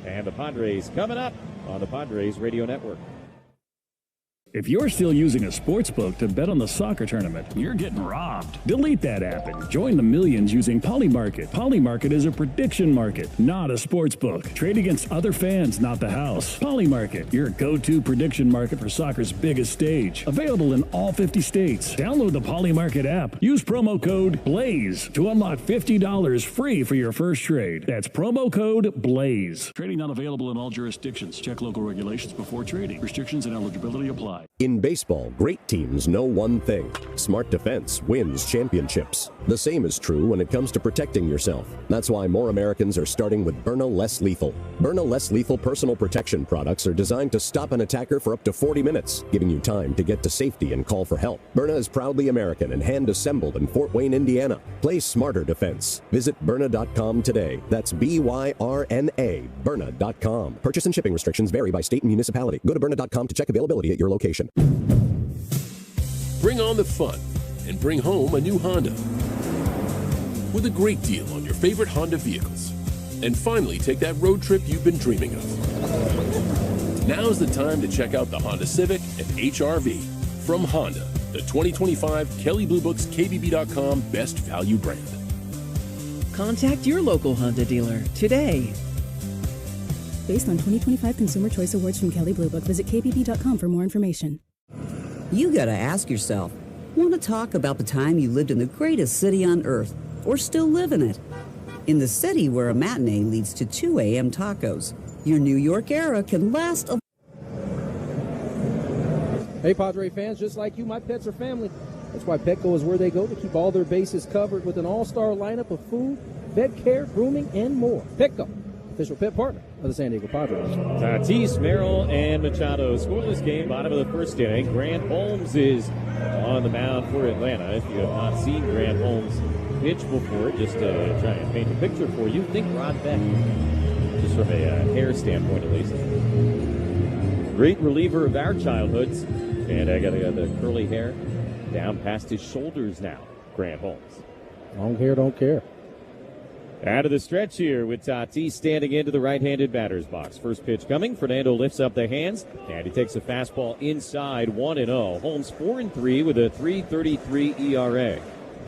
and the Padres coming up on the Padres Radio Network. If you're still using a sportsbook to bet on the soccer tournament, you're getting robbed. Delete that app and join the millions using Polymarket. Polymarket is a prediction market, not a sportsbook. Trade against other fans, not the house. Polymarket, your go-to prediction market for soccer's biggest stage. Available in all 50 states. Download the Polymarket app. Use promo code BLAZE to unlock $50 free for your first trade. That's promo code BLAZE. Trading not available in all jurisdictions. Check local regulations before trading. Restrictions and eligibility apply. In baseball, great teams know one thing. Smart defense wins championships. The same is true when it comes to protecting yourself. That's why more Americans are starting with Byrna Less Lethal. Byrna Less Lethal personal protection products are designed to stop an attacker for up to 40 minutes, giving you time to get to safety and call for help. Byrna is proudly American and hand-assembled in Fort Wayne, Indiana. Play smarter defense. Visit Byrna.com today. That's B-Y-R-N-A, Byrna.com. Purchase and shipping restrictions vary by state and municipality. Go to Byrna.com to check availability at your location. Bring on the fun and bring home a new Honda with a great deal on your favorite Honda vehicles. And finally take that road trip you've been dreaming of. Now's the time to check out the Honda Civic and HR-V from Honda, the 2025 Kelley Blue Book's KBB.com Best Value brand. Contact your local Honda dealer today. Based on 2025 Consumer Choice Awards from Kelley Blue Book, visit kbb.com for more information. You gotta ask yourself, want to talk about the time you lived in the greatest city on earth, or still live in it? In the city where a matinee leads to 2 a.m. tacos, your New York era can last a... Hey, Padre fans, just like you, my pets are family. That's why Petco is where they go to keep all their bases covered with an all-star lineup of food, vet care, grooming, and more. Petco, official pet partner of the San Diego Padres. Tatis, Merrill, and Machado. Scoreless game, bottom of the first inning. Grant Holmes is on the mound for Atlanta. If you have not seen Grant Holmes pitch before, just to try and paint a picture for you, think Rod Beck, just from a hair standpoint at least. Great reliever of our childhoods. And I got the curly hair down past his shoulders now, Grant Holmes. Long hair don't care. Out of the stretch here with Tatis standing into the right-handed batter's box. First pitch coming. Fernando lifts up the hands, and he takes a fastball inside, 1-0. Holmes 4-3 with a 3.33 ERA.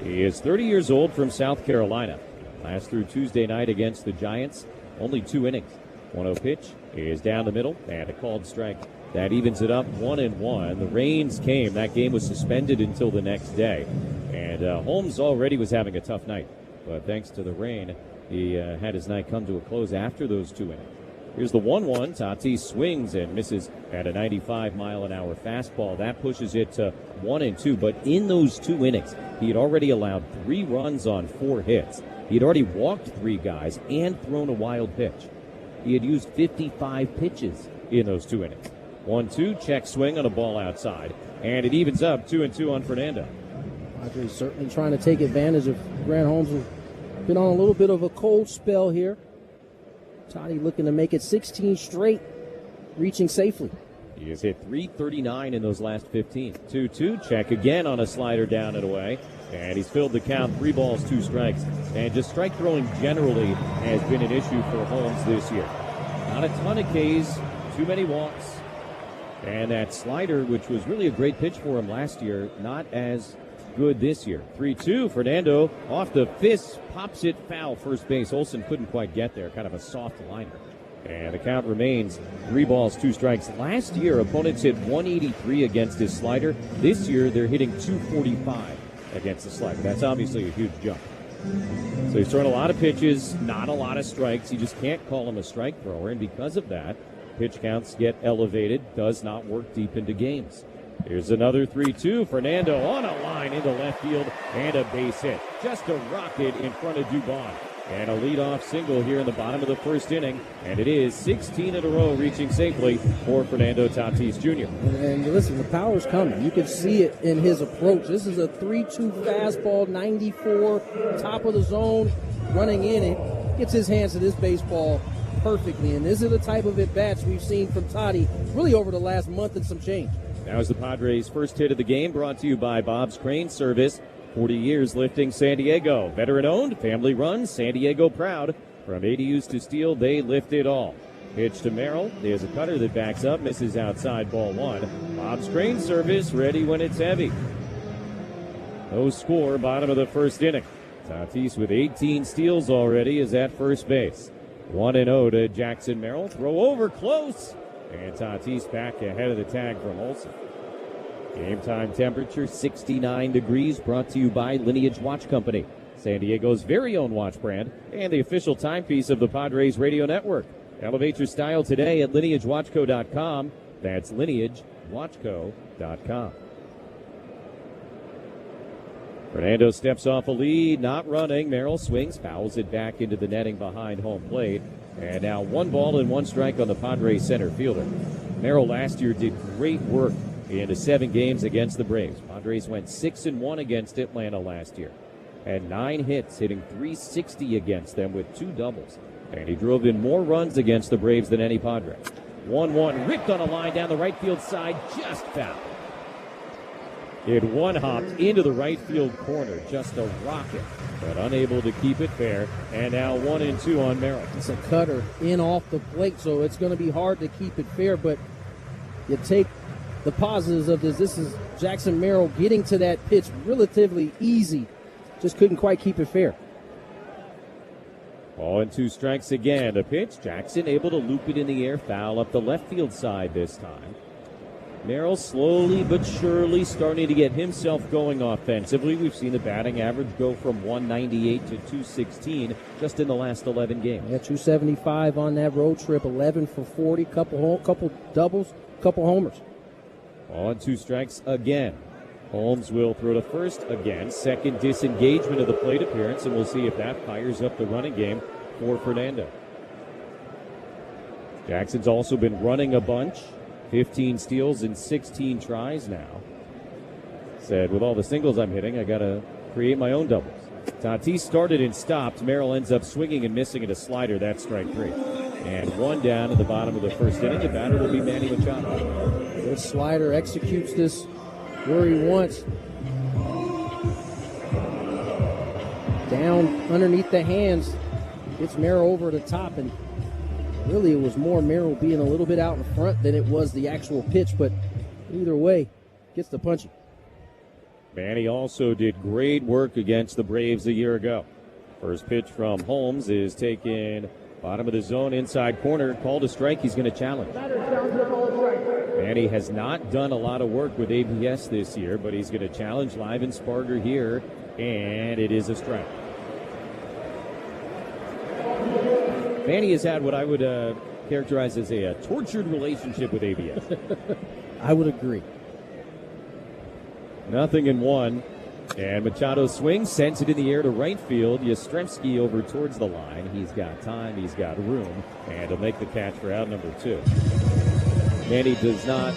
He is 30 years old from South Carolina. Last through Tuesday night against the Giants, only 2 innings. 1-0 pitch is down the middle, and a called strike. That evens it up 1-1. The rains came. That game was suspended until the next day. And Holmes already was having a tough night. But thanks to the rain, he had his night come to a close after those 2 innings. Here's the 1-1. Tatis swings and misses at a 95-mile-an-hour fastball. That pushes it to 1-2. But in those 2 innings, he had already allowed 3 runs on 4 hits. He had already walked 3 guys and thrown a wild pitch. He had used 55 pitches in those 2 innings. 1-2, check swing on a ball outside. And it evens up 2-2 on Fernando. Padres certainly trying to take advantage of Grant Holmes, who's been on a little bit of a cold spell here. Toddy looking to make it 16 straight, reaching safely. He has hit .339 in those last 15. 2-2, check again on a slider down and away. And he's filled the count, 3 balls, 2 strikes. And just strike throwing generally has been an issue for Holmes this year. Not a ton of Ks, too many walks. And that slider, which was really a great pitch for him last year, not as good this year. 3-2, Fernando off the fist, pops it foul first base. Olsen couldn't quite get there, kind of a soft liner. And the count remains 3 balls, 2 strikes. Last year, opponents hit 183 against his slider. This year, they're hitting 245 against the slider. That's obviously a huge jump. So he's throwing a lot of pitches, not a lot of strikes. You just can't call him a strike thrower, and because of that, pitch counts get elevated, does not work deep into games. Here's another 3-2. Fernando on a line into left field and a base hit. Just a rocket in front of Dubon. And a leadoff single here in the bottom of the first inning. And it is 16 in a row reaching safely for Fernando Tatis Jr. And listen, the power's coming. You can see it in his approach. This is a 3-2 fastball, 94, top of the zone, running in. It gets his hands to this baseball perfectly. And these are the type of at-bats we've seen from Toddy really over the last month and some change. Now is the Padres' first hit of the game, brought to you by Bob's Crane Service. 40 years lifting San Diego. Veteran-owned, family-run, San Diego proud. From ADUs to steel, they lift it all. Pitch to Merrill. There's a cutter that backs up, misses outside, ball one. Bob's crane service, ready when it's heavy. No score, bottom of the first inning. Tatis with 18 steals already is at first base. 1-0 to Jackson Merrill. Throw over close. And Tatis back ahead of the tag from Olsen. Game time temperature 69 degrees, brought to you by Lineage Watch Company, San Diego's very own watch brand and the official timepiece of the Padres radio network. Elevate your style today at lineagewatchco.com. That's lineagewatchco.com. Fernando steps off a lead, not running. Merrill swings, fouls it back into the netting behind home plate. And now 1 ball and 1 strike on the Padres center fielder. Merrill last year did great work into 7 games against the Braves. Padres went 6-1 against Atlanta last year. Had 9 hits, hitting .360 against them with 2 doubles. And he drove in more runs against the Braves than any Padre. 1-1, ripped on a line down the right field side, just foul. It one-hopped into the right field corner, just a rocket, but unable to keep it fair. And now 1-2 on Merrill. It's a cutter in off the plate, so it's going to be hard to keep it fair, but you take the positives of this. This is Jackson Merrill getting to that pitch relatively easy. Just couldn't quite keep it fair. Ball and 2 strikes again. A pitch. Jackson able to loop it in the air, foul up the left field side this time. Merrill slowly but surely starting to get himself going offensively. We've seen the batting average go from 198 to 216 just in the last 11 games. Yeah, 275 on that road trip, 11 for 40, couple doubles, couple homers. Ball and 2 strikes again. Holmes will throw to first again. Second disengagement of the plate appearance, and we'll see if that fires up the running game for Fernando. Jackson's also been running a bunch. 15 steals in 16 tries now. Said, with all the singles I'm hitting, I got to create my own doubles. Tatis started and stopped. Merrill ends up swinging and missing at a slider. That's strike 3. And 1 down at the bottom of the first inning. The batter will be Manny Machado. Good slider, executes this where he wants. Down underneath the hands. Gets Merrill over the top, and really, it was more Merrill being a little bit out in front than it was the actual pitch, but either way, gets the punching. Manny also did great work against the Braves a year ago. First pitch from Holmes is taken bottom of the zone, inside corner, called a strike. He's going to challenge. Manny has not done a lot of work with ABS this year, but he's going to challenge live in Sparger here, and it is a strike. Manny has had what I would characterize as a tortured relationship with ABS. I would agree. 0-1. And Machado swings, sends it in the air to right field. Yastrzemski over towards the line. He's got time, he's got room, and he'll make the catch for out number 2. Manny does not,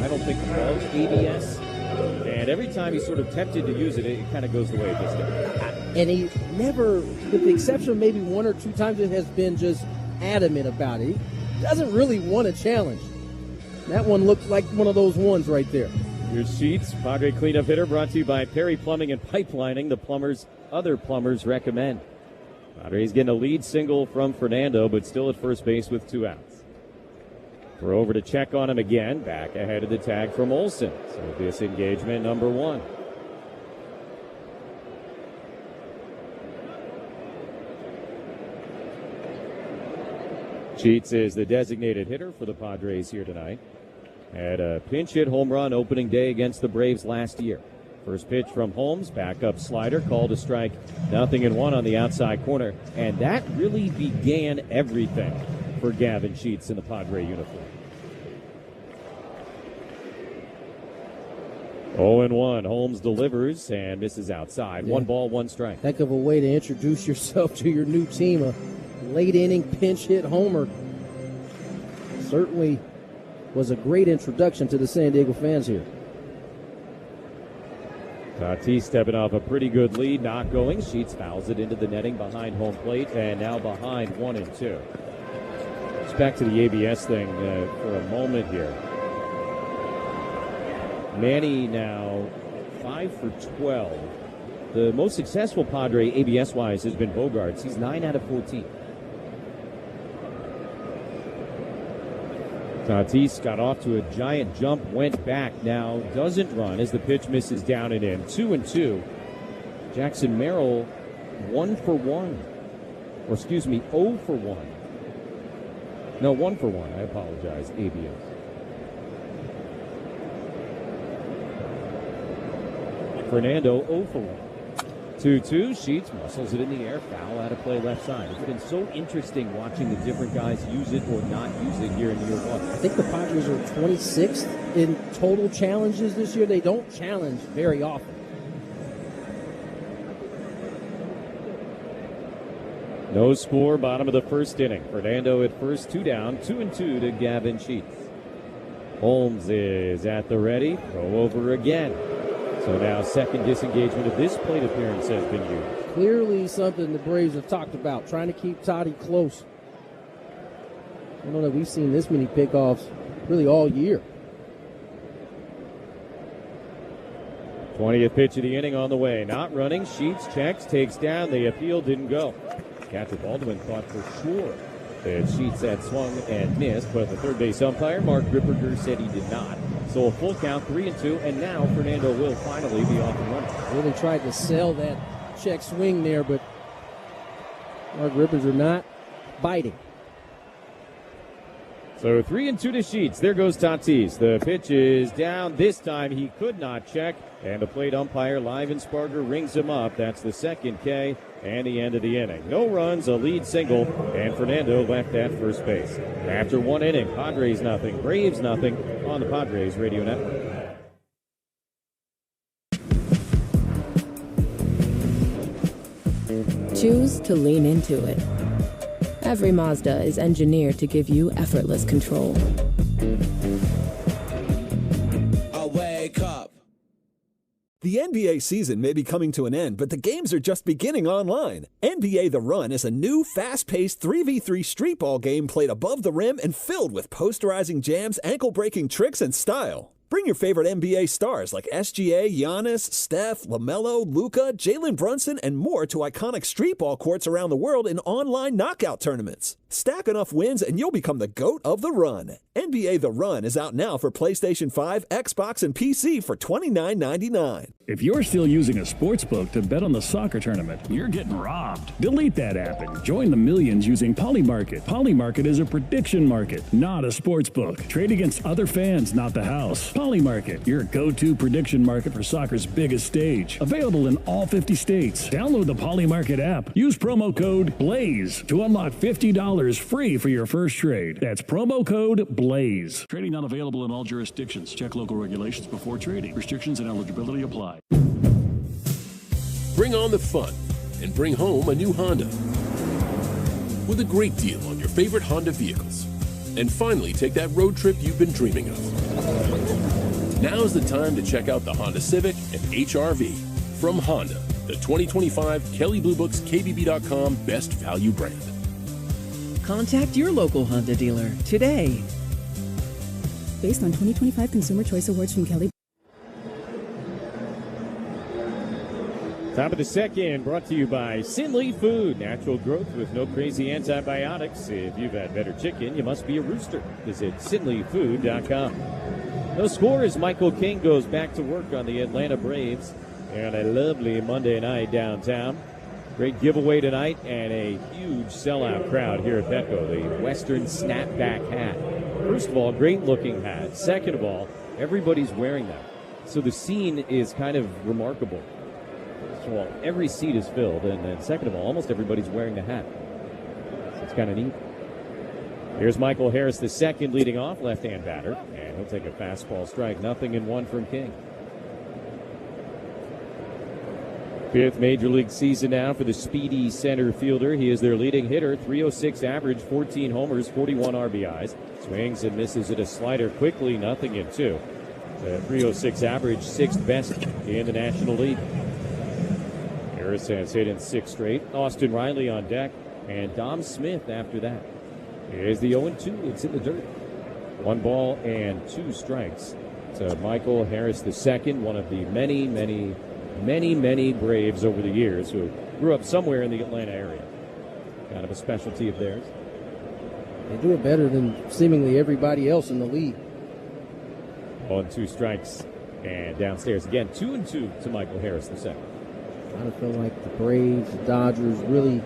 I don't think, love ABS. And every time he's sort of tempted to use it, it kind of goes the way it just does. And he never, with the exception of maybe 1 or 2 times, it has been just adamant about it. He doesn't really want a challenge. That one looked like one of those ones right there. Here's Sheets, Padre cleanup hitter, brought to you by Perry Plumbing and Pipelining. The plumbers other plumbers recommend. Padres getting a lead single from Fernando, but still at first base with 2 outs. We're over to check on him again. Back ahead of the tag from Olsen. So disengagement number 1. Sheets is the designated hitter for the Padres here tonight. Had a pinch hit home run opening day against the Braves last year. First pitch from Holmes, back up slider, called a strike, 0-1 on the outside corner. And that really began everything for Gavin Sheets in the Padre uniform. 0-1. Holmes delivers and misses outside. Yeah. 1 ball, 1 strike. Heck of a way to introduce yourself to your new team. A late inning pinch hit homer. Certainly was a great introduction to the San Diego fans here. Tatis stepping off a pretty good lead, not going. Sheets fouls it into the netting behind home plate, and now behind 1-2. Let's back to the ABS thing for a moment here. Manny now 5 for 12. The most successful Padre ABS-wise has been Bogarts. He's 9 out of 14. Tatis got off to a giant jump, went back, now doesn't run as the pitch misses down and in. 2-2. Jackson Merrill 1 for 1. Or excuse me, 0 for 1. No, 1 for 1. I apologize. ABS. Fernando 0 for 1. 2-2. Sheets muscles it in the air. Foul out of play left side. It's been so interesting watching the different guys use it or not use it here in year one. I think the Padres are 26th in total challenges this year. They don't challenge very often. No score, bottom of the first inning. Fernando at first, 2 down, 2-2 to Gavin Sheets. Holmes is at the ready. Throw over again. So now second disengagement of this plate appearance has been used. Clearly something the Braves have talked about, trying to keep Toddy close. I don't know that we've seen this many pickoffs really all year. 20th pitch of the inning on the way. Not running. Sheets checks, takes down. The appeal didn't go. Catcher Baldwin thought for sure that Sheets had swung and missed, but the third base umpire, Mark Ripperger, said he did not. So a full count, 3-2, and now Fernando will finally be off and running. Really tried to sell that check swing there, but Mark Ripperger not biting. So 3-2 to Sheets. There goes Tatis. The pitch is down. This time he could not check, and the plate umpire, Livensparger, rings him up. That's the second K and the end of the inning. No runs, a lead single, and Fernando left at first base. After one inning, Padres nothing, Braves nothing on the Padres Radio Network. Choose to lean into it. Every Mazda is engineered to give you effortless control. I wake up. The NBA season may be coming to an end, but the games are just beginning online. NBA The Run is a new, fast-paced 3v3 street ball game played above the rim and filled with posterizing jams, ankle-breaking tricks, and style. Bring your favorite NBA stars like SGA, Giannis, Steph, LaMelo, Luka, Jalen Brunson, and more to iconic street ball courts around the world in online knockout tournaments. Stack enough wins and you'll become the GOAT of the run. NBA The Run is out now for PlayStation 5, Xbox, and PC for $29.99. If you're still using a sportsbook to bet on the soccer tournament, you're getting robbed. Delete that app and join the millions using Polymarket. Polymarket is a prediction market, not a sportsbook. Trade against other fans, not the house. Polymarket, your go-to prediction market for soccer's biggest stage. Available in all 50 states. Download the Polymarket app. Use promo code BLAZE to unlock $50 free for your first trade. That's promo code BLAZE. Trading not available in all jurisdictions. Check local regulations before trading. Restrictions and eligibility apply. Bring on the fun and bring home a new Honda with a great deal on your favorite Honda vehicles. And finally take that road trip you've been dreaming of. Now's the time to check out the Honda Civic and HR-V from Honda, the 2025 Kelley Blue Book's KBB.com Best Value Brand. Contact your local Honda dealer today. Based on 2025 Consumer Choice Awards from Kelley. Top of the second, brought to you by Sinley Food. Natural growth with no crazy antibiotics. If you've had better chicken, you must be a rooster. Visit SinleyFood.com. No score as Michael King goes back to work on the Atlanta Braves. And a lovely Monday night downtown. Great giveaway tonight and a huge sellout crowd here at Petco. The Western Snapback hat. First of all, great looking hat. Second of all, everybody's wearing them. So the scene is kind of remarkable. First of all, every seat is filled, and then second of all, almost everybody's wearing the hat. So it's kind of neat. Here's Michael Harris, the second, leading off, left-hand batter, and he'll take a fastball strike. 0-1 from King. Fifth Major League season now for the speedy center fielder. He is their leading hitter, .306 average, 14 homers, 41 RBIs. Swings and misses at a slider quickly, 0-2. The .306 average, sixth best in the National League. Harris has hit in 6 straight. Austin Riley on deck, and Dom Smith after that. Here's the 0-2. It's in the dirt. 1 ball and 2 strikes. So Michael Harris the second, one of the many Braves over the years who grew up somewhere in the Atlanta area. Kind of a specialty of theirs. They do it better than seemingly everybody else in the league. 1-2 strikes. And downstairs again, 2-2 to Michael Harris the second. I feel like the Braves, the Dodgers really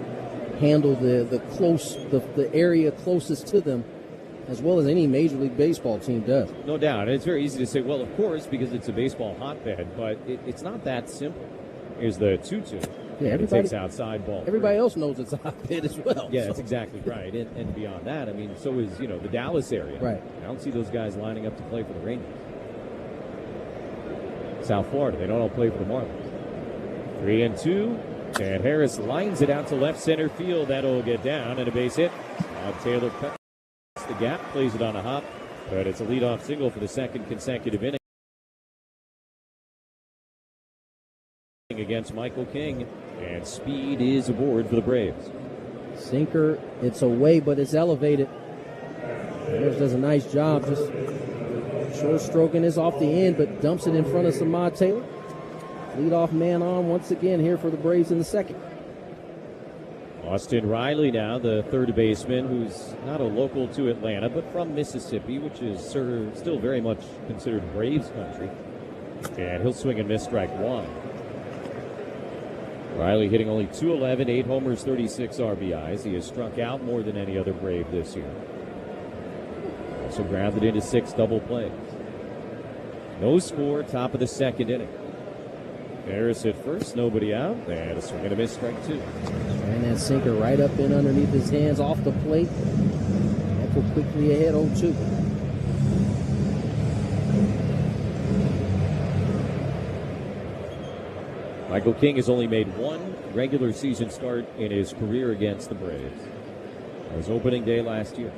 handle the area closest to them as well as any Major League Baseball team does. No doubt. And it's very easy to say, well, of course, because it's a baseball hotbed, but it's not that simple. Here's the 2-2. Yeah, everybody takes outside ball. Everybody else knows it's a hotbed as well. Yeah, that's exactly right. And beyond that, I mean, so is, the Dallas area. Right. I don't see those guys lining up to play for the Rangers. South Florida, they don't all play for the Marlins. 3-2, and Harris lines it out to left center field. That'll get down, and a base hit. Taylor cuts the gap, plays it on a hop, but it's a leadoff single for the second consecutive inning against Michael King, and speed is aboard for the Braves. Sinker, it's away, but it's elevated. Harris does a nice job just short stroking this off the end, but dumps it in front of Samad Taylor. Leadoff man on once again here for the Braves in the second. Austin Riley now, the third baseman, who's not a local to Atlanta, but from Mississippi, which is still very much considered Braves country. And he'll swing and miss strike one. Riley hitting only .211, 8 homers, 36 RBIs. He has struck out more than any other Brave this year. Also grounded into 6 double plays. No score, top of the second inning. Harris at first, nobody out, and a swing and a miss, strike two. And that sinker right up in underneath his hands off the plate. Echo quickly ahead, 0-2. Michael King has only made one regular season start in his career against the Braves. That was opening day last year.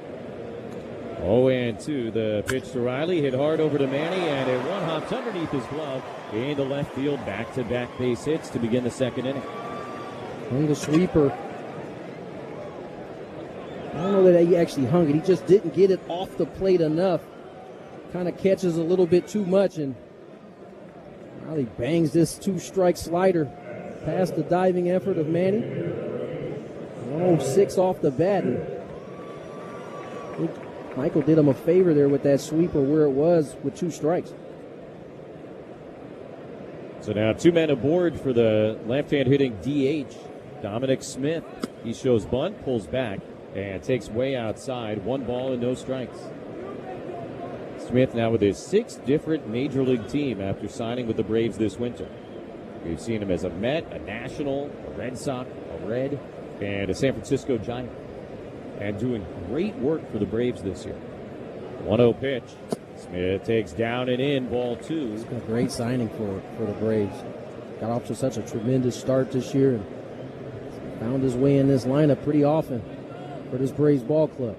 0-2, the pitch to Riley, hit hard over to Manny, and it one hopped underneath his glove into left field. Back-to-back base hits to begin the second inning. Hung the sweeper. I don't know that he actually hung it. He just didn't get it off the plate enough. Kind of catches a little bit too much, and Riley bangs this 2-strike slider past the diving effort of Manny. 106 off the bat. And I think Michael did him a favor there with that sweeper where it was with 2 strikes. So now 2 men aboard for the left-hand hitting DH, Dominic Smith. He shows bunt, pulls back, and takes way outside. 1 ball and no strikes. Smith now with his 6th different Major League team after signing with the Braves this winter. We've seen him as a Met, a National, a Red Sox, a Red, and a San Francisco Giant. And doing great work for the Braves this year. 1-0 pitch. Smith takes down and in, ball 2. It's been a great signing for the Braves. Got off to such a tremendous start this year and found his way in this lineup pretty often for this Braves ball club.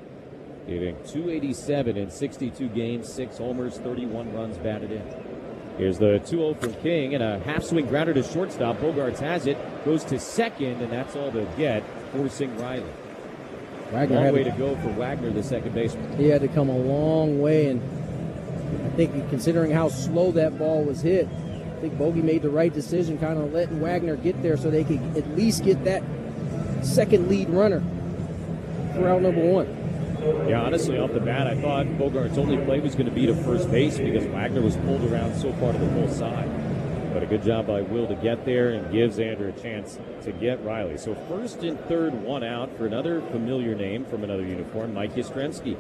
Hitting .287 in 62 games, 6 homers, 31 runs batted in. Here's the 2-0 from King, and a half-swing grounder to shortstop. Bogarts has it, goes to second, and that's all they'll get, forcing Riley. Wagner long way to go for Wagner, the second baseman. He had to come a long way, and I think considering how slow that ball was hit, I think Bogey made the right decision, kind of letting Wagner get there so they could at least get that second lead runner for out number 1. Yeah, honestly, off the bat, I thought Bogart's only play was going to be to first base because Wagner was pulled around so far to the full side. But a good job by Will to get there and gives Andrew a chance to get Riley. So first and third, 1 out for another familiar name from another uniform, Mike Yastrzemski.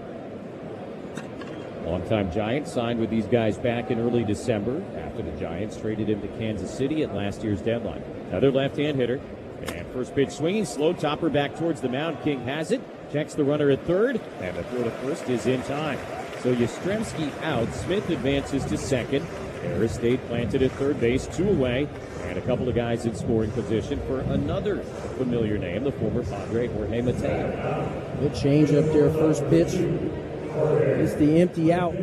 Longtime Giant, signed with these guys back in early December after the Giants traded him to Kansas City at last year's deadline. Another left-hand hitter. And first pitch swinging, slow topper back towards the mound. King has it, checks the runner at third, and the throw to first is in time. So Yastrzemski out, Smith advances to second. Harris stayed planted at third base, 2 away, and a couple of guys in scoring position for another familiar name, the former Padre, Jorge Mateo. Good change up there, first pitch. It's the empty out.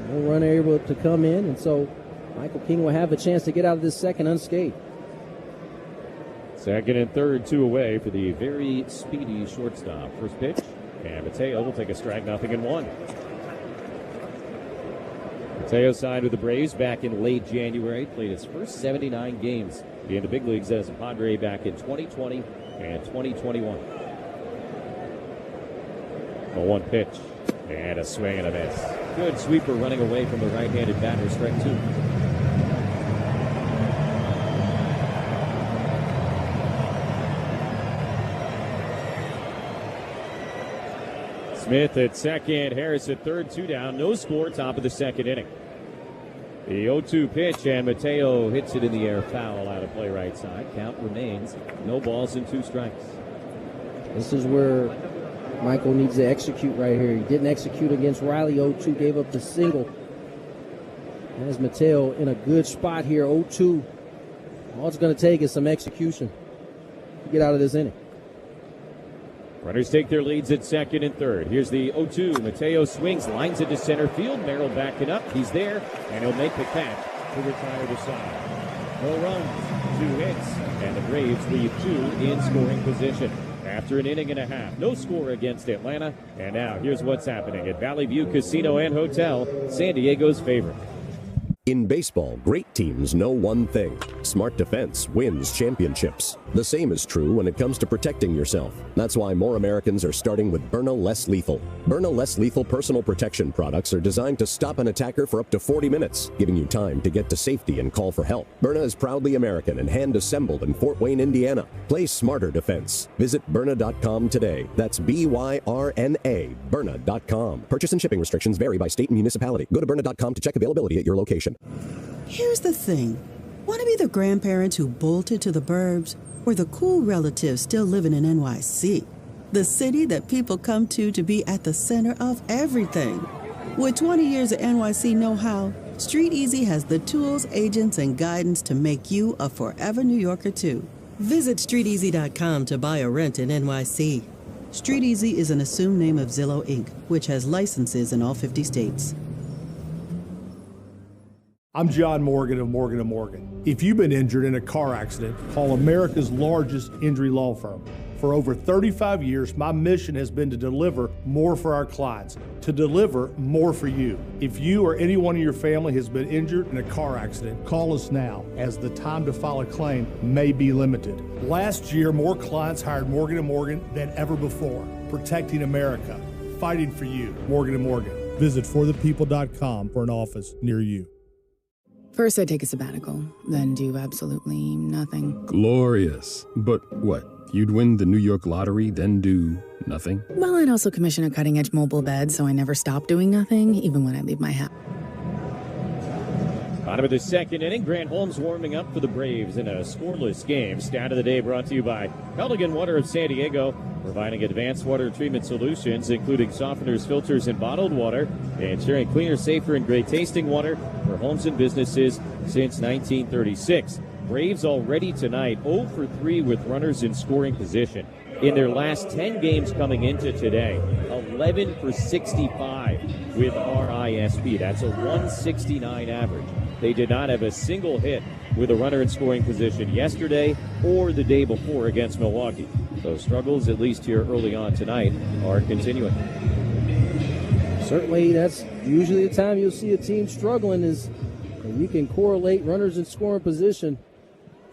No runner able to come in, and so Michael King will have a chance to get out of this second unscathed. Second and third, 2 away for the very speedy shortstop. First pitch, and Mateo will take a strike, 0-1. Mateo signed with the Braves back in late January, played his first 79 games in the big leagues as a Padre back in 2020 and 2021. 1 pitch. And a swing and a miss. Good sweeper running away from the right-handed batter. Strike 2. Smith at second, Harris at third, 2 down. No score, top of the second inning. The 0-2 pitch, and Mateo hits it in the air, foul out of play right side. Count remains no balls and 2 strikes. This is where Michael needs to execute right here. He didn't execute against Riley. 0-2 gave up the single. As Mateo in a good spot here, 0-2. All it's going to take is some execution to get out of this inning. Runners take their leads at second and third. Here's the 0-2. Mateo swings, lines it to center field. Merrill backing up. He's there, and he'll make the catch to retire the side. No runs, 2 hits, and the Braves leave 2 in scoring position. After an inning and a half, no score against Atlanta. And now here's what's happening at Valley View Casino and Hotel, San Diego's favorite. In baseball, great teams know one thing. Smart defense wins championships. The same is true when it comes to protecting yourself. That's why more Americans are starting with Byrna Less Lethal. Byrna Less Lethal personal protection products are designed to stop an attacker for up to 40 minutes, giving you time to get to safety and call for help. Byrna is proudly American and hand-assembled in Fort Wayne, Indiana. Play smarter defense. Visit Byrna.com today. That's B-Y-R-N-A, Byrna.com. Purchase and shipping restrictions vary by state and municipality. Go to Byrna.com to check availability at your location. Here's the thing. Want to be the grandparents who bolted to the burbs, or the cool relatives still living in NYC? The city that people come to be at the center of everything. With 20 years of NYC know-how, Street Easy has the tools, agents, and guidance to make you a forever New Yorker, too. Visit StreetEasy.com to buy or rent in NYC. Street Easy is an assumed name of Zillow, Inc., which has licenses in all 50 states. I'm John Morgan of Morgan & Morgan. If you've been injured in a car accident, call America's largest injury law firm. For over 35 years, my mission has been to deliver more for our clients, to deliver more for you. If you or anyone in your family has been injured in a car accident, call us now, as the time to file a claim may be limited. Last year, more clients hired Morgan & Morgan than ever before, protecting America, fighting for you. Morgan & Morgan. Visit forthepeople.com for an office near you. First, I take a sabbatical, then do absolutely nothing. Glorious. But what? You'd win the New York lottery, then do nothing? Well, I'd also commission a cutting-edge mobile bed, so I never stop doing nothing, even when I leave my house. Bottom of the second inning, Grant Holmes warming up for the Braves in a scoreless game. Stat of the day brought to you by Pelican Water of San Diego, providing advanced water treatment solutions, including softeners, filters, and bottled water, and sharing cleaner, safer, and great-tasting water for homes and businesses since 1936. Braves already tonight 0 for 3 with runners in scoring position. In their last 10 games coming into today, 11 for 65 with RISP. That's a 169 average. They did not have a single hit with a runner in scoring position yesterday or the day before against Milwaukee. Those struggles, at least here early on tonight, are continuing. Certainly, that's usually the time you'll see a team struggling, is you can correlate runners in scoring position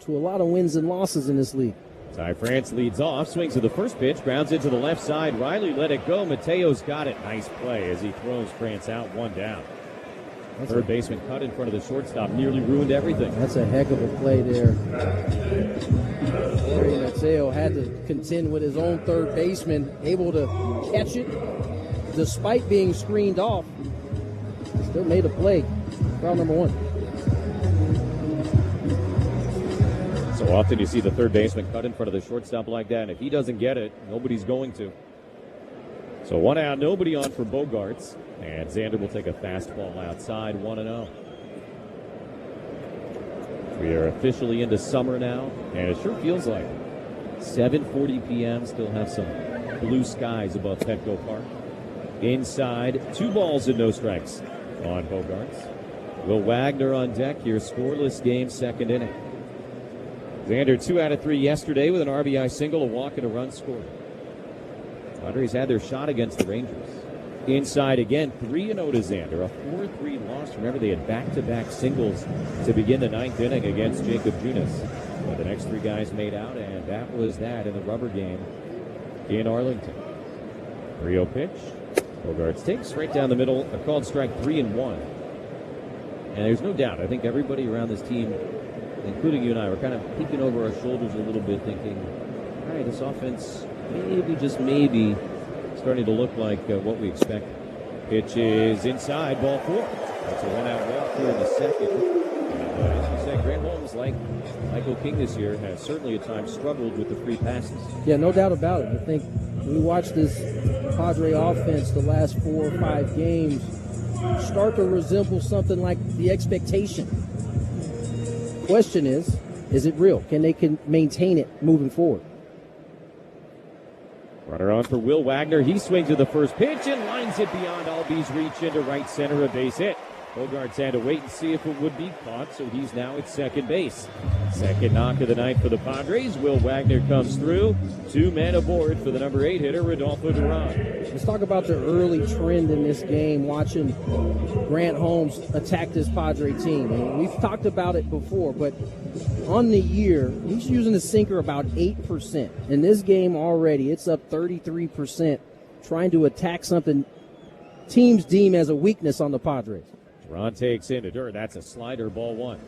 to a lot of wins and losses in this league. Ty France leads off, swings to the first pitch, grounds into the left side. Riley let it go. Mateo's got it. Nice play as he throws France out, 1 down. Third baseman cut in front of the shortstop, nearly ruined everything. That's a heck of a play there. Mateo had to contend with his own third baseman, able to catch it despite being screened off. Still made a play. Foul number 1. So often you see the third baseman cut in front of the shortstop like that, and if he doesn't get it, nobody's going to. So 1 out, nobody on for Bogarts, and Xander will take a fastball outside, 1-0. We are officially into summer now, and it sure feels like 7:40 p.m. Still have some blue skies above Petco Park. Inside, 2 balls and no strikes on Bogarts. Will Wagner on deck here, scoreless game, second inning. Xander 2 out of 3 yesterday with an RBI single, a walk, and a run scored. Padres had their shot against the Rangers. Inside again, 3-0 to Xander, a 4-3 loss. Remember, they had back-to-back singles to begin the 9th inning against Jacob Junis. But the next 3 guys made out, and that was that in the rubber game in Arlington. 3-0 pitch. Bogarts takes right down the middle. A called strike 3-1. And there's no doubt, I think everybody around this team, including you and I, were kind of peeking over our shoulders a little bit thinking, all right, this offense maybe, just maybe, starting to look like what we expect. Pitch is inside, ball 4. That's a one-out walk here in the second. And, as you said, Grant Holmes, like Michael King this year, has certainly at times struggled with the free passes. Yeah, no doubt about it. I think we watched this Padre offense the last 4 or 5 games start to resemble something like the expectation. Question is it real? Can they maintain it moving forward? Runner on for Will Wagner. He swings at the first pitch and lines it beyond Albies' reach into right center, a base hit. Bogarts had to wait and see if it would be caught, so he's now at second base. Second knock of the night for the Padres. Will Wagner comes through. 2 men aboard for the number 8 hitter, Rodolfo Duran. Let's talk about the early trend in this game, watching Grant Holmes attack this Padre team. And we've talked about it before, but on the year, he's using the sinker about 8%. In this game already, it's up 33%, trying to attack something teams deem as a weakness on the Padres. Duran takes into dirt. That's a slider, ball 1.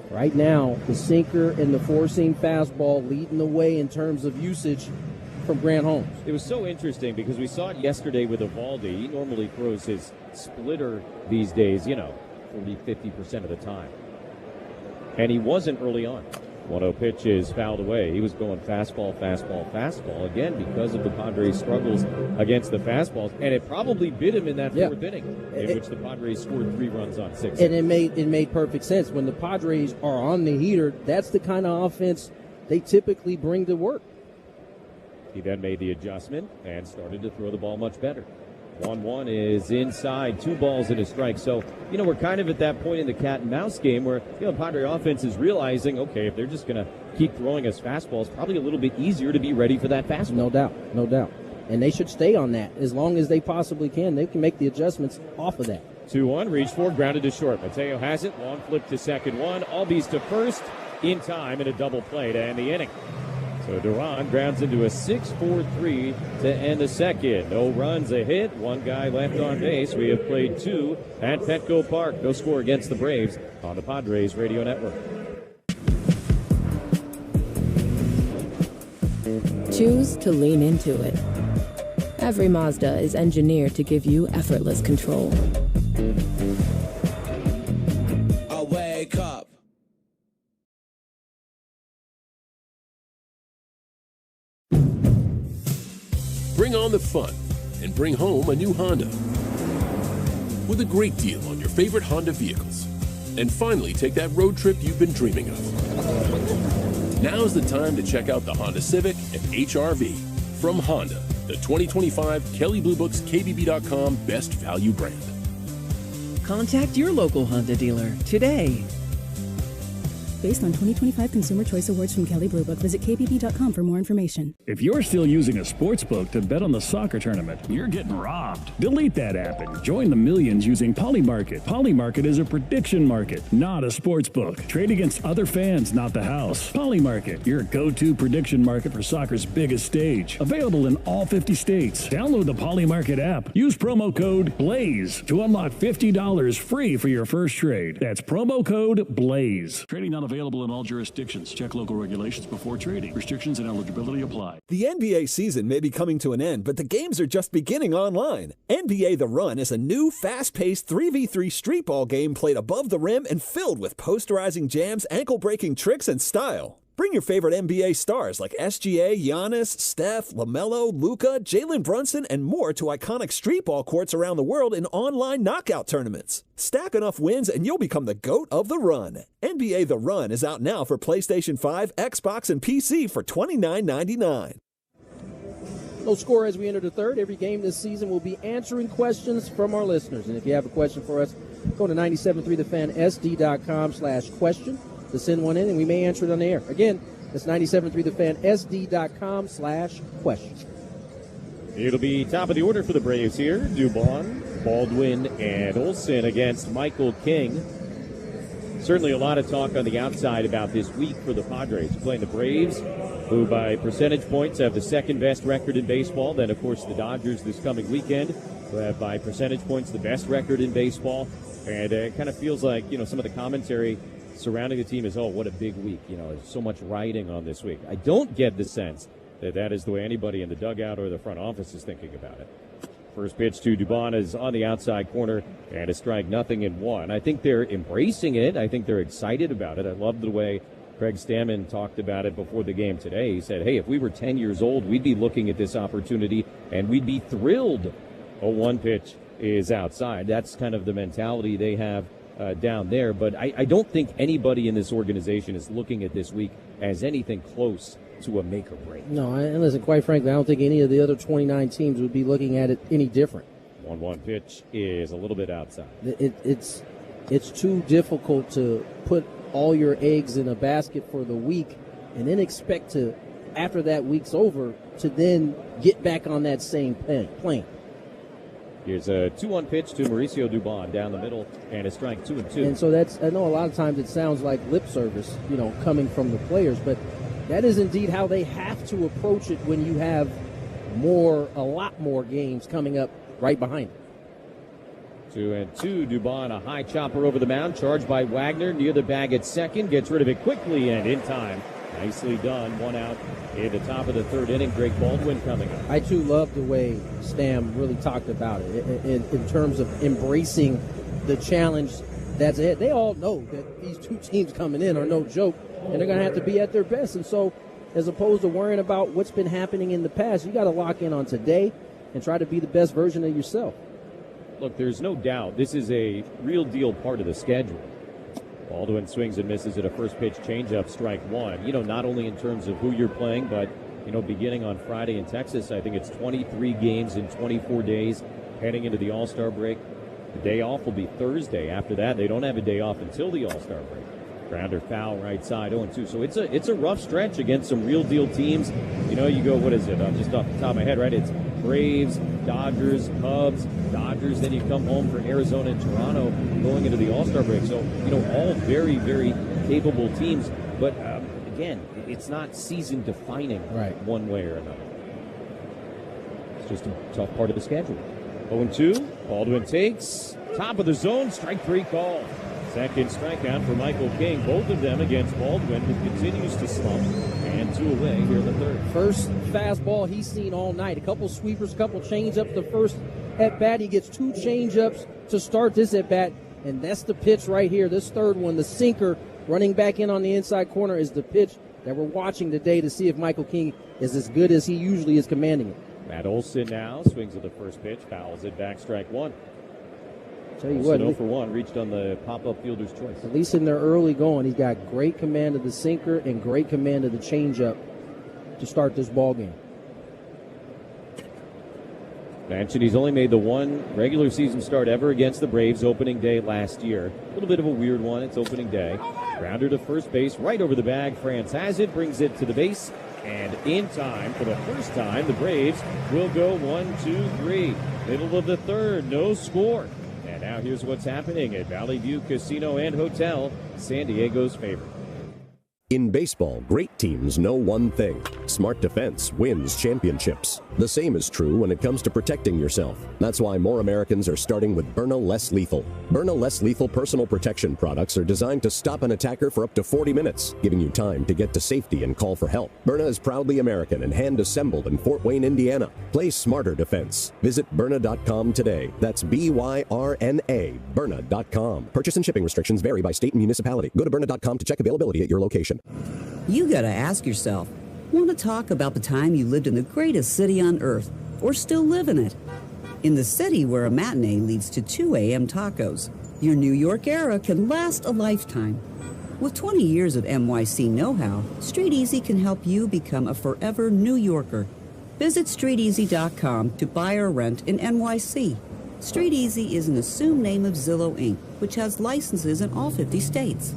Right now, the sinker and the 4-seam fastball leading the way in terms of usage from Grant Holmes. It was so interesting because we saw it yesterday with Evaldi. He normally throws his splitter these days, 40-50% of the time. And he wasn't early on. 1-0 pitch is fouled away. He was going fastball, again because of the Padres' struggles against the fastballs. And it probably bit him in that 4th inning, in which the Padres scored 3 runs on 6. And it made perfect sense. When the Padres are on the heater, that's the kind of offense they typically bring to work. He then made the adjustment and started to throw the ball much better. 1-1 is inside, 2 balls and a strike. So, we're kind of at that point in the cat and mouse game where, the Padre offense is realizing, okay, if they're just going to keep throwing us fastballs, probably a little bit easier to be ready for that fastball. No doubt. And they should stay on that as long as they possibly can. They can make the adjustments off of that. 2-1, reached for, grounded to short. Mateo has it, long flip to second one. Albies to first in time, and a double play to end the inning. So Duran grounds into a 6-4-3 to end the second. No runs, a hit, 1 guy left on base. We have played 2 at Petco Park. No score against the Braves on the Padres Radio Network. Choose to lean into it. Every Mazda is engineered to give you effortless control. I wake up. Bring on the fun and bring home a new Honda with a great deal on your favorite Honda vehicles. And finally, take that road trip you've been dreaming of. Now's the time to check out the Honda Civic and HR-V from Honda, the 2025 Kelley Blue Book's KBB.com Best Value brand. Contact your local Honda dealer today. Based on 2025 Consumer Choice Awards from Kelley Blue Book, visit kbb.com for more information. If you're still using a sports book to bet on the soccer tournament, you're getting robbed. Delete that app and join the millions using Polymarket. Polymarket is a prediction market, not a sports book. Trade against other fans, not the house. Polymarket, your go-to prediction market for soccer's biggest stage. Available in all 50 states. Download the Polymarket app. Use promo code BLAZE to unlock $50 free for your first trade. That's promo code BLAZE. Trading not available in all jurisdictions. Check local regulations before trading. Restrictions and eligibility apply. The NBA season may be coming to an end, but the games are just beginning online. NBA The Run is a new, fast-paced 3v3 street ball game played above the rim and filled with posterizing jams, ankle-breaking tricks, and style. Bring your favorite NBA stars like SGA, Giannis, Steph, LaMelo, Luka, Jalen Brunson, and more to iconic street ball courts around the world in online knockout tournaments. Stack enough wins and you'll become the GOAT of the run. NBA The Run is out now for PlayStation 5, Xbox, and PC for $29.99. No score as we enter the third. Every game this season will be answering questions from our listeners. And if you have a question for us, go to 973thefansd.com/question. to send one in, and we may answer it on the air. Again, that's 973thefansd.com/question. It'll be top of the order for the Braves here. Dubon, Baldwin, and Olsen against Michael King. Certainly a lot of talk on the outside about this week for the Padres. Playing the Braves who by percentage points have the second best record in baseball. Then, of course, the Dodgers this coming weekend, who have by percentage points the best record in baseball. And it kind of feels like, some of the commentary surrounding the team is, oh, what a big week. There's so much riding on this week. I don't get the sense that is the way anybody in the dugout or the front office is thinking about it. First pitch to Dubon is on the outside corner, and a strike, 0-1. I think they're embracing it. I think they're excited about it. I love the way Craig Stammen talked about it before the game today. He said, hey, if we were 10 years old, we'd be looking at this opportunity, and we'd be thrilled. 0-1 pitch is outside. That's kind of the mentality they have down there. But I don't think anybody in this organization is looking at this week as anything close to a make or break. No, and listen, quite frankly, I don't think any of the other 29 teams would be looking at it any different. 1-1 pitch is a little bit outside. It's too difficult to put all your eggs in a basket for the week and then expect to, after that week's over, to then get back on that same plane. Here's a 2-1 pitch to Mauricio Dubon down the middle, and a strike, 2-2. And so I know a lot of times it sounds like lip service, coming from the players, but that is indeed how they have to approach it when you have a lot more games coming up right behind it. 2-2, Dubon, a high chopper over the mound, charged by Wagner near the bag at second, gets rid of it quickly and in time. Nicely done. One out in the top of the third inning. Greg Baldwin coming up. I, too, love the way Stam really talked about it in terms of embracing the challenge that's ahead. They all know that these two teams coming in are no joke, and they're going to have to be at their best. And so, as opposed to worrying about what's been happening in the past, you got to lock in on today and try to be the best version of yourself. Look, there's no doubt this is a real deal part of the schedule. Baldwin swings and misses at a first pitch changeup, strike one. Not only in terms of who you're playing, but, beginning on Friday in Texas, I think it's 23 games in 24 days heading into the All-Star break. The day off will be Thursday. After that, they don't have a day off until the All-Star break. Grounder foul right side, 0-2. So it's a rough stretch against some real deal teams. You go, what is it? Just off the top of my head, right? It's Braves, Dodgers, Cubs, Dodgers. Then you come home for Arizona and Toronto going into the All-Star break. So, all very, very capable teams. But, again, it's not season defining one way or another. It's just a tough part of the schedule. 0-2, Baldwin takes. Top of the zone, strike three call. Second strikeout for Michael King. Both of them against Baldwin, who continues to slump. And two away here in the third. First fastball he's seen all night. A couple sweepers, a couple changeups. The first at-bat, he gets two changeups to start this at-bat. And that's the pitch right here. This third one, the sinker, running back in on the inside corner, is the pitch that we're watching today to see if Michael King is as good as he usually is commanding it. Matt Olson now swings at the first pitch, fouls it back, strike one. Tell you Olson what, 0 for 1, reached on the pop-up fielder's choice. At least in their early going, he's got great command of the sinker and great command of the changeup to start this ball game. Mentioned he's only made the one regular season start ever against the Braves opening day last year. A little bit of a weird one. It's opening day. Grounder to first base, right over the bag. France has it, brings it to the base, and in time, for the first time, the Braves will go 1-2-3. Middle of the third, no score. And now here's what's happening at Valley View Casino and Hotel, San Diego's favorite. In baseball, great teams know one thing: smart defense wins championships. The same is true when it comes to protecting yourself. That's why more Americans are starting with Byrna Less Lethal. Byrna Less Lethal personal protection products are designed to stop an attacker for up to 40 minutes, giving you time to get to safety and call for help. Byrna is proudly American and hand-assembled in Fort Wayne, Indiana. Play smarter defense. Visit Byrna.com today. That's B-Y-R-N-A, Byrna.com. Purchase and shipping restrictions vary by state and municipality. Go to Byrna.com to check availability at your location. You gotta ask yourself, want to talk about the time you lived in the greatest city on earth, or still live in it? In the city where a matinee leads to 2 a.m. tacos, your New York era can last a lifetime. With 20 years of NYC know-how, Street Easy can help you become a forever New Yorker. Visit StreetEasy.com to buy or rent in NYC. Street Easy is an assumed name of Zillow Inc., which has licenses in all 50 states.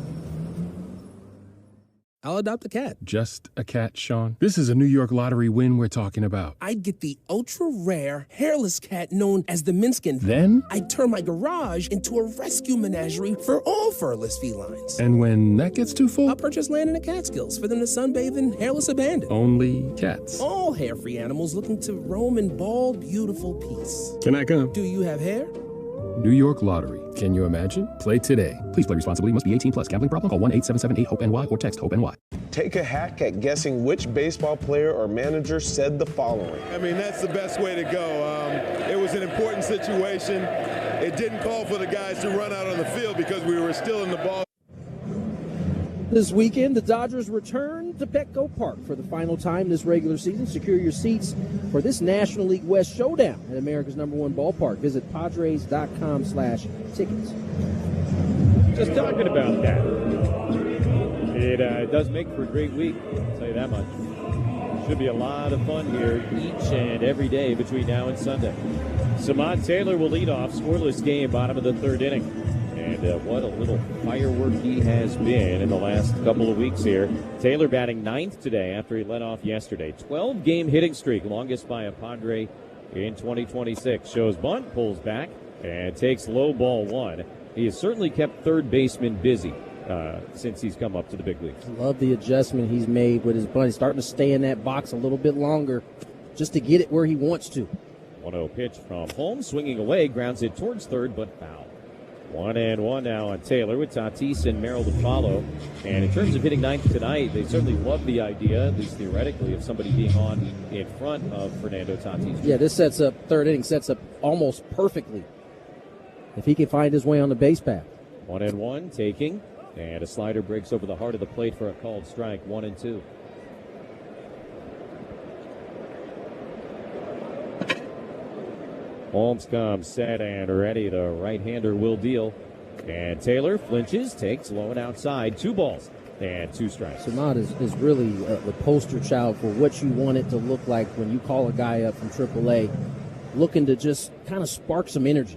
I'll adopt a cat. Just a cat, Sean? This is a New York Lottery win we're talking about. I'd get the ultra-rare, hairless cat known as the Minskin. Then? I'd turn my garage into a rescue menagerie for all furless felines. And when that gets too full? I'll purchase land in the Catskills for them to sunbathe in hairless abandon. Only cats? All hair-free animals looking to roam in bald, beautiful peace. Can I come? Do you have hair? New York Lottery. Can you imagine? Play today. Please play responsibly. Must be 18 plus. Gambling problem? Call 1-877-8-HOPE-NY or text HOPE-NY. Take a hack at guessing which baseball player or manager said the following. I mean, that's the best way to go. It was an important situation. It didn't call for the guys to run out on the field because we were still in the ball. This weekend, the Dodgers return to Petco Park for the final time this regular season. Secure your seats for this National League West showdown at America's #1 ballpark. Visit Padres.com/tickets. Just talking about that. It does make for a great week, I'll tell you that much. Should be a lot of fun here each and every day between now and Sunday. Samad Taylor will lead off. Scoreless game, bottom of the third inning. And what a little firework he has been in the last couple of weeks here. Taylor batting ninth today after he led off yesterday. 12-game hitting streak, longest by a Padre in 2026. Shows bunt, pulls back, and takes low ball one. He has certainly kept third baseman busy since he's come up to the big leagues. Love the adjustment he's made with his bunt. He's starting to stay in that box a little bit longer just to get it where he wants to. 1-0 pitch from Holmes, swinging away, grounds it towards third, but foul. 1-1 now on Taylor with Tatis and Merrill to follow. And in terms of hitting ninth tonight, they certainly love the idea, at least theoretically, of somebody being on in front of Fernando Tatis. Yeah, this sets up, third inning sets up almost perfectly if he can find his way on the base path. 1-1, taking, and a slider breaks over the heart of the plate for a called strike. 1-2. Holmes comes set and ready. The right-hander will deal. And Taylor flinches, takes low and outside. 2 balls and 2 strikes. Samad is really the poster child for what you want it to look like when you call a guy up from AAA, looking to just kind of spark some energy.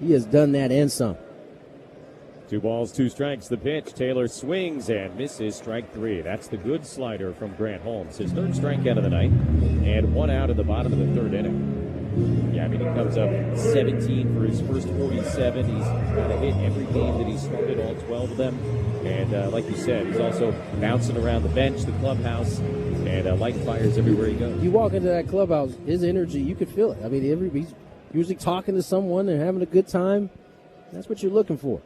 He has done that and some. 2 balls, 2 strikes. The pitch. Taylor swings and misses. Strike 3. That's the good slider from Grant Holmes. His third strikeout of the night. And 1 out at the bottom of the third inning. Yeah, I mean, he comes up 17 for his first 47. He's got a hit every game that he's started, all 12 of them. And like you said, he's also bouncing around the bench, the clubhouse, and lighting fires everywhere he goes. You walk into that clubhouse, his energy, you could feel it. I mean, he's usually talking to someone and having a good time. That's what you're looking for.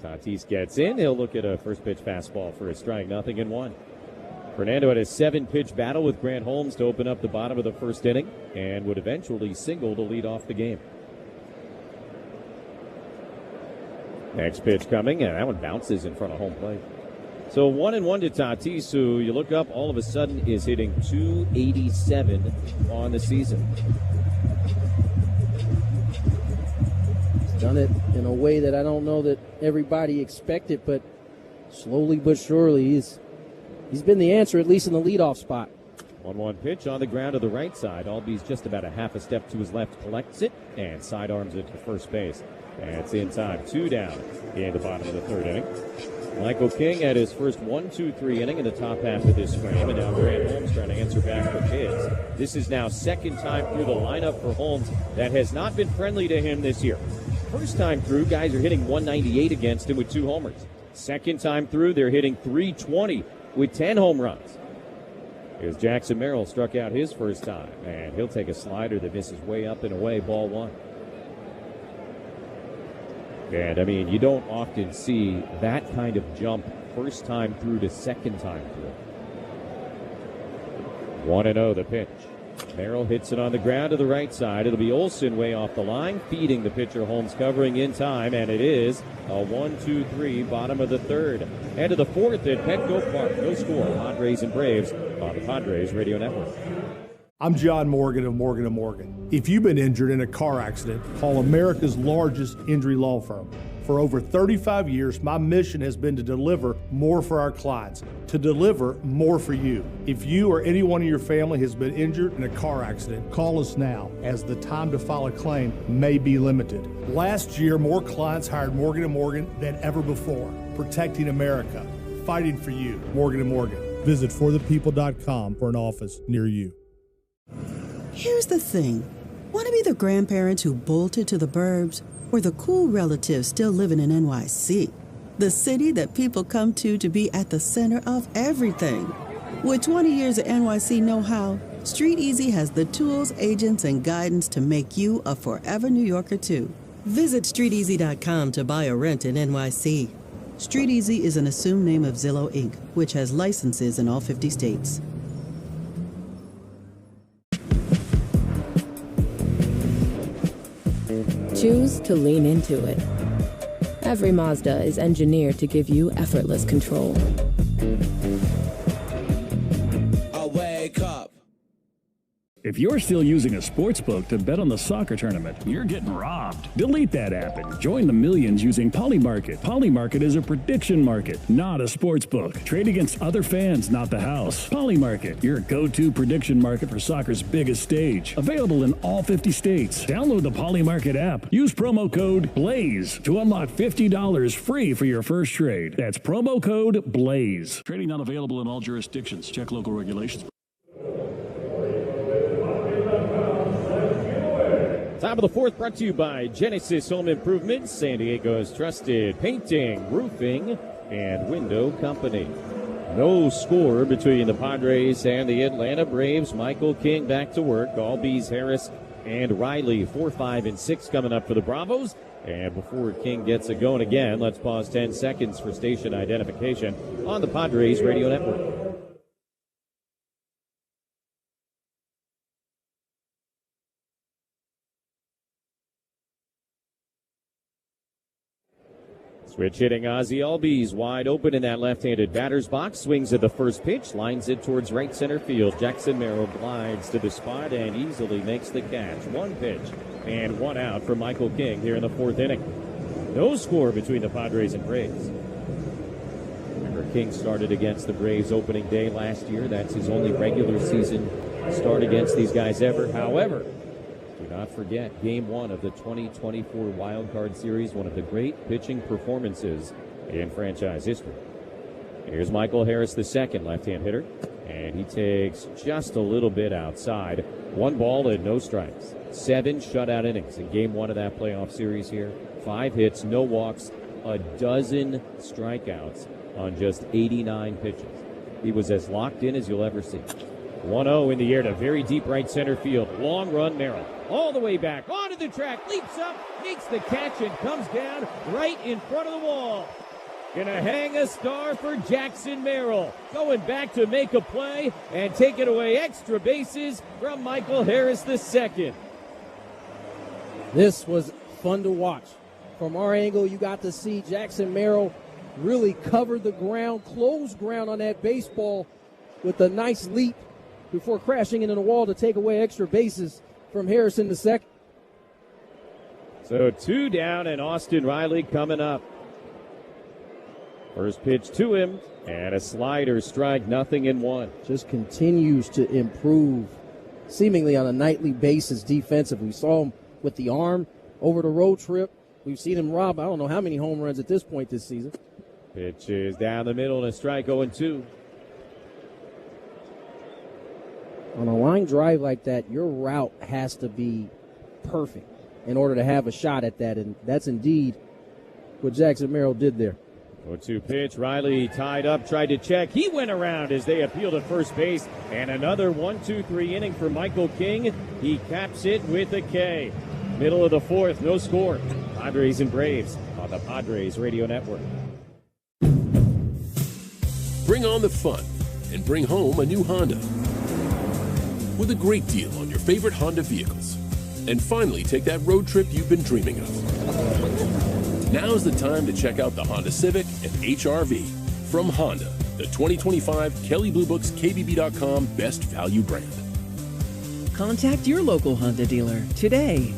Tatis gets in. He'll look at a first pitch fastball for a strike. 0-1. Fernando had a 7-pitch battle with Grant Holmes to open up the bottom of the first inning and would eventually single to lead off the game. Next pitch coming, and that one bounces in front of home plate. So 1-1 to Tatis, who you look up, all of a sudden is hitting .287 on the season. He's done it in a way that I don't know that everybody expected, but slowly but surely he's been the answer, at least in the leadoff spot. 1-1 pitch on the ground to the right side. Albies just about a half a step to his left, collects it, and sidearms it to first base. And it's in time. 2 down in the bottom of the third inning. Michael King had his first 1-2-3 inning in the top half of this frame, and now Grant Holmes trying to answer back for his. This is now second time through the lineup for Holmes that has not been friendly to him this year. First time through, guys are hitting .198 against him with 2 homers. Second time through, they're hitting .320 with 10 home runs. Here's Jackson Merrill, struck out his first time, and he'll take a slider that misses way up and away, ball 1. And, I mean, you don't often see that kind of jump first time through to second time through. 1-0 the pitch. Merrill hits it on the ground to the right side. It'll be Olsen way off the line, feeding the pitcher. Holmes covering in time, and it is a 1-2-3, bottom of the third. And to the fourth at Petco Park. No score. Padres and Braves on the Padres Radio Network. I'm John Morgan of Morgan & Morgan. If you've been injured in a car accident, call America's largest injury law firm. For over 35 years, my mission has been to deliver more for our clients, to deliver more for you. If you or anyone in your family has been injured in a car accident, call us now, as the time to file a claim may be limited. Last year, more clients hired Morgan & Morgan than ever before, protecting America. fighting for you. Morgan & Morgan. Visit forthepeople.com for an office near you. Here's the thing. Want to be the grandparents who bolted to the burbs or the cool relatives still living in NYC? The city that people come to be at the center of everything. With 20 years of NYC know-how, Street Easy has the tools, agents, and guidance to make you a forever New Yorker, too. Visit StreetEasy.com to buy or rent in NYC. Street Easy is an assumed name of Zillow, Inc., which has licenses in all 50 states. Choose to lean into it. Every Mazda is engineered to give you effortless control. I wake up. If you're still using a sports book to bet on the soccer tournament, you're getting robbed. Delete that app and join the millions using Polymarket. Polymarket is a prediction market, not a sports book. Trade against other fans, not the house. Polymarket, your go-to prediction market for soccer's biggest stage. Available in all 50 states. Download the Polymarket app. Use promo code BLAZE to unlock $50 free for your first trade. That's promo code BLAZE. Trading not available in all jurisdictions. Check local regulations. Top of the fourth brought to you by Genesis Home Improvement, San Diego's trusted painting, roofing, and window company. No score between the Padres and the Atlanta Braves. Michael King back to work. Albies, Harris, and Riley 4, 5, and 6 coming up for the Bravos. And before King gets it going again, let's pause 10 seconds for station identification on the Padres Radio Network. Switch hitting Ozzie Albies wide open in that left-handed batter's box. Swings at the first pitch, lines it towards right center field. Jackson Merrill glides to the spot and easily makes the catch. One pitch and one out for Michael King here in the fourth inning. No score between the Padres and Braves. Remember, King started against the Braves opening day last year. That's his only regular season start against these guys ever. However, do not forget, Game 1 of the 2024 Wild Card Series, one of the great pitching performances in franchise history. Here's Michael Harris, the second left-hand hitter, and he takes just a little bit outside. 1 ball and no strikes. 7 shutout innings in Game 1 of that playoff series here. 5 hits, no walks, a dozen strikeouts on just 89 pitches. He was as locked in as you'll ever see. 1-0 in the air to very deep right center field. Long run, Merrill. All the way back, onto the track, leaps up, makes the catch, and comes down right in front of the wall. Gonna hang a star for Jackson Merrill. Going back to make a play and taking away extra bases from Michael Harris II. This was fun to watch. From our angle, you got to see Jackson Merrill really cover the ground, close ground on that baseball with a nice leap before crashing into the wall to take away extra bases from Harrison II. So 2 down, and Austin Riley coming up. First pitch to him, and a slider strike, 0-1. Just continues to improve, seemingly on a nightly basis defensively. We saw him with the arm over the road trip. We've seen him rob, I don't know how many home runs at this point this season. Pitch is down the middle, and a strike, 0-2. On a line drive like that, your route has to be perfect in order to have a shot at that, and that's indeed what Jackson Merrill did there. 0-2 pitch. Riley tied up, tried to check. He went around as they appealed at first base, and another 1-2-3 inning for Michael King. He caps it with a K. Middle of the fourth, no score. Padres and Braves on the Padres Radio Network. Bring on the fun and bring home a new Honda with a great deal on your favorite Honda vehicles. And finally, take that road trip you've been dreaming of. Now's the time to check out the Honda Civic and HR-V from Honda, the 2025 Kelley Blue Book's KBB.com Best Value brand. Contact your local Honda dealer today.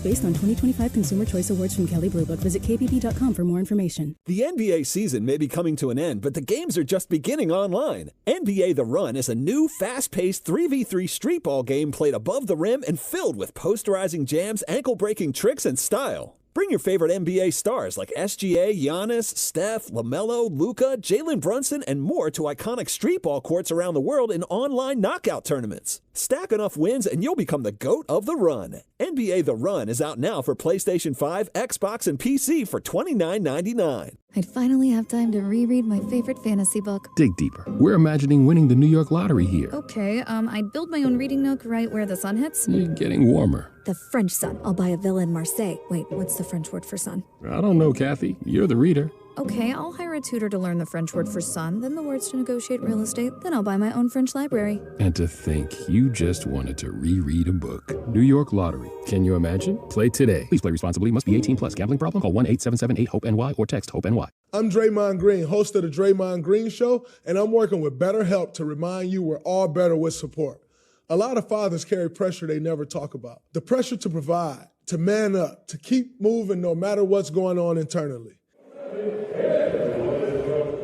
Based on 2025 Consumer Choice Awards from Kelley Blue Book, visit kbb.com for more information. The NBA season may be coming to an end, but the games are just beginning online. NBA The Run is a new, fast-paced 3v3 street ball game played above the rim and filled with posterizing jams, ankle-breaking tricks, and style. Bring your favorite NBA stars like SGA, Giannis, Steph, LaMelo, Luka, Jalen Brunson, and more to iconic street ball courts around the world in online knockout tournaments. Stack enough wins and you'll become the GOAT of the Run. NBA The Run is out now for PlayStation 5, Xbox, and PC for $29.99. I'd finally have time to reread my favorite fantasy book. Dig deeper. We're imagining winning the New York lottery here. Okay, I'd build my own reading nook right where the sun hits. You're getting warmer. The French sun. I'll buy a villa in Marseille. Wait, what's the French word for sun? I don't know, Kathy. You're the reader. Okay, I'll hire a tutor to learn the French word for sun, then the words to negotiate real estate, then I'll buy my own French library. And to think you just wanted to reread a book. New York Lottery. Can you imagine? Play today. Please play responsibly. Must be 18 plus. Gambling problem? Call 1-877-8-HOPE-NY or text HOPE-NY. I'm Draymond Green, host of the Draymond Green Show, and I'm working with BetterHelp to remind you we're all better with support. A lot of fathers carry pressure they never talk about. The pressure to provide, to man up, to keep moving no matter what's going on internally.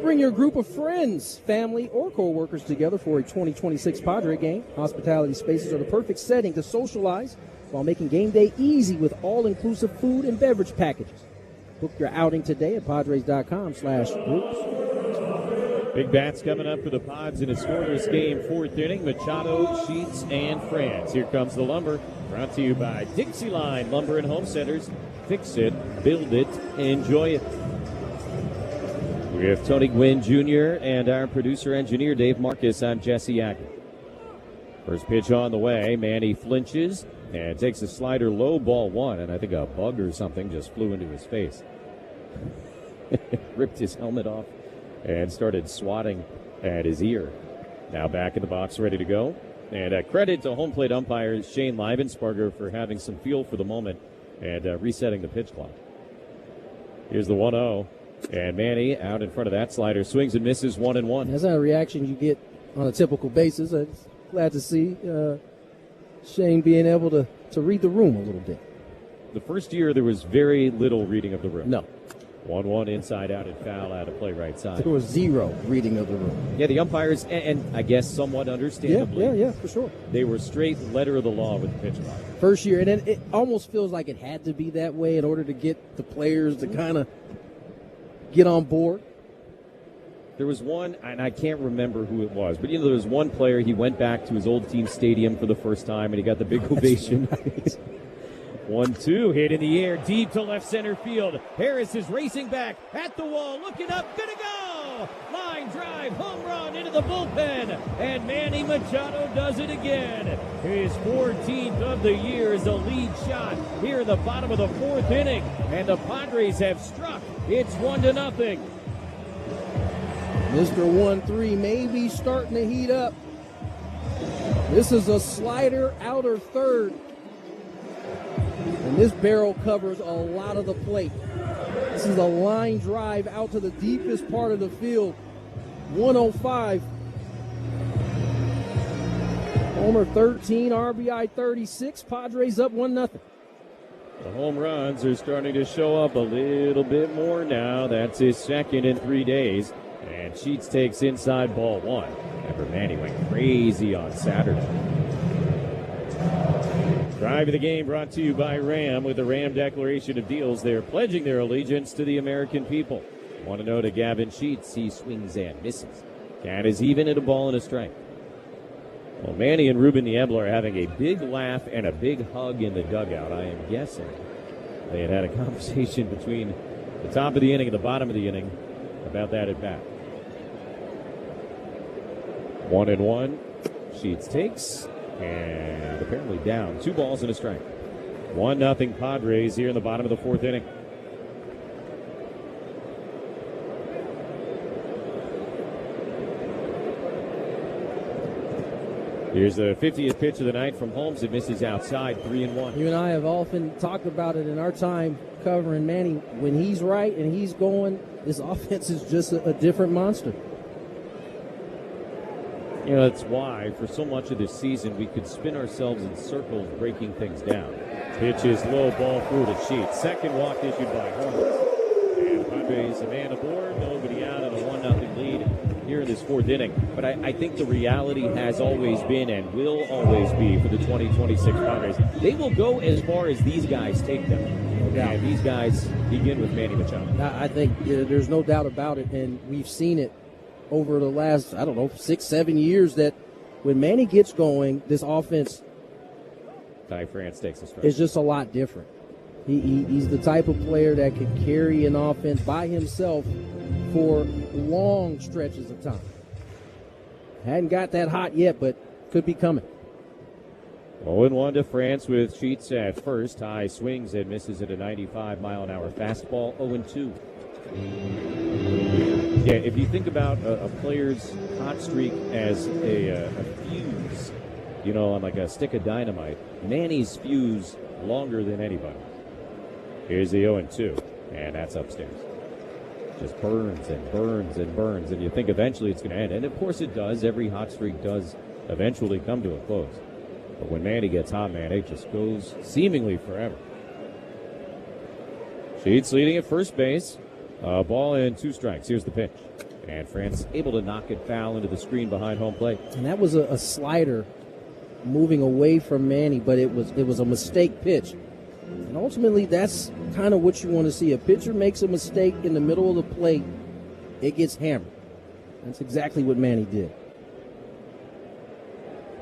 Bring your group of friends, family, or co-workers together for a 2026 Padre game. Hospitality spaces are the perfect setting to socialize while making game day easy with all-inclusive food and beverage packages. Book your outing today at Padres.com/groups. Big bats coming up for the Pods in a scoreless game. Fourth inning, Machado, Sheets, and France. Here comes the Lumber. Brought to you by Dixie Line Lumber and Home Centers. Fix it, build it, enjoy it. We have Tony Gwynn Jr. and our producer-engineer Dave Marcus. I'm Jesse Acker. First pitch on the way. Manny flinches and takes a slider low, ball one, and I think a bug or something just flew into his face. Ripped his helmet off and started swatting at his ear. Now back in the box, ready to go. And credit to home plate umpire Shane Leibensparger for having some feel for the moment and resetting the pitch clock. Here's the 1-0. And Manny out in front of that slider, swings and misses 1-1. That's not a reaction you get on a typical basis. I'm glad to see Shane being able to read the room a little bit. The first year there was very little reading of the room. No. 1-1 inside out and foul out of play right side. There was zero reading of the room. Yeah, the umpires, and I guess somewhat understandably. Yeah, for sure. They were straight letter of the law with the pitch clock. First year, and it almost feels like it had to be that way in order to get the players to kind of get on board. There was one, and I can't remember who it was, but there was one player, he went back to his old team stadium for the first time, and he got the big ovation. 1-2, hit in the air, deep to left center field. Harris is racing back at the wall, looking up, gonna go! Line drive, home run into the bullpen, and Manny Machado does it again. His 14th of the year is a lead shot here in the bottom of the fourth inning, and the Padres have struck. It's 1-0. Mr. 1-3 may be starting to heat up. This is a slider outer third. And this barrel covers a lot of the plate. This is a line drive out to the deepest part of the field. 105. Homer 13, RBI 36. Padres up 1-0. The home runs are starting to show up a little bit more now. That's his second in 3 days. And Sheets takes inside ball one. Remember, Manny went crazy on Saturday. Drive of the game brought to you by Ram. With the Ram Declaration of Deals, they're pledging their allegiance to the American people. 1-0 to Gavin Sheets. He swings and misses. Count is even at a ball and a strike. Well, Manny and Ruben Niebla are having a big laugh and a big hug in the dugout. I am guessing they had a conversation between the top of the inning and the bottom of the inning about that at bat. 1-1. Sheets takes and apparently down. 2 balls and a strike. 1-0 Padres here in the bottom of the fourth inning. Here's the 50th pitch of the night from Holmes. It misses outside, 3-1. You and I have often talked about it in our time covering Manny. When he's right and he's going, this offense is just a different monster. You know, that's why for so much of this season we could spin ourselves in circles breaking things down. Pitch is low, ball through to Sheets. Second walk issued by Holmes. And Padres a man aboard, nobody out, and a 1-0 lead here in this fourth inning. But I think the reality has always been and will always be for the 2026 Padres. They will go as far as these guys take them. And these guys begin with Manny Machado. I think there's no doubt about it, and we've seen it over the last, 6-7 years that when Manny gets going, this offense Ty France takes a strike. It's just a lot different. He's the type of player that can carry an offense by himself for long stretches of time. Hadn't got that hot yet, but could be coming. 0-1 to France with Sheets at first. Ty swings and misses at a 95-mile-an-hour fastball. 0-2. Yeah, if you think about a player's hot streak as a fuse, on like a stick of dynamite, Manny's fuse longer than anybody. Here's the 0-2, and that's upstairs. Just burns and burns and burns, and you think eventually it's going to end. And, of course, it does. Every hot streak does eventually come to a close. But when Manny gets hot, man, it just goes seemingly forever. Sheets leading at first base. Ball and 2 strikes. Here's the pitch. And France able to knock it foul into the screen behind home plate. And that was a slider moving away from Manny, but it was a mistake pitch. And ultimately, that's kind of what you want to see. A pitcher makes a mistake in the middle of the plate, it gets hammered. That's exactly what Manny did.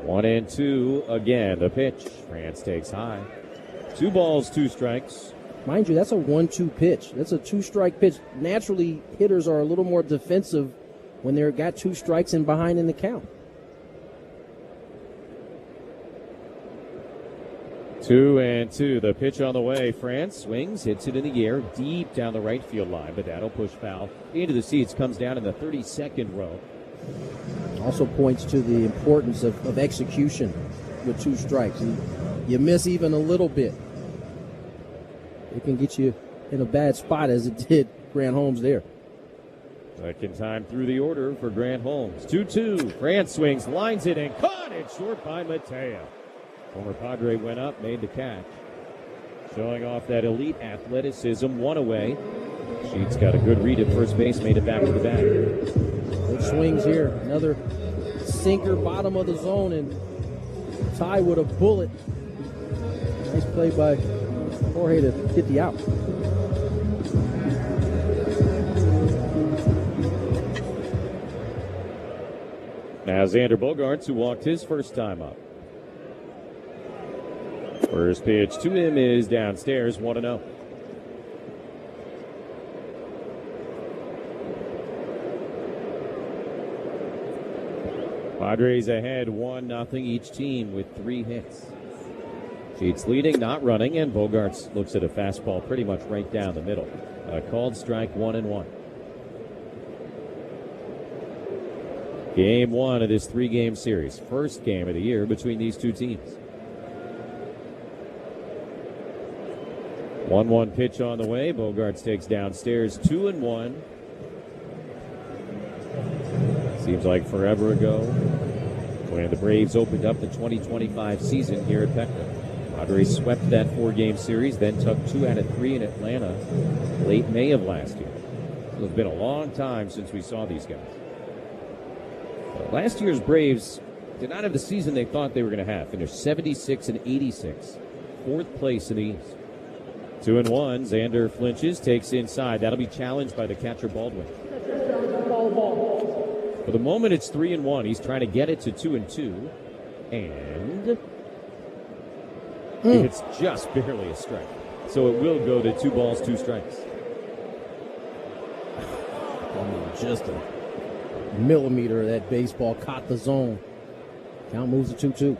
1-2 again. The pitch. France takes high. 2 balls, 2 strikes. Mind you, that's a 1-2 pitch. That's a 2-strike pitch. Naturally, hitters are a little more defensive when they've got 2 strikes and behind in the count. 2-2. The pitch on the way. France swings, hits it in the air, deep down the right field line, but that'll push foul into the seats. Comes down in the 32nd row. Also points to the importance of execution with 2 strikes. You miss even a little bit, it can get you in a bad spot, as it did Grant Holmes there. Second time through the order for Grant Holmes. 2-2. France swings, lines it, and caught it short by Mateo. Former Padre went up, made the catch. Showing off that elite athleticism, 1 away. Sheets got a good read at first base, made it back to the bag. Good swings here. Another sinker, bottom of the zone, and Ty with a bullet. Nice play by Jorge to get the out. Now Xander Bogaerts, who walked his first time up. First pitch to him is downstairs, 1-0. Padres ahead 1-0 each team with 3 hits. Sheets leading, not running, and Bogaerts looks at a fastball pretty much right down the middle. A called strike, 1-1. Game 1 of this 3-game series. First game of the year between these 2 teams. 1-1 pitch on the way. Bogaerts takes downstairs, 2-1. Seems like forever ago when the Braves opened up the 2025 season here at Petco. Padres swept that 4-game series, then took 2 out of 3 in Atlanta late May of last year. So it's been a long time since we saw these guys. Last year's Braves did not have the season they thought they were going to have. Finished 76-86, 4th place in the East. 2-1. Xander flinches, takes inside. That'll be challenged by the catcher Baldwin. For the moment, it's 3-1. He's trying to get it to 2-2, and it's just barely a strike. So it will go to 2 balls, 2 strikes. Just a millimeter of that baseball caught the zone. Count moves to 2-2.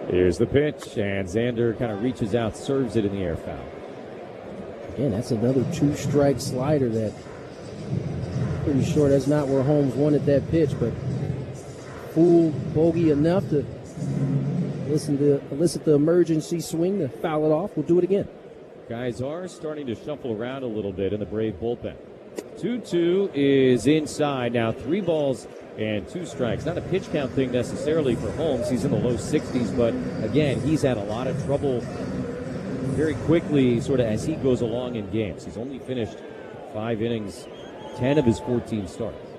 Here's the pitch, and Xander kind of reaches out, serves it in the air, foul. Again, that's another 2-strike slider that pretty sure that's not where Holmes wanted that pitch, but fooled Bogey enough to elicit the emergency swing to foul it off. We'll do it again. Guys are starting to shuffle around a little bit in the Brave bullpen. 2-2 is inside. Now 3 balls and 2 strikes. Not a pitch count thing necessarily for Holmes. He's in the low 60s, but again, he's had a lot of trouble very quickly, sort of as he goes along in games. He's only finished 5 innings, 10 of his 14 starts.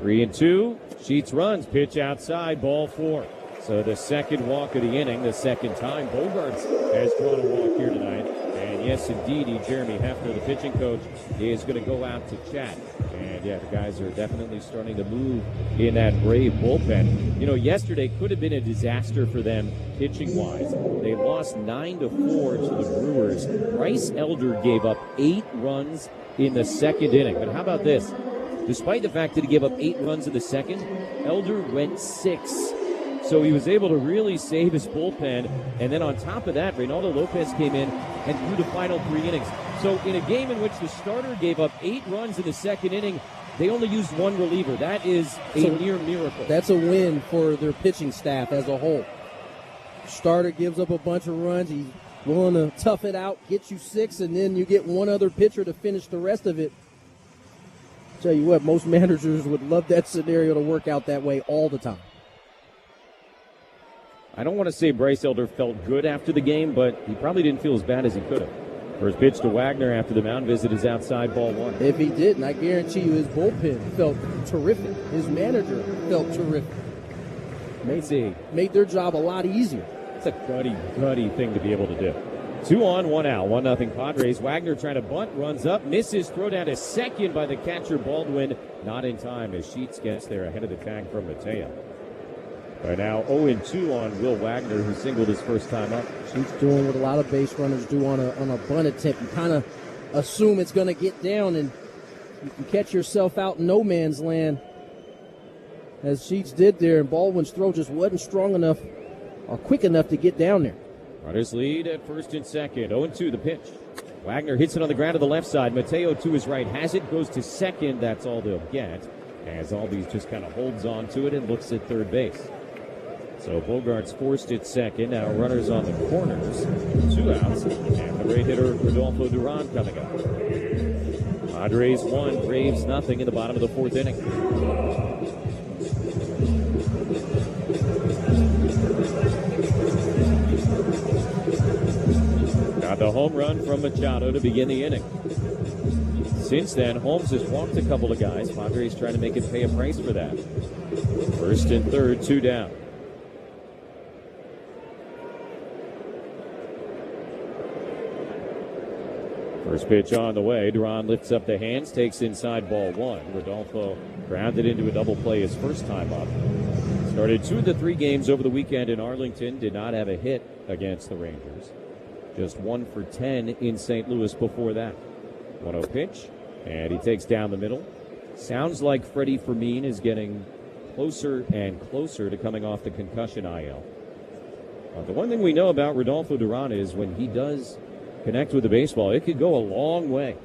3-2. Sheets runs, pitch outside, ball 4. So the second walk of the inning, the second time Bogarts has drawn a walk here tonight. And yes, indeed, Jeremy Hefner, the pitching coach, is going to go out to chat. And yeah, the guys are definitely starting to move in that Brave bullpen. You know, yesterday could have been a disaster for them pitching-wise. They lost 9-4 to the Brewers. Bryce Elder gave up 8 runs in the second inning. But how about this? Despite the fact that he gave up 8 runs in the second, Elder went 6. So he was able to really save his bullpen. And then on top of that, Reynaldo Lopez came in and threw the final 3 innings. So in a game in which the starter gave up 8 runs in the second inning, they only used 1 reliever. That is a near miracle. That's a win for their pitching staff as a whole. Starter gives up a bunch of runs. He's willing to tough it out, get you 6, and then you get one other pitcher to finish the rest of it. Tell you what, most managers would love that scenario to work out that way all the time. I don't want to say Bryce Elder felt good after the game, but he probably didn't feel as bad as he could have. First pitch to Wagner after the mound visit is outside, ball 1. If he didn't, I guarantee you his bullpen felt terrific. His manager felt terrific. Made their job a lot easier. It's a gutty thing to be able to do. 2 on, 1 out, 1-0 Padres. Wagner trying to bunt, runs up, misses, throw down to second by the catcher Baldwin. Not in time as Sheets gets there ahead of the tag from Mateo. Right now 0-2 on Will Wagner, who singled his first time up. Sheets doing what a lot of base runners do on a bunt attempt. You kind of assume it's going to get down, and you can catch yourself out in no man's land, as Sheets did there, and Baldwin's throw just wasn't strong enough or quick enough to get down there. Runners lead at first and second. 0-2 the pitch. Wagner hits it on the ground to the left side. Mateo to his right has it, goes to second. That's all they'll get, as Albies just kind of holds on to it and looks at third base. So Bogarts forced it second. Now runners on the corners. 2 outs. And the right hitter, Rodolfo Duran, coming up. Padres 1, Braves nothing in the bottom of the 4th inning. Got the home run from Machado to begin the inning. Since then, Holmes has walked a couple of guys. Padres trying to make it pay a price for that. First and third, 2 down. First pitch on the way. Duran lifts up the hands, takes inside, ball 1. Rodolfo grounded into a double play his first time up. Started 2 of the 3 games over the weekend in Arlington. Did not have a hit against the Rangers. Just 1 for 10 in St. Louis before that. 1-0 pitch, and he takes down the middle. Sounds like Freddie Fermin is getting closer and closer to coming off the concussion IL. The one thing we know about Rodolfo Duran is when he does connect with the baseball, it could go a long way.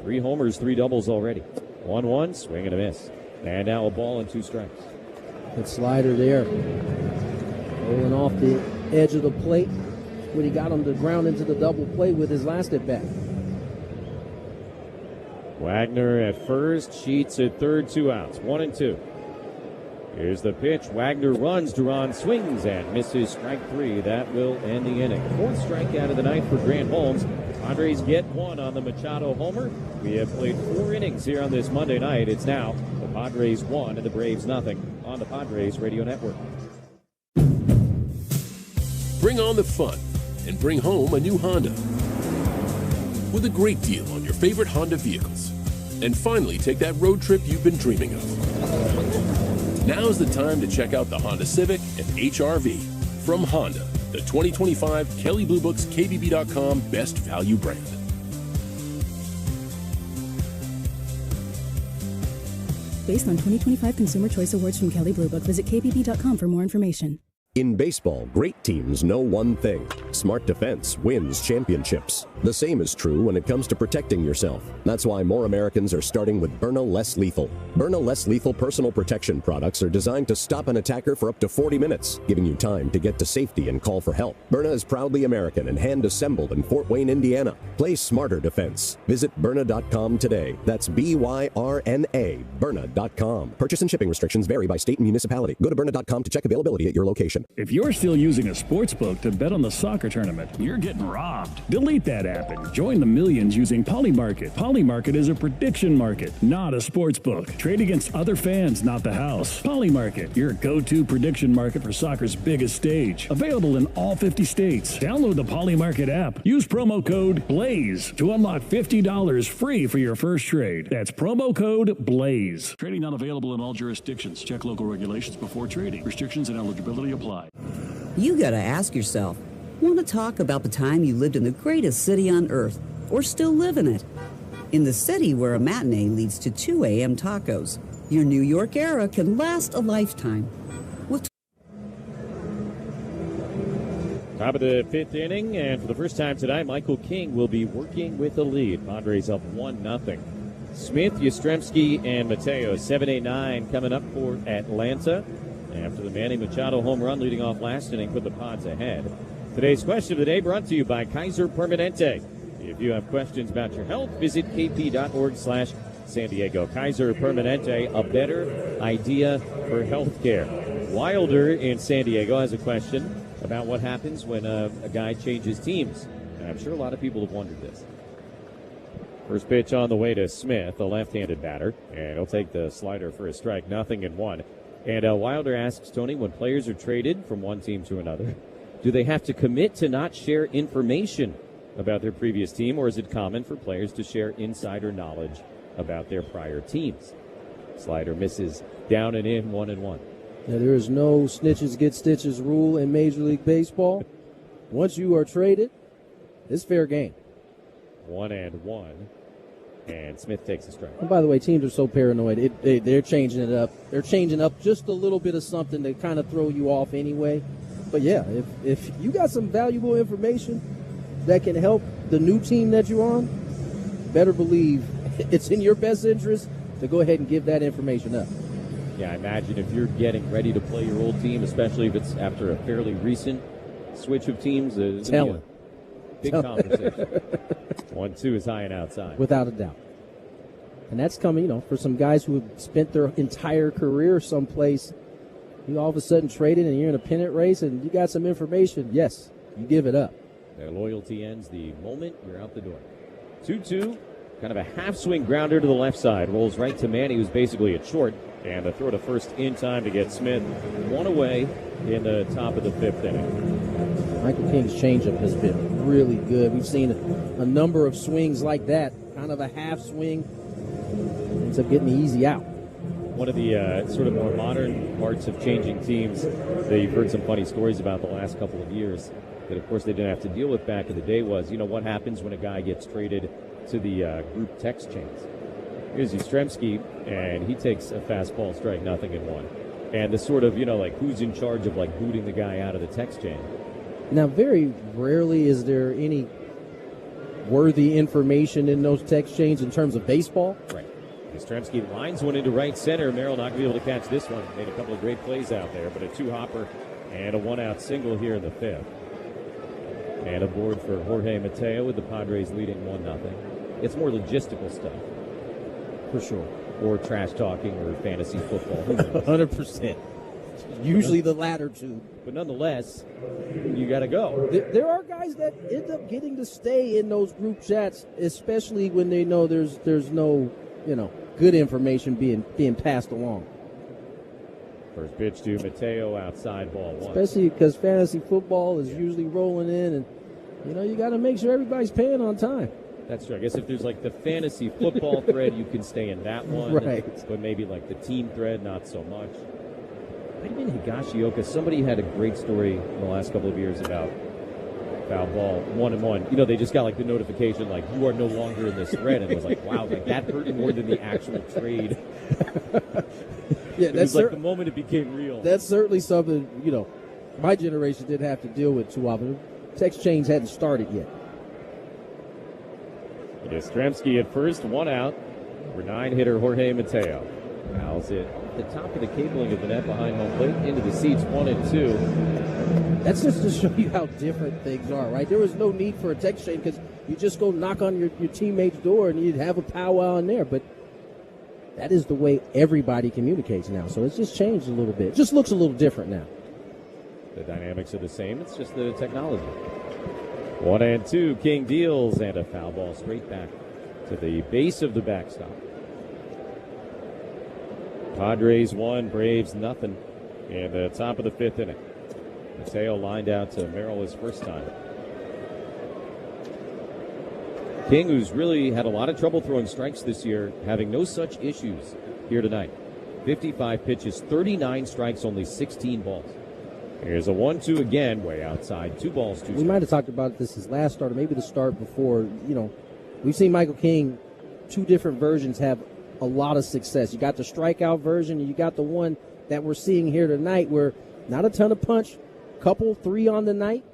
3 homers, 3 doubles already. 1-1, swing and a miss. And now a ball and 2 strikes. Good slider there. Rolling off the edge of the plate when he got him to ground into the double play with his last at bat. Wagner at first, Sheets at third, 2 outs, 1-2. Here's the pitch. Wagner runs. Duran swings and misses. Strike 3. That will end the inning. 4th strikeout of the night for Grant Holmes. Padres get 1 on the Machado homer. We have played 4 innings here on this Monday night. It's now the Padres 1 and the Braves nothing on the Padres Radio Network. Bring on the fun and bring home a new Honda with a great deal on your favorite Honda vehicles. And finally, take that road trip you've been dreaming of. Now's the time to check out the Honda Civic and HR-V from Honda, the 2025 Kelley Blue Book's KBB.com Best Value brand. Based on 2025 Consumer Choice Awards from Kelley Blue Book, visit KBB.com for more information. In baseball, great teams know one thing. Smart defense wins championships. The same is true when it comes to protecting yourself. That's why more Americans are starting with Byrna Less Lethal. Byrna Less Lethal personal protection products are designed to stop an attacker for up to 40 minutes, giving you time to get to safety and call for help. Byrna is proudly American and hand-assembled in Fort Wayne, Indiana. Play smarter defense. Visit Byrna.com today. That's B-Y-R-N-A, Byrna.com. Purchase and shipping restrictions vary by state and municipality. Go to Byrna.com to check availability at your location. If you're still using a sportsbook to bet on the soccer tournament, you're getting robbed. Delete that app and join the millions using Polymarket. Polymarket is a prediction market, not a sportsbook. Trade against other fans, not the house. Polymarket, your go-to prediction market for soccer's biggest stage. Available in all 50 states. Download the Polymarket app. Use promo code BLAZE to unlock $50 free for your first trade. That's promo code BLAZE. Trading not available in all jurisdictions. Check local regulations before trading. Restrictions and eligibility apply. You gotta ask yourself, want to talk about the time you lived in the greatest city on earth, or still live in it? In the city where a matinee leads to 2 a.m. tacos, your New York era can last a lifetime. Top of the fifth inning, and for the first time tonight, Michael King will be working with the lead. Padres up 1-0. Smith, Yastrzemski, and Mateo, 7-8-9 coming up for Atlanta. After the Manny Machado home run leading off last inning put the Pods ahead. Today's question of the day brought to you by Kaiser Permanente. If you have questions about your health, visit kp.org/San Diego. Kaiser Permanente, a better idea for healthcare. Wilder in San Diego has a question about what happens when a guy changes teams. And I'm sure a lot of people have wondered this. First pitch on the way to Smith, a left-handed batter, and he'll take the slider for a strike, 0-1. And Wilder asks, Tony, when players are traded from one team to another, do they have to commit to not share information about their previous team, or is it common for players to share insider knowledge about their prior teams? Slider misses, down and in, 1-1. Now, there is no snitches get stitches rule in Major League Baseball. Once you are traded, it's fair game. 1-1. And Smith takes a strike. And by the way, teams are so paranoid. They're changing it up. They're changing up just a little bit of something to kind of throw you off anyway. But, yeah, if you got some valuable information that can help the new team that you're on, better believe it's in your best interest to go ahead and give that information up. Yeah, I imagine if you're getting ready to play your old team, especially if it's after a fairly recent switch of teams, there's going to be a big conversation. 1-2 is high and outside. Without a doubt. And that's coming, for some guys who have spent their entire career someplace. You all of a sudden traded and you're in a pennant race and you got some information. Yes, you give it up. Their loyalty ends the moment you're out the door. 2-2, kind of a half-swing grounder to the left side. Rolls right to Manny, who's basically at short. And a throw to first in time to get Smith. One away in the top of the fifth inning. Michael King's changeup has been really good. We've seen a number of swings like that, kind of a half swing. Ends up getting the easy out. One of the sort of more modern parts of changing teams that you've heard some funny stories about the last couple of years that, of course, they didn't have to deal with back in the day was, what happens when a guy gets traded to the group text chains. Here's Yastrzemski, and he takes a fastball strike, 0-1. And the sort of, who's in charge of, booting the guy out of the text chain. Now, very rarely is there any worthy information in those text chains in terms of baseball. Right. Yastrzemski lines one into right center. Merrill not going to be able to catch this one. Made a couple of great plays out there, but a two-hopper and a one-out single here in the fifth. And aboard for Jorge Mateo with the Padres leading 1-0. It's more logistical stuff. For sure. Or trash talking or fantasy football. 100%. Usually the latter two. But nonetheless, you got to go. There are guys that end up getting to stay in those group chats, especially when they know there's no, good information being passed along. First pitch to Mateo, outside, ball one. Especially because fantasy football is usually rolling in, and, you got to make sure everybody's paying on time. That's true. I guess if there's the fantasy football thread, you can stay in that one. Right. But maybe the team thread, not so much. Might have been Higashioka. Somebody had a great story in the last couple of years about foul ball, 1-1. They just got the notification you are no longer in this thread, and it was wow, that hurt more than the actual trade. Yeah, that's the moment it became real. That's certainly something my generation didn't have to deal with too often. Text chains hadn't started yet. Yastrzemski at first, one out. Number 9 hitter Jorge Mateo. Fouls it off the top of the cabling of the net behind home plate into the seats, 1-2. That's just to show you how different things are, right? There was no need for a text chain because you just go knock on your teammate's door and you'd have a powwow in there. But that is the way everybody communicates now. So it's just changed a little bit. It just looks a little different now. The dynamics are the same. It's just the technology. 1-2. King deals, and a foul ball straight back to the base of the backstop. Padres 1, Braves nothing in the top of the 5th inning. Mateo lined out to Merrill his first time. King, who's really had a lot of trouble throwing strikes this year, having no such issues here tonight. 55 pitches, 39 strikes, only 16 balls. Here's a 1-2 again, way outside. 2 balls, 2 strikes. We might have talked about this his last start, or maybe the start before. We've seen Michael King, 2 different versions, have a lot of success. You got the strikeout version, and you got the one that we're seeing here tonight where not a ton of punch, couple 3 on the night,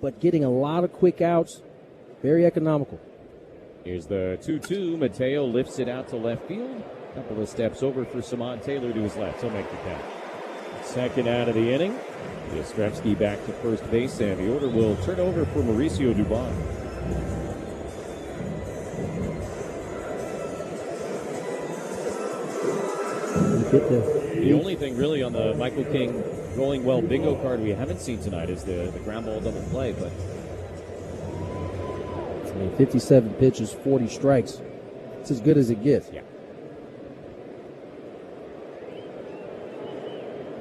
but getting a lot of quick outs, very economical. Here's the 2-2. Mateo lifts it out to left field. Couple of steps over for Samad Taylor to his left. He'll make the catch. Second out of the inning. Yastrzemski back to first base, and the order will turn over for Mauricio Dubon. The only thing really on the Michael King rolling well bingo card we haven't seen tonight is the ground ball double play, but 57 pitches, 40 strikes. It's as good as it gets. Yeah.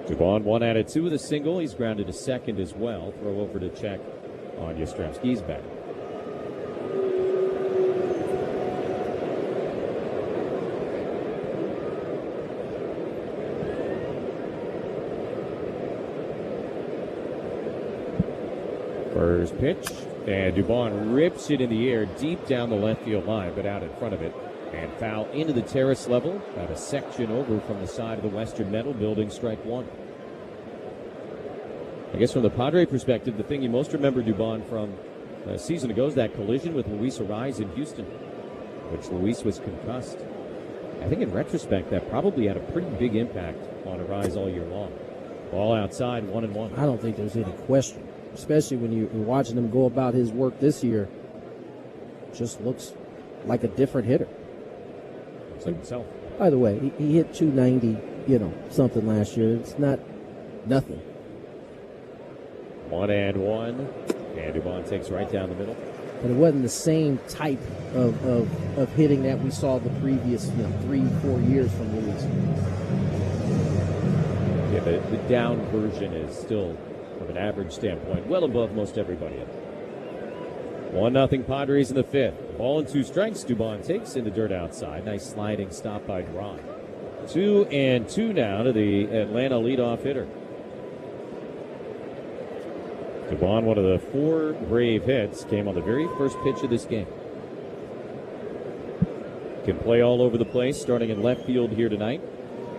Dubon 1-2 with a single. He's grounded to second as well. Throw over to check on Yastrzemski's back. First pitch, and Dubon rips it in the air deep down the left field line, but out in front of it. And foul into the terrace level, about a section over from the side of the Western Metal Building, strike 1. I guess from the Padre perspective, the thing you most remember Dubon from a season ago is that collision with Luis Arraez in Houston, which Luis was concussed. I think in retrospect, that probably had a pretty big impact on Arraez all year long. Ball outside, 1-1. I don't think there's any question, especially when you're watching him go about his work this year. Just looks like a different hitter. Like himself. By the way, he hit 290, something last year. It's not nothing. 1-1, and Dubon takes right down the middle. But it wasn't the same type of hitting that we saw the previous 3-4 years from Luis. Yeah, the down version is still, from an average standpoint, well above most everybody else. 1-0 Padres in the 5th. Ball and 2 strikes. Dubon takes in the dirt outside. Nice sliding stop by Duran. 2-2 now to the Atlanta leadoff hitter. Dubon, one of the 4 Brave hits, came on the very first pitch of this game. Can play all over the place, starting in left field here tonight.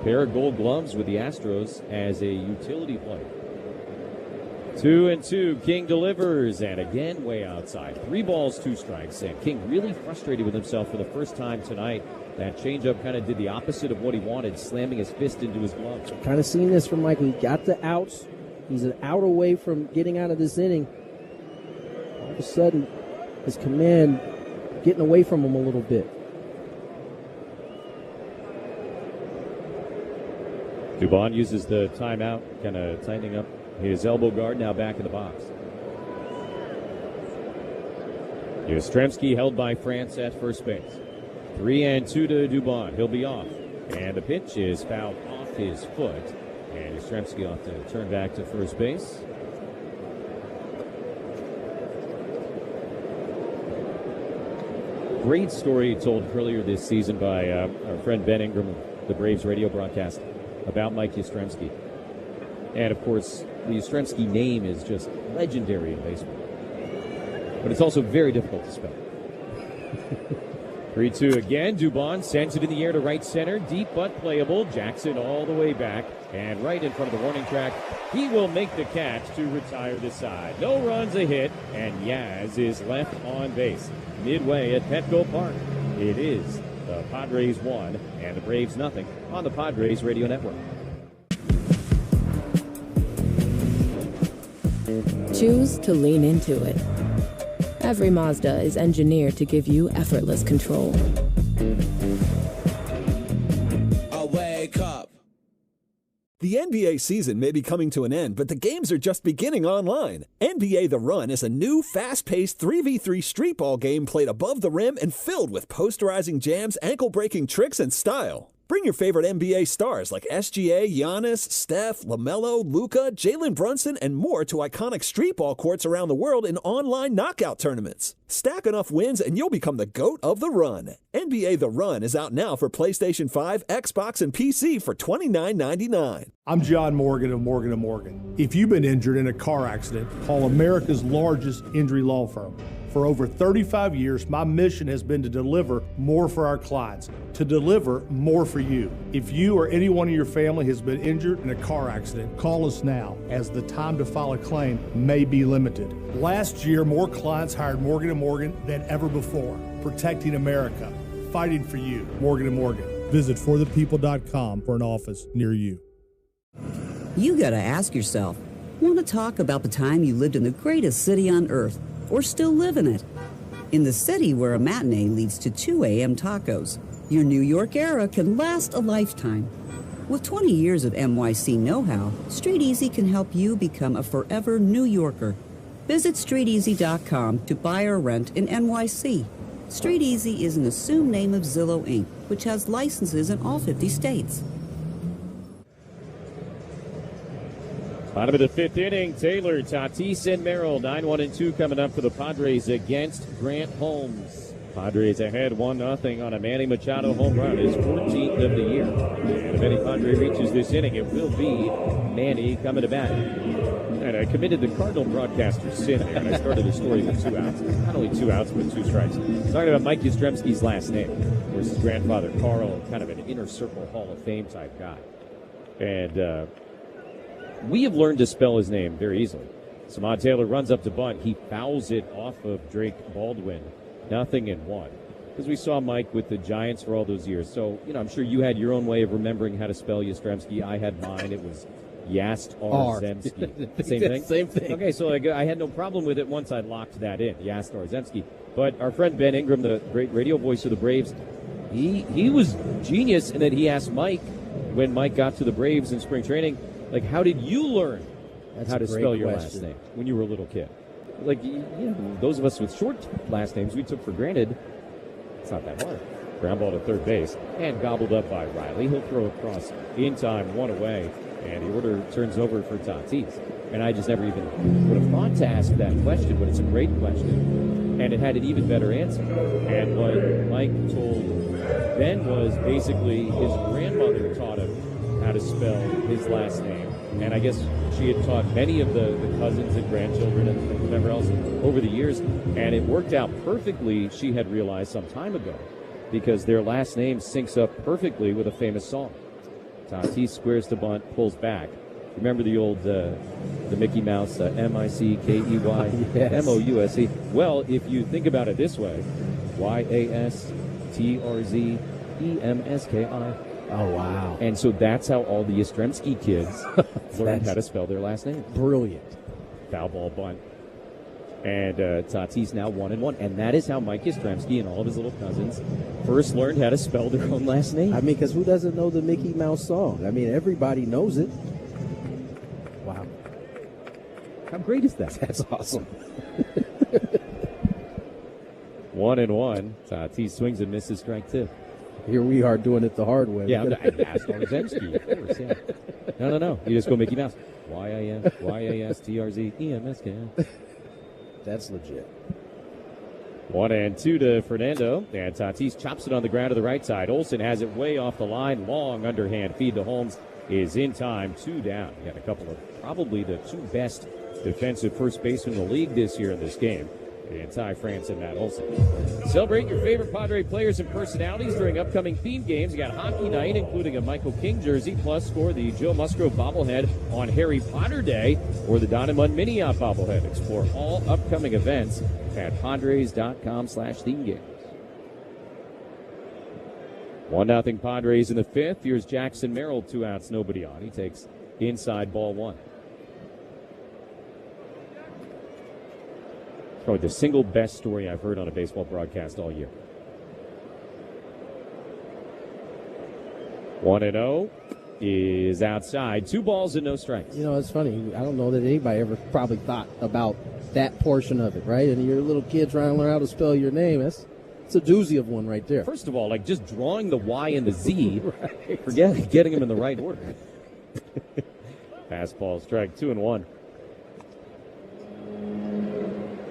Pair of gold gloves with the Astros as a utility player. 2-2, King delivers, and again way outside. 3 balls, 2 strikes, and King really frustrated with himself for the first time tonight. That changeup kind of did the opposite of what he wanted, slamming his fist into his glove. Kind of seen this from Michael. He got the outs. He's an out away from getting out of this inning. All of a sudden, his command getting away from him a little bit. Dubon uses the timeout, kind of tightening up his elbow guard, now back in the box. Yastrzemski held by France at first base. 3-2 to Dubon. He'll be off. And the pitch is fouled off his foot. And Yastrzemski off to turn back to first base. Great story told earlier this season by our friend Ben Ingram of the Braves radio broadcast about Mike Yastrzemski. And, of course, the Yastrzemski name is just legendary in baseball. But it's also very difficult to spell. 3-2 again. Dubon sends it in the air to right center. Deep but playable. Jackson all the way back. And right in front of the warning track. He will make the catch to retire the side. No runs, a hit. And Yaz is left on base. Midway at Petco Park. It is the Padres 1 and the Braves nothing on the Padres Radio Network. Choose to lean into it. Every Mazda is engineered to give you effortless control. The NBA season may be coming to an end, but the games are just beginning online. NBA The Run is a new, fast-paced 3v3 street ball game played above the rim and filled with posterizing jams, ankle-breaking tricks, and style. Bring your favorite NBA stars like SGA, Giannis, Steph, LaMelo, Luka, Jalen Brunson, and more to iconic street ball courts around the world in online knockout tournaments. Stack enough wins and you'll become the GOAT of the run. NBA The Run is out now for PlayStation 5, Xbox, and PC for $29.99. I'm John Morgan of Morgan & Morgan. If you've been injured in a car accident, call America's largest injury law firm. For over 35 years, my mission has been to deliver more for our clients, to deliver more for you. If you or anyone in your family has been injured in a car accident, call us now, as the time to file a claim may be limited. Last year, more clients hired Morgan & Morgan than ever before, protecting America, fighting for you. Morgan & Morgan. Visit forthepeople.com for an office near you. You gotta ask yourself, want to talk about the time you lived in the greatest city on earth, or still live in it? In the city where a matinee leads to 2 a.m. tacos, your New York era can last a lifetime. With 20 years of NYC know-how, Street Easy can help you become a forever New Yorker. Visit StreetEasy.com to buy or rent in NYC. Street Easy is an assumed name of Zillow, Inc., which has licenses in all 50 states. Bottom of the fifth inning, Taylor, Tatis, and Merrill. 9-1-2 coming up for the Padres against Grant Holmes. Padres ahead 1-0 on a Manny Machado home run, his 14th of the year. And if any Padre reaches this inning, it will be Manny coming to bat. And I committed the Cardinal broadcaster sin there, and I started a story with 2 outs. Not only 2 outs, but 2 strikes. Talking about Mike Yastrzemski's last name. Of course, his grandfather, Carl, kind of an inner circle Hall of Fame type guy. And we have learned to spell his name very easily. Samad Taylor runs up to bunt. He fouls it off of Drake Baldwin. 0-1. Because we saw Mike with the Giants for all those years. So, I'm sure you had your own way of remembering how to spell Yastrzemski. I had mine. It was Yastrzemski. Same thing? Same thing. Okay, so I had no problem with it once I locked that in, Yastrzemski. But our friend Ben Ingram, the great radio voice of the Braves, he was genius in that he asked Mike, when Mike got to the Braves in spring training, how did you learn how to spell your last name when you were a little kid? Those of us with short last names we took for granted. It's not that hard. Ground ball to third base and gobbled up by Riley. He'll throw across in time, 1 away, and the order turns over for Tatis. And I just never even would have thought to ask that question, but it's a great question, and it had an even better answer. And what Mike told Ben was basically his grandmother taught him how to spell his last name. And I guess she had taught many of the cousins and grandchildren and whatever else over the years. And it worked out perfectly, she had realized some time ago, because their last name syncs up perfectly with a famous song. Tatis squares to bunt, pulls back. Remember the old the Mickey Mouse, M-I-C-K-E-Y, yes. M-O-U-S-E. Well, if you think about it this way, Y-A-S-T-R-Z-E-M-S-K-I. Oh, wow. And so that's how all the Yastrzemski kids learned how to spell their last name. Brilliant. Foul ball bunt. And Tatis now 1-1. And that is how Mike Yastrzemski and all of his little cousins first learned how to spell their own last name. I mean, because who doesn't know the Mickey Mouse song? I mean, everybody knows it. Wow. How great is that? That's awesome. 1-1. Tatis swings and misses, strike 2. Here we are doing it the hard way. Yeah, Yastrzemski, of course, yeah. No. You just go Mickey Mouse. Y-A-S-T-R-Z-E-M-S-K. That's legit. 1-2 to Fernando. And Tatis chops it on the ground to the right side. Olsen has it way off the line. Long underhand feed to Holmes is in time. 2 down. He had a couple of probably the 2 best defensive first basemen in the league this year in this game. And Ty France and Matt Olson. Celebrate your favorite Padre players and personalities during upcoming theme games. You got Hockey Night, including a Michael King jersey, plus score the Joe Musgrove bobblehead on Harry Potter Day or the Don and Munn Mini Yacht bobblehead. Explore all upcoming events at Padres.com/theme games. 1-0 Padres in the 5th. Here's Jackson Merrill, 2 outs, nobody on. He takes inside ball 1. Probably the single best story I've heard on a baseball broadcast all year. 1-0. is outside. 2 balls and no strikes. You know, it's funny. I don't know that anybody ever probably thought about that portion of it, right? And your little kid trying to learn how to spell your name. It's a doozy of one right there. First of all, like just drawing the Y and the Z, forget getting them in the right order. Fastball, strike, 2-1.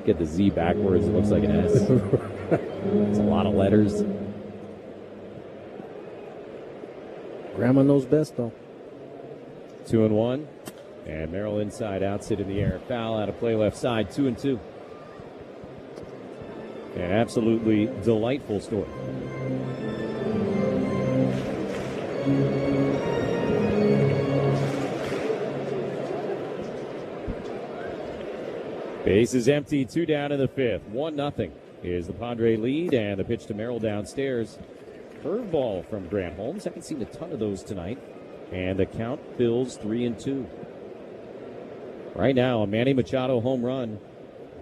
Get the Z backwards. It looks like an S. It's a lot of letters. Grandma knows best, though. 2-1. And Merrill inside, outs it in the air. Foul out of play left side, 2-2. An absolutely delightful story. Base is empty, 2 down in the 5th. 1-0 is the Padre lead, and the pitch to Merrill downstairs. Curveball from Grant Holmes. Haven't seen a ton of those tonight. And the count fills 3-2. Right now, a Manny Machado home run.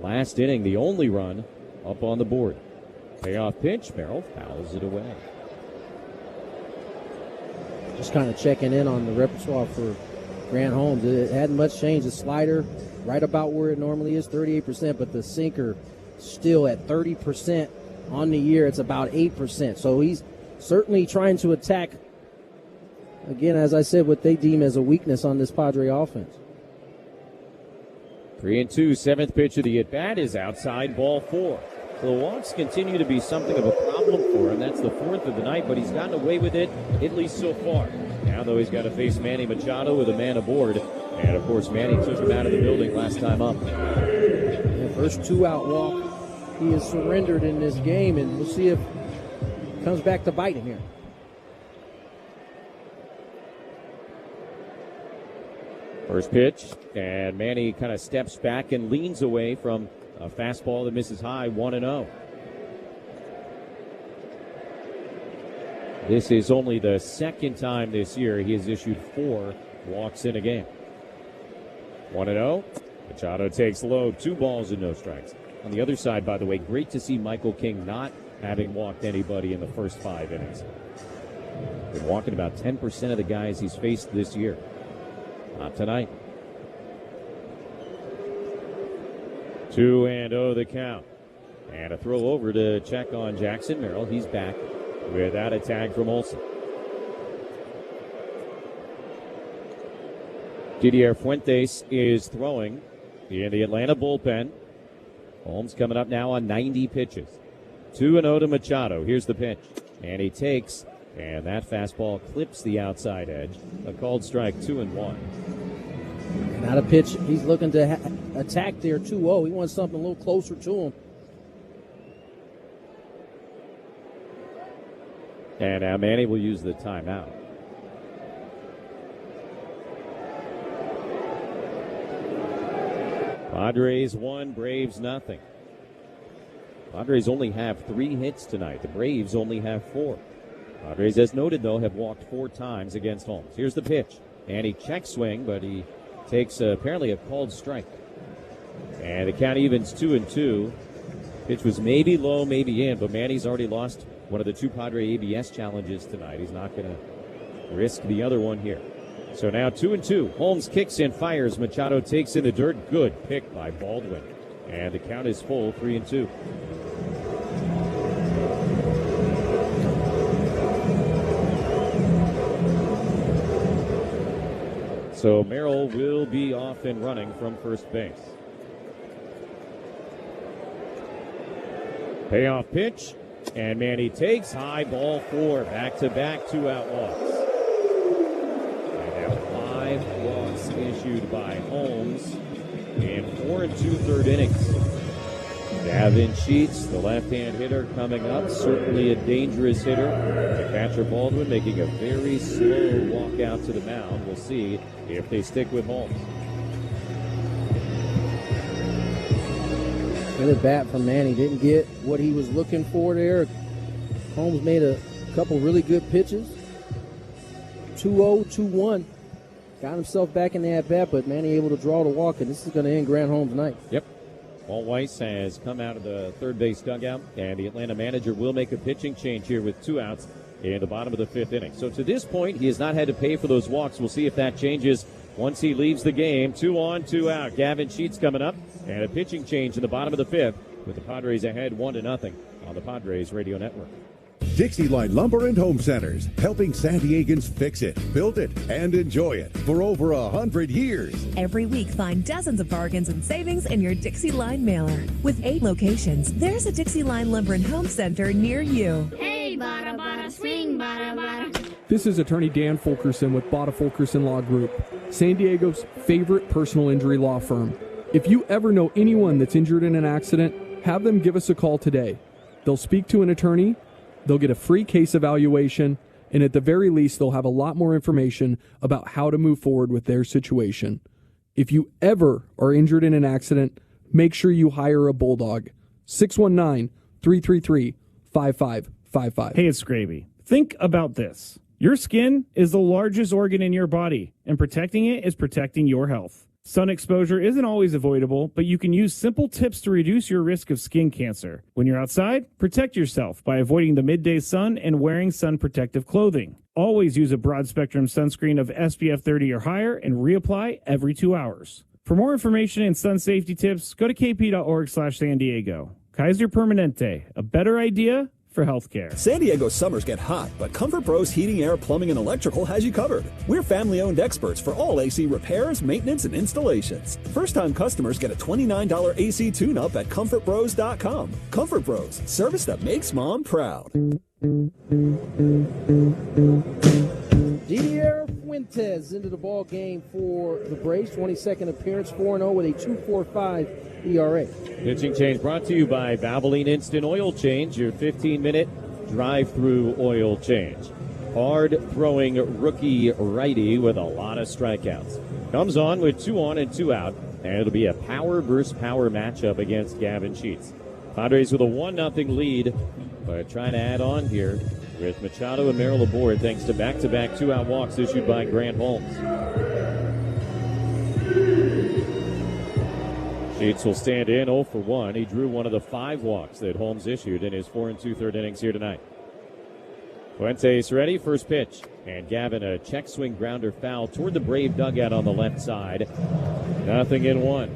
Last inning, the only run up on the board. Payoff pitch, Merrill fouls it away. Just kind of checking in on the repertoire for Grant Holmes. It hadn't much changed. The slider right about where it normally is, 38%, but the sinker still at 30% on the year. It's about 8%. So he's certainly trying to attack, again, as I said, what they deem as a weakness on this Padre offense. 3-2, 7th pitch of the at-bat is outside, ball 4. So the walks continue to be something of a problem for him. That's the 4th of the night, but he's gotten away with it, at least so far. Now, though, he's got to face Manny Machado with a man aboard. And, of course, Manny took him out of the building last time up. The first 2-out walk he has surrendered in this game, and we'll see if it comes back to bite him here. First pitch, and Manny kind of steps back and leans away from a fastball that misses high, 1-0. This is only the second time this year he has issued 4 walks in a game. 1-0. Machado takes low, 2 balls and no strikes. On the other side, by the way, great to see Michael King not having walked anybody in the first 5 innings. Been walking about 10% of the guys he's faced this year. Not tonight. 2-0 the count. And a throw over to check on Jackson Merrill. He's back without a tag from Olsen. Didier Fuentes is throwing in the Atlanta bullpen. Holmes coming up now on 90 pitches. 2-0 to Machado. Here's the pitch. And he takes, and that fastball clips the outside edge. A called strike, 2-1. Not a pitch. He's looking to attack there, 2-0. He wants something a little closer to him. And now Manny will use the timeout. Padres 1, Braves nothing. Padres only have 3 hits tonight. The Braves only have 4. Padres, as noted, though, have walked 4 times against Holmes. Here's the pitch. And he check swing, but he takes apparently a called strike. And the count evens 2-2. Pitch was maybe low, maybe in, but Manny's already lost one of the 2 Padre ABS challenges tonight. He's not going to risk the other one here. So now 2-2. Holmes kicks and fires. Machado takes in the dirt. Good pick by Baldwin. And the count is full, 3-2. So Merrill will be off and running from first base. Payoff pitch, and Manny takes high, ball 4, back-to-back 2-out walks. And now 5 walks issued by Holmes in 4 2/3 innings. Gavin Sheets, the left-hand hitter, coming up, certainly a dangerous hitter. The catcher Baldwin making a very slow walk out to the mound. We'll see if they stick with Holmes. Good at bat from Manny. Didn't get what he was looking for there. Holmes made a couple really good pitches. 2-0, 2-1. Got himself back in the at-bat, but Manny able to draw the walk, and this is going to end Grant Holmes' night. Yep. Paul Weiss has come out of the third base dugout, and the Atlanta manager will make a pitching change here with 2 outs. in the bottom of the 5th inning. So to this point, he has not had to pay for those walks. We'll see if that changes once he leaves the game. 2 on, 2 out. Gavin Sheets coming up, and a pitching change in the bottom of the 5th with the Padres ahead 1-0 on the Padres Radio Network. Dixie Line Lumber and Home Centers, helping San Diegans fix it, build it, and enjoy it for over 100 years. Every week, find dozens of bargains and savings in your Dixie Line mailer. With 8 locations, there's a Dixie Line Lumber and Home Center near you. Hey, bada bada, swing bada bada. This is attorney Dan Fulkerson with Bada Fulkerson Law Group, San Diego's favorite personal injury law firm. If you ever know anyone that's injured in an accident, have them give us a call today. They'll speak to an attorney, they'll get a free case evaluation, and at the very least, they'll have a lot more information about how to move forward with their situation. If you ever are injured in an accident, make sure you hire a bulldog. 619-333-5555. Hey, it's Gravy. Think about this. Your skin is the largest organ in your body, and protecting it is protecting your health. Sun exposure isn't always avoidable, but you can use simple tips to reduce your risk of skin cancer. When you're outside, protect yourself by avoiding the midday sun and wearing sun protective clothing. Always use a broad-spectrum sunscreen of SPF 30 or higher and reapply every 2 hours. For more information and sun safety tips, go to kp.org/San Diego. Kaiser Permanente, a better idea for healthcare. San Diego's summers get hot, but Comfort Pros Heating, Air, Plumbing, and Electrical has you covered. We're family-owned experts for all AC repairs, maintenance, and installations. First-time customers get a $29 AC tune-up at ComfortPros.com. Comfort Pros, service that makes Mom proud. Didier Fuentes into the ball game for the Braves. 22nd appearance, 4-0 with a 2.45 ERA. Pitching change brought to you by Valvoline Instant Oil Change, your 15-minute drive-through oil change. Hard-throwing rookie righty with a lot of strikeouts. Comes on with 2 on and 2 out, and it'll be a power versus power matchup against Gavin Sheets. Padres with a 1-0 lead, but trying to add on here with Machado and Merrill aboard thanks to back-to-back 2-out walks issued by Grant Holmes. Sheets will stand in 0 for 1. He drew one of the 5 walks that Holmes issued in his 4 2/3 innings here tonight. Fuentes ready, first pitch. And Gavin, a check swing grounder foul toward the Brave dugout on the left side. 0-1.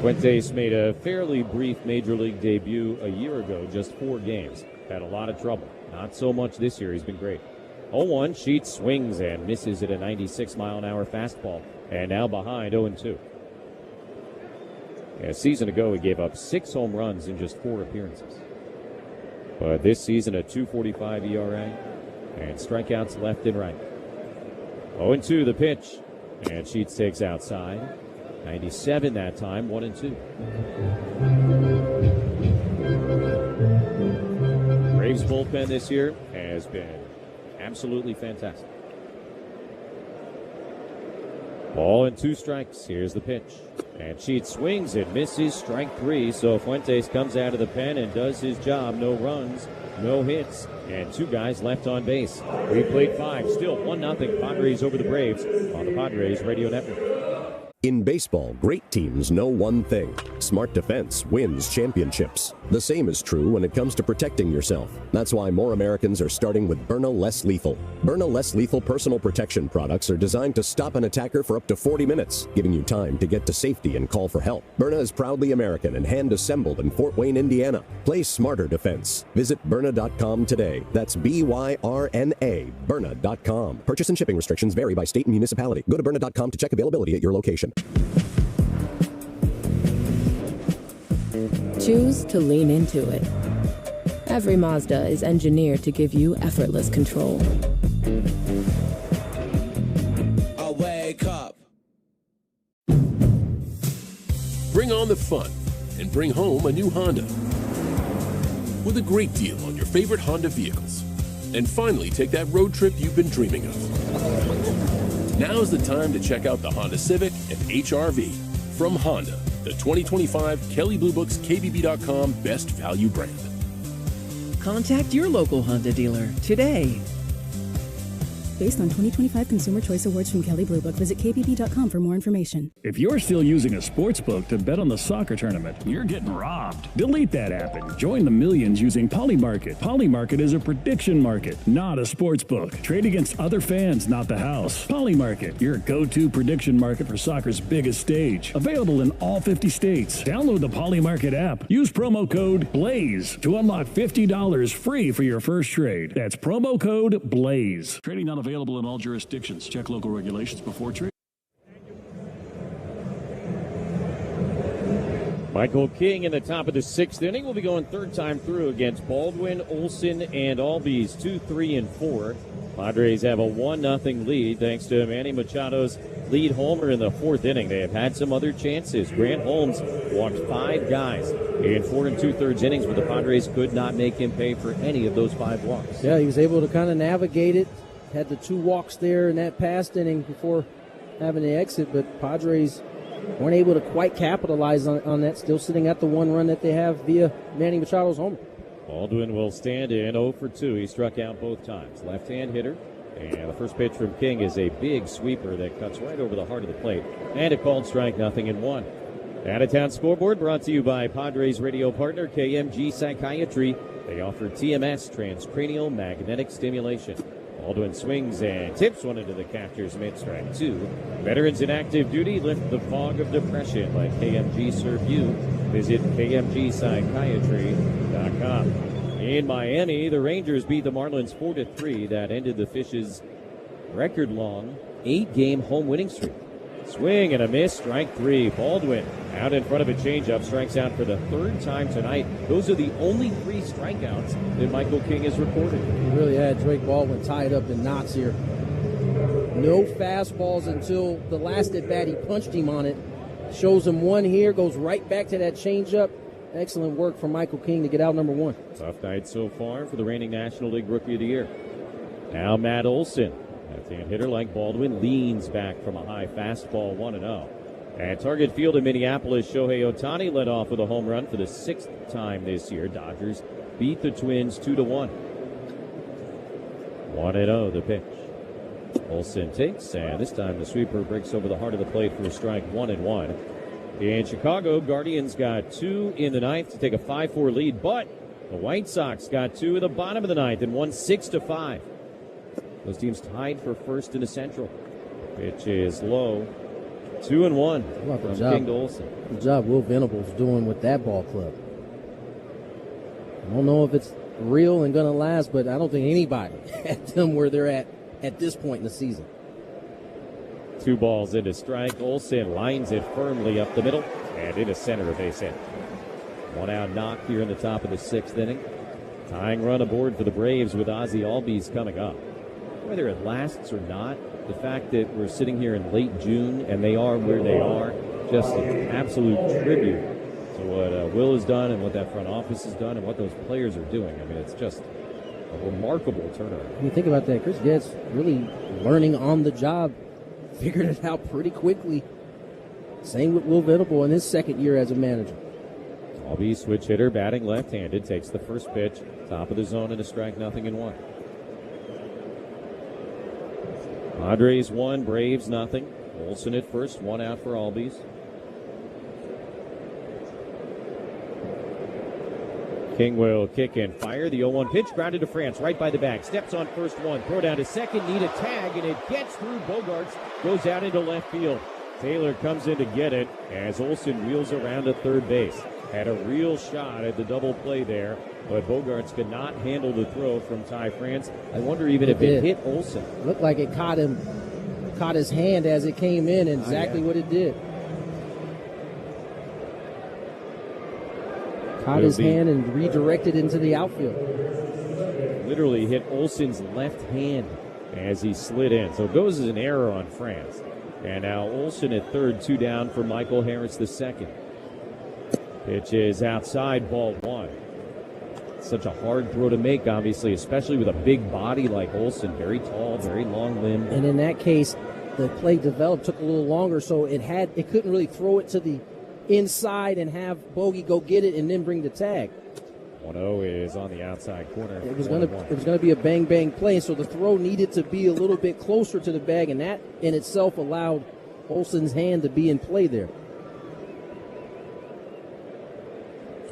Fuentes made a fairly brief Major League debut a year ago, just 4 games. Had a lot of trouble. Not so much this year. He's been great. 0-1, Sheets swings and misses at a 96-mile-an-hour fastball. And now behind 0-2. A season ago, he gave up 6 home runs in just 4 appearances. But this season, a 2.45 ERA and strikeouts left and right. 0-2 the pitch. And Sheets takes outside. 97 that time, 1-2. Braves bullpen this year has been absolutely fantastic. Ball and 2 strikes. Here's the pitch. And Sheets swings and misses, strike 3. So Fuentes comes out of the pen and does his job. No runs, no hits, and 2 guys left on base. We played 5. Still 1-0 Padres over the Braves on the Padres Radio Network. In baseball, great teams know one thing. Smart defense wins championships. The same is true when it comes to protecting yourself. That's why more Americans are starting with Byrna Less Lethal. Byrna Less Lethal personal protection products are designed to stop an attacker for up to 40 minutes, giving you time to get to safety and call for help. Byrna is proudly American and hand-assembled in Fort Wayne, Indiana. Play smarter defense. Visit Byrna.com today. That's B-Y-R-N-A, Byrna.com. Purchase and shipping restrictions vary by state and municipality. Go to Byrna.com to check availability at your location. Choose to lean into it. Every Mazda is engineered to give you effortless control. I wake up. Bring on the fun and bring home a new Honda with a great deal on your favorite Honda vehicles. And finally, take that road trip you've been dreaming of. Now's the time to check out the Honda Civic and HR-V from Honda, the 2025 Kelley Blue Book's KBB.com Best Value brand. Contact your local Honda dealer today. Based on 2025 Consumer Choice Awards from Kelley Blue Book, visit kbb.com for more information. If you're still using a sports book to bet on the soccer tournament, you're getting robbed. Delete that app and join the millions using Polymarket. Polymarket is a prediction market, not a sports book. Trade against other fans, not the house. Polymarket, your go-to prediction market for soccer's biggest stage. Available in all 50 states. Download the Polymarket app. Use promo code BLAZE to unlock $50 free for your first trade. That's promo code BLAZE. Trading not available in all jurisdictions. Check local regulations before trade. Michael King in the top of the 6th inning will be going third time through against Baldwin, Olson, and Albies, 2, 3, and 4. Padres have a 1-0 lead thanks to Manny Machado's lead homer in the 4th inning. They have had some other chances. Grant Holmes walked 5 guys in 4 2/3 innings, but the Padres could not make him pay for any of those 5 walks. Yeah, he was able to kind of navigate it. Had the 2 walks there in that past inning before having to exit, but Padres weren't able to quite capitalize on that, still sitting at the 1 run that they have via Manny Machado's homer. Baldwin will stand in 0 for 2. He struck out both times. Left-hand hitter. And the first pitch from King is a big sweeper that cuts right over the heart of the plate. And a called strike, 0-1. Out-of-town scoreboard brought to you by Padres radio partner KMG Psychiatry. They offer TMS, transcranial magnetic stimulation. Baldwin swings and tips one into the catcher's mid-strike 2. Veterans in active duty lift the fog of depression. Let KMG serve you. Visit KMGPsychiatry.com. In Miami, the Rangers beat the Marlins 4-3. That ended the Fish's record-long 8-game home winning streak. Swing and a miss, strike 3. Baldwin out in front of a changeup, strikes out for the 3rd time tonight. Those are the only 3 strikeouts that Michael King has recorded. He really had Drake Baldwin tied up in knots here. No fastballs until the last at-bat. He punched him on it. Shows him one here, goes right back to that changeup. Excellent work from Michael King to get out number 1. Tough night so far for the reigning National League Rookie of the Year. Now Matt Olson. Left-hand hitter like Baldwin leans back from a high fastball, 1-0. At Target Field in Minneapolis, Shohei Ohtani led off with a home run for the 6th time this year. Dodgers beat the Twins 2-1. 1-0 the pitch. Olson takes, and this time the sweeper breaks over the heart of the plate for a strike, 1-1. In Chicago, Guardians got 2 in the 9th to take a 5-4 lead, but the White Sox got 2 in the bottom of the 9th and won 6-5. Those teams tied for first in the Central. Pitch is low. 2-1 from King to Olson. Good job Will Venables doing with that ball club. I don't know if it's real and going to last, but I don't think anybody had them where they're at this point in the season. 2 balls into strike. Olson lines it firmly up the middle and into center, a base hit. 1 out knock here in the top of the 6th inning. Tying run aboard for the Braves with Ozzie Albies coming up. Whether it lasts or not, the fact that we're sitting here in late June and they are where they are, just an absolute tribute to what Will has done and what that front office has done and what those players are doing. I mean, it's just a remarkable turnaround. When you think about that, Chris Getz really learning on the job, figured it out pretty quickly. Same with Will Venable in his 2nd year as a manager. Albies, switch hitter, batting left-handed, takes the first pitch, top of the zone, and a strike, 0-1. Padres 1, Braves 0. Olson at first, 1 out for Albies. King will kick and fire. The 0-1 pitch grounded to France, right by the back. Steps on first 1, throw down to second, need a tag, and it gets through Bogarts, goes out into left field. Taylor comes in to get it as Olson wheels around to third base. Had a real shot at the double play there, but Bogarts could not handle the throw from Ty France. I wonder even if it hit Olson. Looked like it caught his hand as it came in, and exactly what it did. Caught his hand and redirected into the outfield. Literally hit Olson's left hand as he slid in. So it goes as an error on France. And now Olson at third, 2 down for Michael Harris II. Pitch is outside, ball 1. Such a hard throw to make, obviously, especially with a big body like Olson. Very tall, very long limbed. And in that case, the play developed, took a little longer, so it couldn't really throw it to the inside and have Bogey go get it and then bring the tag. 1-0 is on the outside corner. It was going to be a bang play, so the throw needed to be a little bit closer to the bag, and that in itself allowed Olsen's hand to be in play there.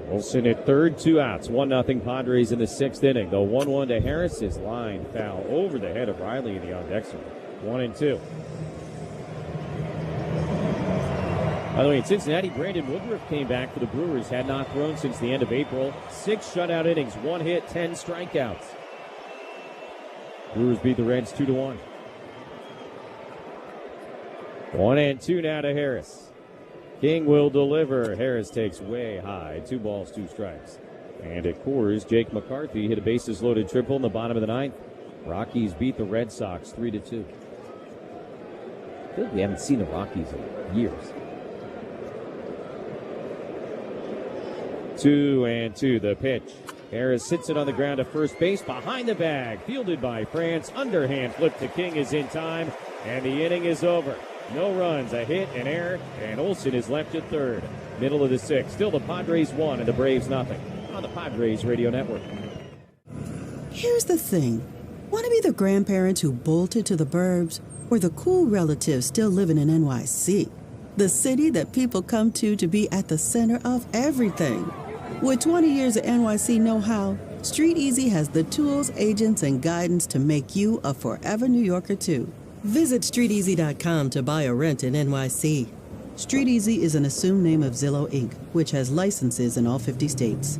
Olsen at third, 2 outs, 1-0 Padres in the 6th inning. The 1-1 to Harris is line foul over the head of Riley in the on-deck zone. 1-2. By the way, in Cincinnati, Brandon Woodruff came back for the Brewers, had not thrown since the end of April. 6 shutout innings, 1 hit, 10 strikeouts. Brewers beat the Reds 2-1. 1-2 now to Harris. King will deliver. Harris takes way high. 2 balls, 2 strikes. And at Coors, Jake McCarthy hit a bases-loaded triple in the bottom of the 9th. Rockies beat the Red Sox 3-2. I feel like we haven't seen the Rockies in years. 2-2, the pitch. Harris sits it on the ground to first base, behind the bag, fielded by France. Underhand flip to King is in time, and the inning is over. No runs, a hit, an error, and Olsen is left at third. Middle of the 6th. Still the Padres 1 and the Braves nothing. On the Padres Radio Network. Here's the thing. Want to be the grandparents who bolted to the burbs, or the cool relatives still living in NYC? The city that people come to be at the center of everything. With 20 years of NYC know-how, Street Easy has the tools, agents, and guidance to make you a forever New Yorker, too. Visit StreetEasy.com to buy or rent in NYC. Street Easy is an assumed name of Zillow, Inc., which has licenses in all 50 states.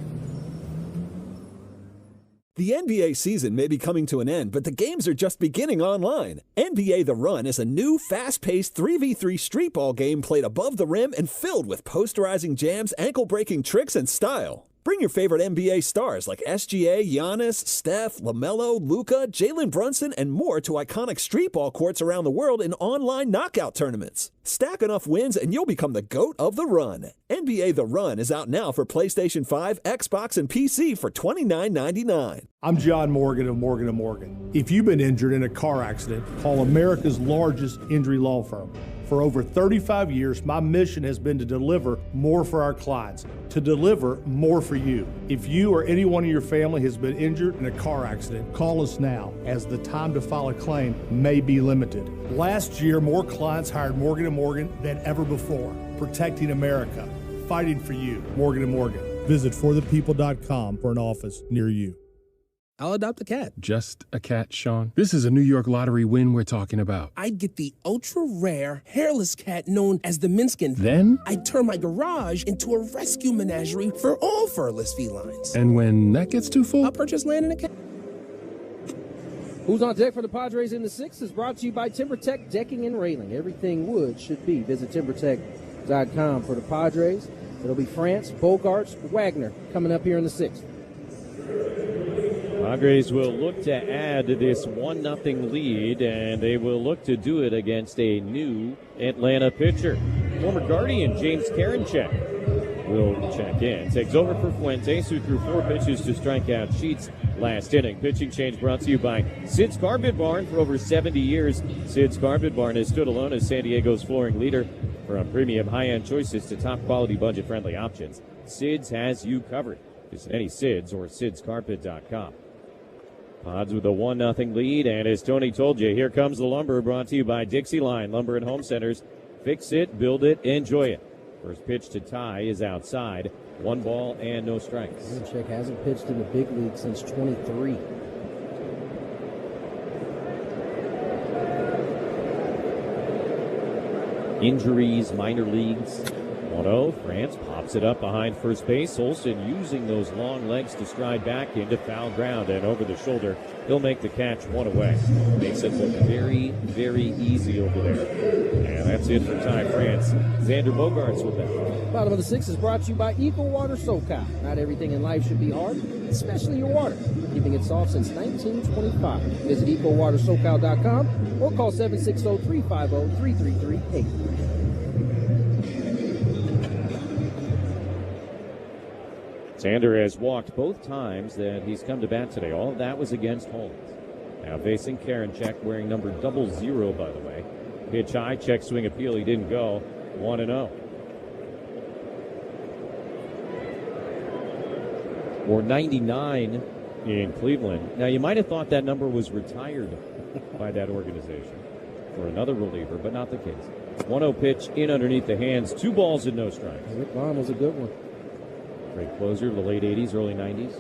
The NBA season may be coming to an end, but the games are just beginning online. NBA The Run is a new, fast-paced 3v3 street ball game played above the rim and filled with posterizing jams, ankle-breaking tricks, and style. Bring your favorite NBA stars like SGA, Giannis, Steph, LaMelo, Luka, Jalen Brunson, and more to iconic street ball courts around the world in online knockout tournaments. Stack enough wins and you'll become the GOAT of the run. NBA The Run is out now for PlayStation 5, Xbox, and PC for $29.99. I'm John Morgan of Morgan & Morgan. If you've been injured in a car accident, call America's largest injury law firm. For over 35 years, my mission has been to deliver more for our clients, to deliver more for you. If you or anyone in your family has been injured in a car accident, call us now, as the time to file a claim may be limited. Last year, more clients hired Morgan & Morgan than ever before, protecting America, fighting for you. Morgan & Morgan. Visit forthepeople.com for an office near you. I'll adopt a cat. Just a cat, Sean? This is a New York Lottery win we're talking about. I'd get the ultra-rare, hairless cat known as the Minskin. Then? I'd turn my garage into a rescue menagerie for all furless felines. And when that gets too full? I'll purchase land in a cat. Who's on deck for the Padres in the 6th is brought to you by TimberTech Decking and Railing. Everything wood should be. Visit TimberTech.com for the Padres. It'll be France, Bogarts, Wagner coming up here in the 6th. Padres will look to add this 1-0 lead, and they will look to do it against a new Atlanta pitcher. Former Guardian James Karinchak will check in. Takes over for Fuentes, who threw 4 pitches to strikeout Sheets last inning. Pitching change brought to you by Sid's Carpet Barn. For over 70 years, Sid's Carpet Barn has stood alone as San Diego's flooring leader. From premium high-end choices to top-quality budget-friendly options, Sid's has you covered. Visit any Sid's or sidscarpet.com. Pods with a 1-0 lead, and as Tony told you, here comes the lumber, brought to you by Dixie Line Lumber and Home Centers. Fix it, build it, enjoy it. First pitch to Ty is outside. 1 ball and no strikes. Karinchak hasn't pitched in the big league since 23. Injuries, minor leagues. 1-0, France pops it up behind first base. Olsen using those long legs to stride back into foul ground, and over the shoulder, he'll make the catch 1 away. Makes it look very, very easy over there. And that's it for Ty France. Xander Bogaerts with that. Bottom of the 6th is brought to you by Eco Water SoCal. Not everything in life should be hard, especially your water. Keeping it soft since 1925. Visit EcoWaterSoCal.com or call 760-350-3338. Xander has walked both times that he's come to bat today. All of that was against Holmes. Now facing Karinchak, wearing number 00, by the way. Pitch high, check swing appeal. He didn't go. 1-0. or 99 in Cleveland. Now, you might have thought that number was retired by that organization for another reliever, but not the case. 1-0 pitch in underneath the hands. 2 balls and no strikes. Rick Vaughn was a good one. Great closer, the late 80s, early 90s.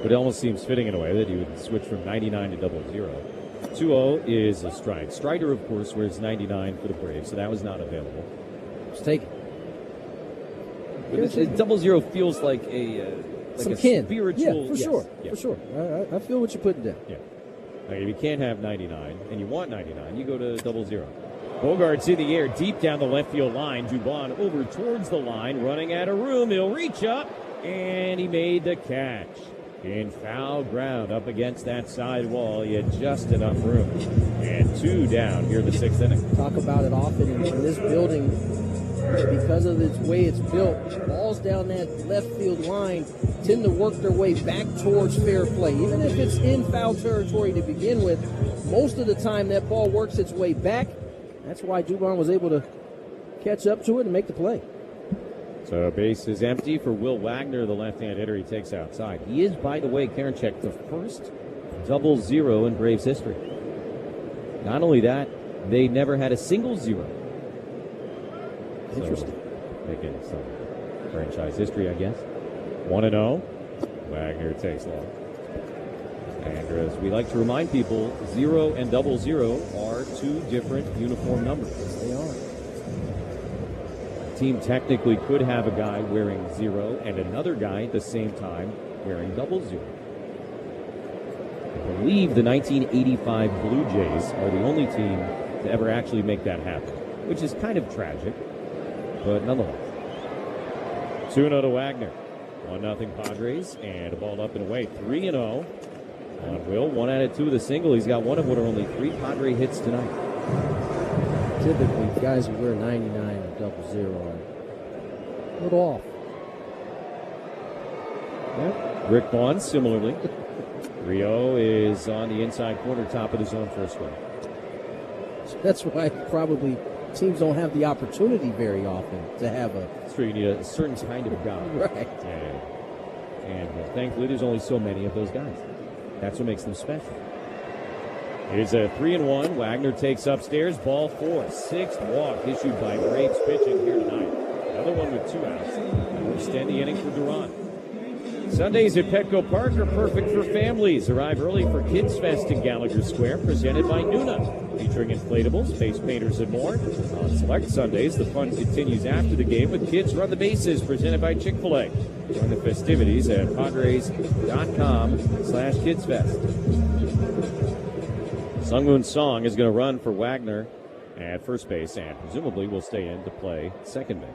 But it almost seems fitting in a way that he would switch from 99 to 00. 2-0 is a strike. Strider, of course, wears 99 for the Braves, so that was not available. Let's take it. But 00 feels like a some kin. Spiritual. Yeah, for sure. For sure. I feel what you're putting down. Yeah. Like if you can't have 99 and you want 99, you go to 00. Bogart's in the air, deep down the left field line. Dubon over towards the line, running out of room. He'll reach up, and he made the catch. In foul ground up against that side wall. He had just enough room. And 2 down here in the 6th inning. Talk about it often in this building. Because of the way it's built, balls down that left field line tend to work their way back towards fair play. Even if it's in foul territory to begin with, most of the time that ball works its way back. That's why Dubon was able to catch up to it and make the play. So base is empty for Will Wagner, the left-hand hitter he takes outside. He is, by the way, Karinchak, the first 00 in Braves history. Not only that, they never had a single 0. Interesting. So, making some franchise history, I guess. 1-0. Wagner takes long. And as we like to remind people, 0 and 00 are 2 different uniform numbers. They are. Team technically could have a guy wearing 0 and another guy at the same time wearing 00. I believe the 1985 Blue Jays are the only team to ever actually make that happen, which is kind of tragic, but nonetheless. 2-0 to Wagner. 1-0 Padres, and a ball up and away. 3-0 on Will. 1 out of 2 with a single. He's got one of what are only 3 Padre hits tonight. Typically, guys who wear 99 or 00 are a little off. Yep. Rick Vaughn, similarly. 3-0 is on the inside corner, top of the zone for a strike. That's why probably teams don't have the opportunity very often to have a... So you need a certain kind of guy. Right. And thankfully, there's only so many of those guys. That's what makes them special. Here's a 3-1. Wagner takes upstairs. Ball 4. 6th walk issued by Braves pitching here tonight. Another one with 2 outs. We'll extend the inning for Duran. Sundays at Petco Park are perfect for families. Arrive early for Kids Fest in Gallagher Square, presented by Nuna. Featuring inflatables, face painters, and more. On select Sundays, the fun continues after the game with Kids Run the Bases, presented by Chick-fil-A. Join the festivities at Padres.com/KidsFest. Sungwoon Song is going to run for Wagner at first base and presumably will stay in to play second base.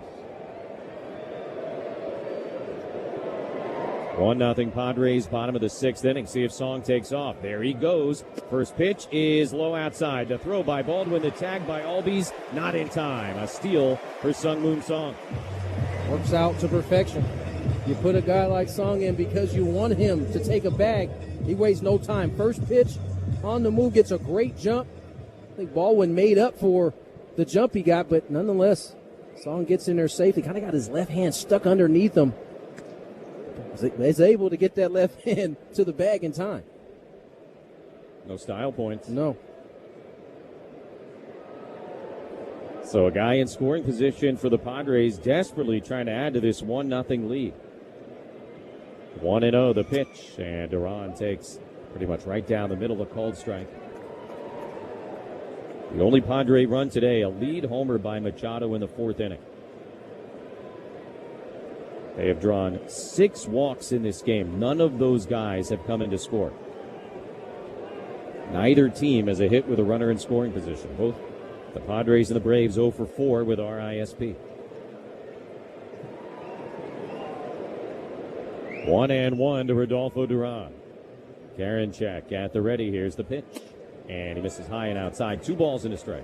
1-0 Padres, bottom of the 6th inning. See if Song takes off. There he goes. First pitch is low outside. The throw by Baldwin, the tag by Albies, not in time. A steal for Sungwoon Song. Works out to perfection. You put a guy like Song in because you want him to take a bag. He wastes no time. First pitch on the move, gets a great jump. I think Baldwin made up for the jump he got, but nonetheless, Song gets in there safe. He kind of got his left hand stuck underneath him. He's able to get that left hand to the bag in time. No style points. No. So a guy in scoring position for the Padres, desperately trying to add to this 1-0 lead. 1-0 the pitch, and Duran takes pretty much right down the middle of the called strike. The only Padre run today, a lead homer by Machado in the 4th inning. They have drawn 6 walks in this game. None of those guys have come in to score. Neither team has a hit with a runner in scoring position. Both the Padres and the Braves 0 for 4 with RISP. 1-1 to Rodolfo Duran. Karinchak at the ready. Here's the pitch. And he misses high and outside. 2 balls and a strike.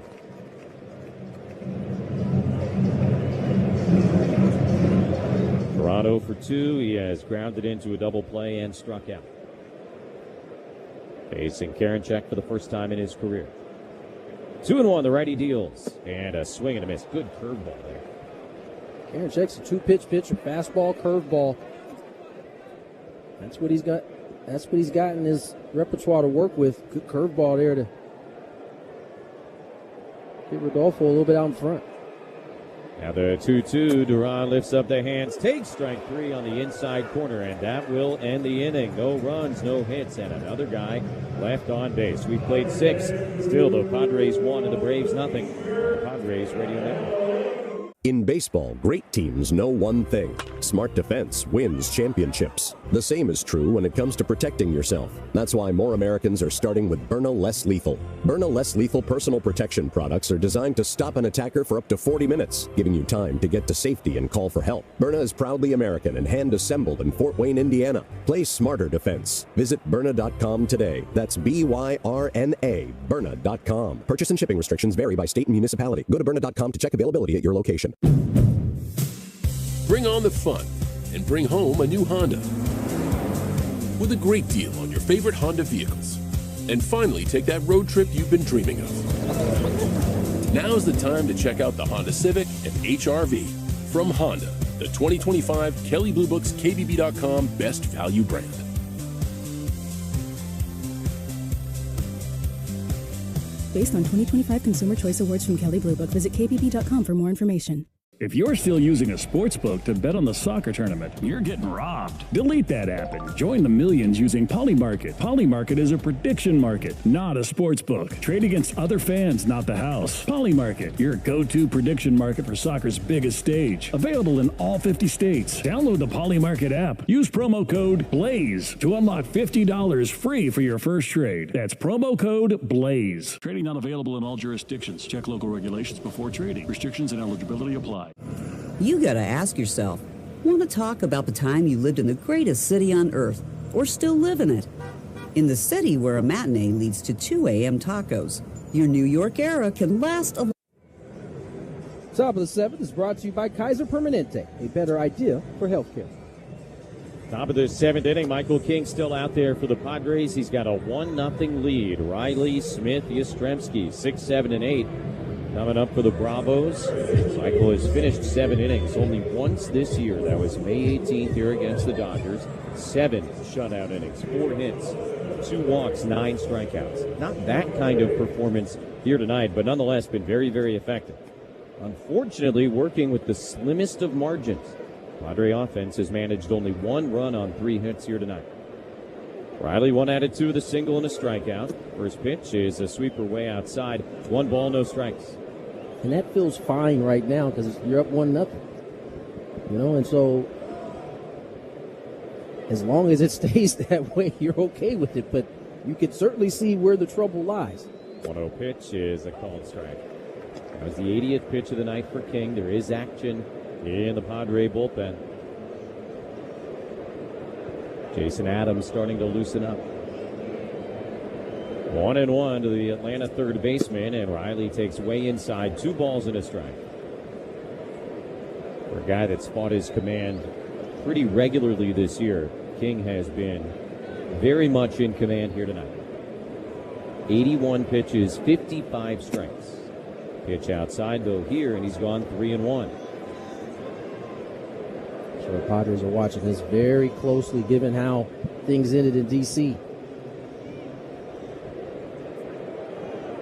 Toronto for 2. He has grounded into a double play and struck out. Facing Karinchak for the first time in his career. 2-1, the righty deals. And a swing and a miss. Good curveball there. Aaron checks a two-pitch pitcher, fastball, curveball. That's what he's got. That's what he's got in his repertoire to work with. Good curveball there to get Rodolfo a little bit out in front. Now the 2-2. Duran lifts up the hands, takes strike 3 on the inside corner, and that will end the inning. No runs, no hits, and another guy left on base. We played 6. Still, the Padres 1 and the Braves nothing. The Padres Radio Network. In baseball, great teams know one thing. Smart defense wins championships. The same is true when it comes to protecting yourself. That's why more Americans are starting with Byrna Less Lethal. Byrna Less Lethal personal protection products are designed to stop an attacker for up to 40 minutes, giving you time to get to safety and call for help. Byrna is proudly American and hand-assembled in Fort Wayne, Indiana. Play smarter defense. Visit Byrna.com today. That's Byrna, Byrna.com. Purchase and shipping restrictions vary by state and municipality. Go to Byrna.com to check availability at your location. Bring on the fun and bring home a new Honda with a great deal on your favorite Honda vehicles. And finally, take that road trip you've been dreaming of. Now's the time to check out the Honda Civic and HR-V from Honda, the 2025 Kelley Blue Book's KBB.com Best Value brand. Based on 2025 Consumer Choice Awards from Kelley Blue Book, visit kbb.com for more information. If you're still using a sports book to bet on the soccer tournament, you're getting robbed. Delete that app and join the millions using Polymarket. Polymarket is a prediction market, not a sports book. Trade against other fans, not the house. Polymarket, your go-to prediction market for soccer's biggest stage. Available in all 50 states. Download the Polymarket app. Use promo code BLAZE to unlock $50 free for your first trade. That's promo code BLAZE. Trading not available in all jurisdictions. Check local regulations before trading. Restrictions and eligibility apply. You gotta ask yourself, want to talk about the time you lived in the greatest city on earth, or still live in it? In the city where a matinee leads to 2 a.m. tacos, your New York era can last a... Top of the 7th is brought to you by Kaiser Permanente, a better idea for healthcare. Top of the 7th inning, Michael King still out there for the Padres. He's got a 1-0 lead. Riley, Smith, Yastrzemski, 6, 7, and 8. Coming up for the Bravos. Michael has finished 7 innings only once this year. That was May 18th here against the Dodgers. 7 shutout innings, 4 hits, 2 walks, 9 strikeouts. Not that kind of performance here tonight, but nonetheless been very, very effective. Unfortunately, working with the slimmest of margins. Padre offense has managed only 1 run on 3 hits here tonight. Riley 1 out of 2 with a single and a strikeout. First pitch is a sweeper way outside. 1 ball, no strikes. And that feels fine right now because you're up 1-0. You know, and so as long as it stays that way, you're okay with it. But you can certainly see where the trouble lies. 1-0 pitch is a called strike. That was the 80th pitch of the night for King. There is action in the Padre bullpen. Jason Adams starting to loosen up. 1-1 to the Atlanta third baseman, and Riley takes way inside. 2 balls and a strike. For a guy that's fought his command pretty regularly this year, King has been very much in command here tonight. 81 pitches, 55 strikes. Pitch outside, though, here, and he's gone 3-1. So the Padres are watching this very closely, given how things ended in D.C.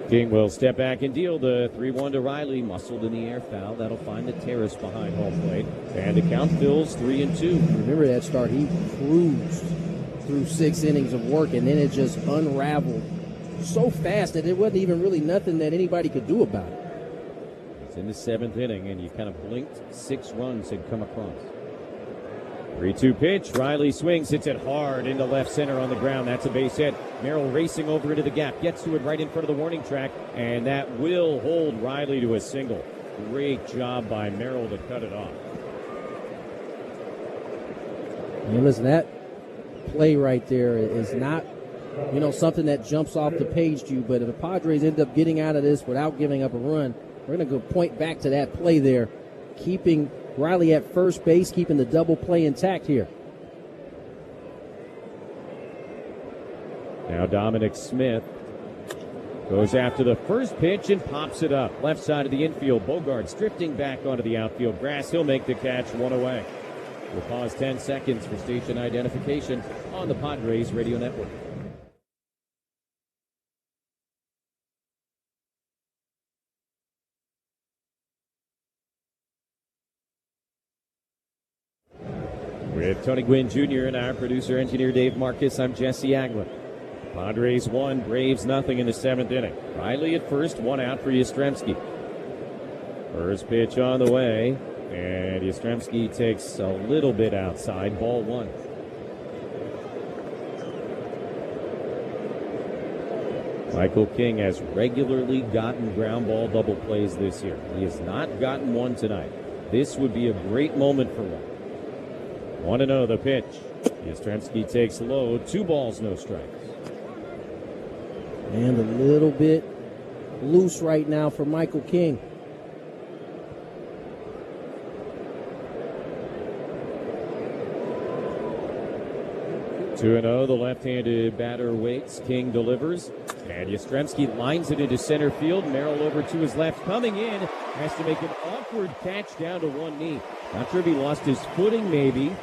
King will step back and deal the 3-1 to Riley. Muscled in the air foul. That'll find the terrace behind home plate. And the count fills 3-2. Remember that start? He cruised through 6 innings of work, and then it just unraveled so fast that it wasn't even really nothing that anybody could do about it. It's in the 7th inning, and you kind of blinked. 6 runs had come across. 3-2 pitch. Riley swings, hits it hard into left center on the ground. That's a base hit. Merrill racing over into the gap, gets to it right in front of the warning track, and that will hold Riley to a single. Great job by Merrill to cut it off. And listen, that play right there is not, something that jumps off the page to you, but if the Padres end up getting out of this without giving up a run, we're going to go point back to that play there, keeping Riley at first base, keeping the double play intact here. Now Dominic Smith Goes after the first pitch and pops it up. Left side of the infield. Bogarts drifting back onto the outfield grass. He'll make the catch, one away. We'll pause 10 seconds for station identification on the Padres Radio Network. With Tony Gwynn Jr. and our producer, engineer Dave Marcus, I'm Jesse Aglin. Padres 1, Braves nothing in the 7th inning. Riley at first, 1 out for Yastrzemski. First pitch on the way, and Yastrzemski takes a little bit outside, ball 1. Michael King has regularly gotten ground ball double plays this year. He has not gotten one tonight. This would be a great moment for one. 1-0 the pitch. Yastrzemski takes low, 2 balls, no strikes. And a little bit loose right now for Michael King. Two 2-0, the left-handed batter waits. King delivers. And Yastrzemski lines it into center field. Merrill over to his left. Coming in. Has to make an awkward catch down to one knee. Not sure if he lost his footing, maybe.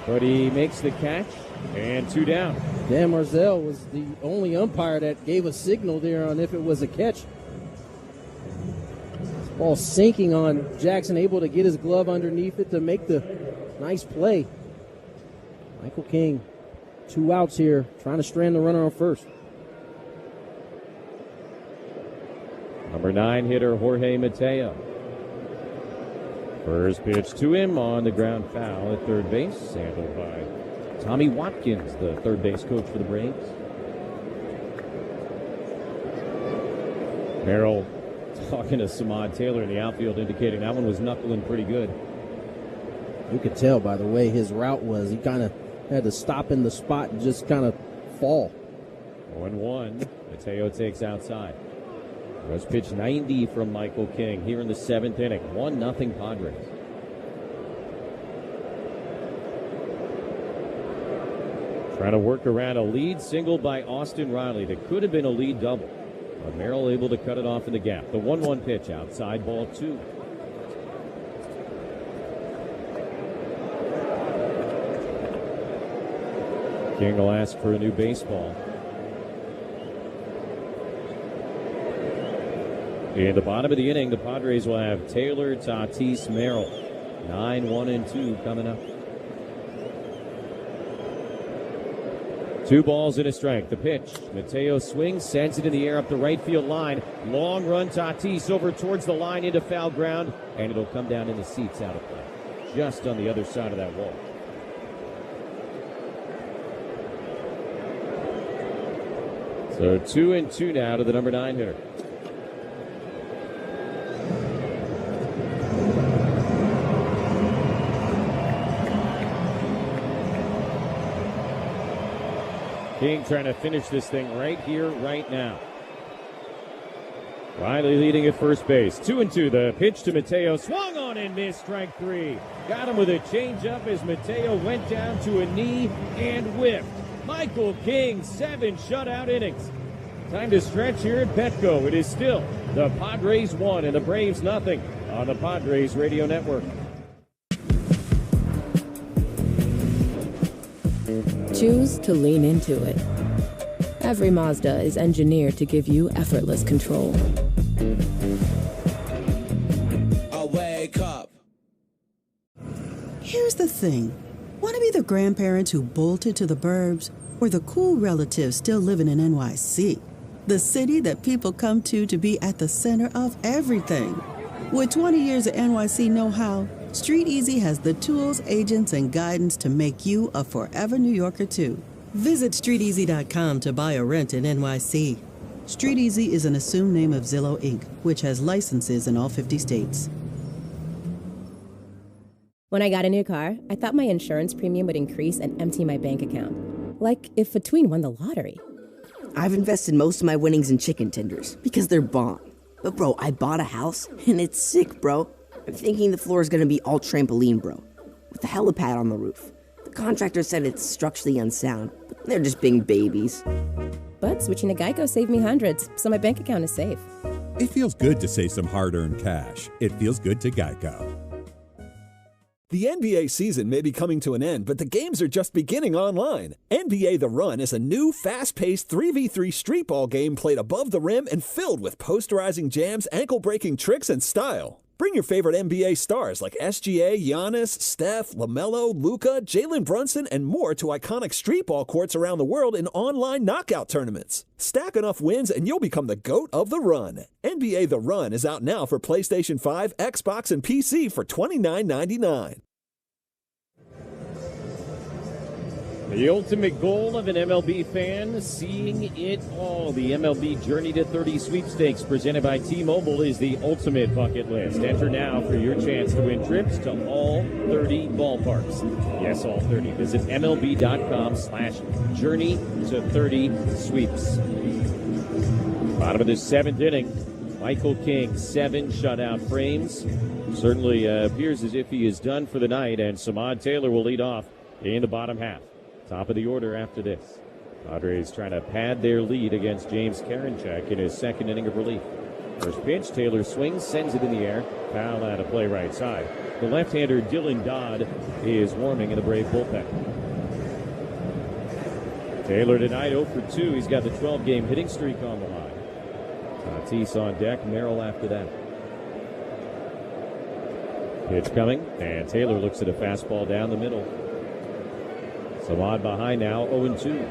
But he makes the catch. And 2 down. Dan Marzell was the only umpire that gave a signal there on if it was a catch. This ball sinking on Jackson, able to get his glove underneath it to make the nice play. Michael King, 2 outs here, trying to strand the runner on first. Number 9 hitter Jorge Mateo. First pitch to him on the ground foul at third base, handled by Tommy Watkins, the third base coach for the Braves. Merrill talking to Samad Taylor in the outfield, indicating that one was knuckling pretty good. You could tell by the way his route was. He kind of had to stop in the spot and just kind of fall. 0-1. Mateo takes outside. First pitch 90 from Michael King here in the 7th inning. 1-0 Padres. Trying to work around a lead single by Austin Riley that could have been a lead double. But Merrill able to cut it off in the gap. The 1-1 pitch outside, ball 2. King will ask for a new baseball. In the bottom of the inning, the Padres will have Taylor, Tatis, Merrill. 9-1-2 coming up. 2 balls and a strike. The pitch. Mateo swings, sends it in the air up the right field line. Long run, Tatis over towards the line into foul ground, and it'll come down in the seats out of play. Just on the other side of that wall. So 2-2 now to the number 9 hitter. King trying to finish this thing right here, right now. Riley leading at first base. 2-2. The pitch to Mateo. Swung on and missed. Strike 3. Got him with a changeup as Mateo went down to a knee and whiffed. Michael King, 7 shutout innings. Time to stretch here at Petco. It is still the Padres 1 and the Braves nothing on the Padres Radio Network. Choose to lean into it. Every Mazda is engineered to give you effortless control. I wake up. Here's the thing. Want to be the grandparents who bolted to the burbs or the cool relatives still living in NYC? The city that people come to be at the center of everything. With 20 years of NYC know-how, Street Easy has the tools, agents, and guidance to make you a forever New Yorker, too. Visit StreetEasy.com to buy or rent in NYC. Street Easy is an assumed name of Zillow, Inc., which has licenses in all 50 states. When I got a new car, I thought my insurance premium would increase and empty my bank account. Like if a tween won the lottery. I've invested most of my winnings in chicken tenders because they're bomb. But bro, I bought a house and it's sick, bro. I'm thinking the floor is gonna be all trampoline, bro, with a helipad on the roof. The contractor said it's structurally unsound, but they're just being babies. But God, switching to Geico saved me hundreds, so my bank account is safe. It feels good to save some hard-earned cash. It feels good to Geico. The NBA season may be coming to an end, but the games are just beginning online. NBA The Run is a new, fast-paced 3v3 street ball game played above the rim and filled with posterizing jams, ankle-breaking tricks, and style. Bring your favorite NBA stars like SGA, Giannis, Steph, LaMelo, Luka, Jalen Brunson, and more to iconic street ball courts around the world in online knockout tournaments. Stack enough wins and you'll become the GOAT of the run. NBA The Run is out now for PlayStation 5, Xbox, and PC for $29.99. The ultimate goal of an MLB fan, seeing it all. The MLB Journey to 30 sweepstakes presented by T-Mobile is the ultimate bucket list. Enter now for your chance to win trips to all 30 ballparks. Yes, all 30. Visit MLB.com/Journey to 30 sweeps. Bottom of the 7th inning. Michael King, 7 shutout frames. Certainly appears as if he is done for the night, and Samad Taylor will lead off in the bottom half. Top of the order after this. Padres trying to pad their lead against James Karinchak in his second inning of relief. First pitch, Taylor swings, sends it in the air. Foul out of play right side. The left-hander Dylan Dodd is warming in the Brave bullpen. Taylor tonight 0 for 2. He's got the 12-game hitting streak on the line. Tatis on deck, Merrill after that. Pitch coming, and Taylor looks at a fastball down the middle. Samad behind now, 0-2.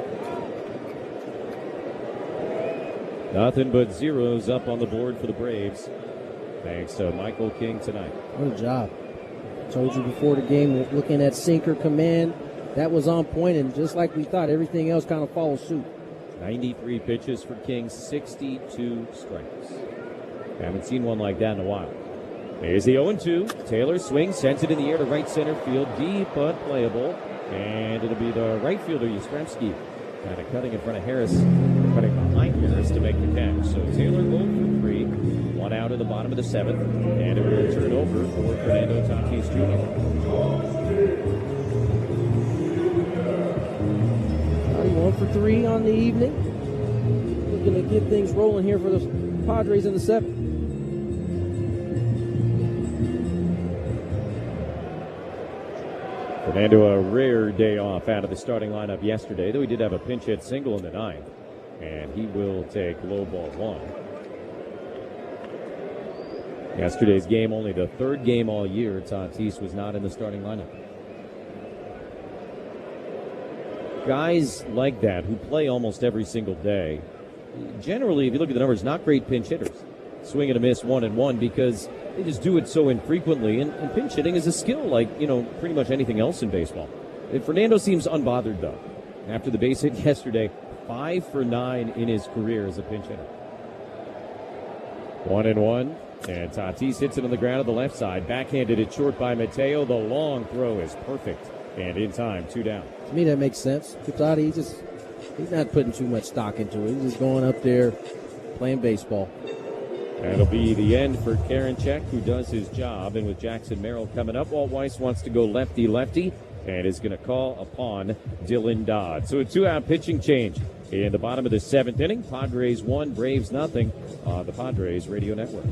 Nothing but zeros up on the board for the Braves, thanks to Michael King tonight. What a job. Told you before the game, looking at sinker command, that was on point, and just like we thought, everything else kind of follows suit. 93 pitches for King, 62 strikes. Haven't seen one like that in a while. Here's the 0-2. Taylor swings, sends it in the air to right center field, deep but playable. And it'll be the right fielder, Yastrzemski, kind of cutting in front of Harris, cutting behind Harris to make the catch. So Taylor 0 for 3, 1 out at the bottom of the 7th, and it will turn over for Fernando Tatis Jr. 1 for 3 on the evening. Looking to get things rolling here for the Padres in the 7th. Fernando, a rare day off out of the starting lineup yesterday, though he did have a pinch hit single in the 9th. And he will take low ball 1. Yesterday's game, only the 3rd game all year. Tatis was not in the starting lineup. Guys like that who play almost every single day, generally, if you look at the numbers, not great pinch hitters. Swing and a miss 1-1 because they just do it so infrequently. And pinch hitting is a skill like, pretty much anything else in baseball. And Fernando seems unbothered, though. After the base hit yesterday, 5 for 9 in his career as a pinch hitter. 1-1. And Tatis hits it on the ground of the left side. Backhanded it short by Mateo. The long throw is perfect. And in time, 2 down. To me, that makes sense. Kutati, he's not putting too much stock into it. He's just going up there, playing baseball. That'll be the end for Karinchak, who does his job. And with Jackson Merrill coming up, Walt Weiss wants to go lefty-lefty and is going to call upon Dylan Dodd. So a 2-out pitching change in the bottom of the 7th inning. Padres 1, Braves nothing on the Padres Radio Network.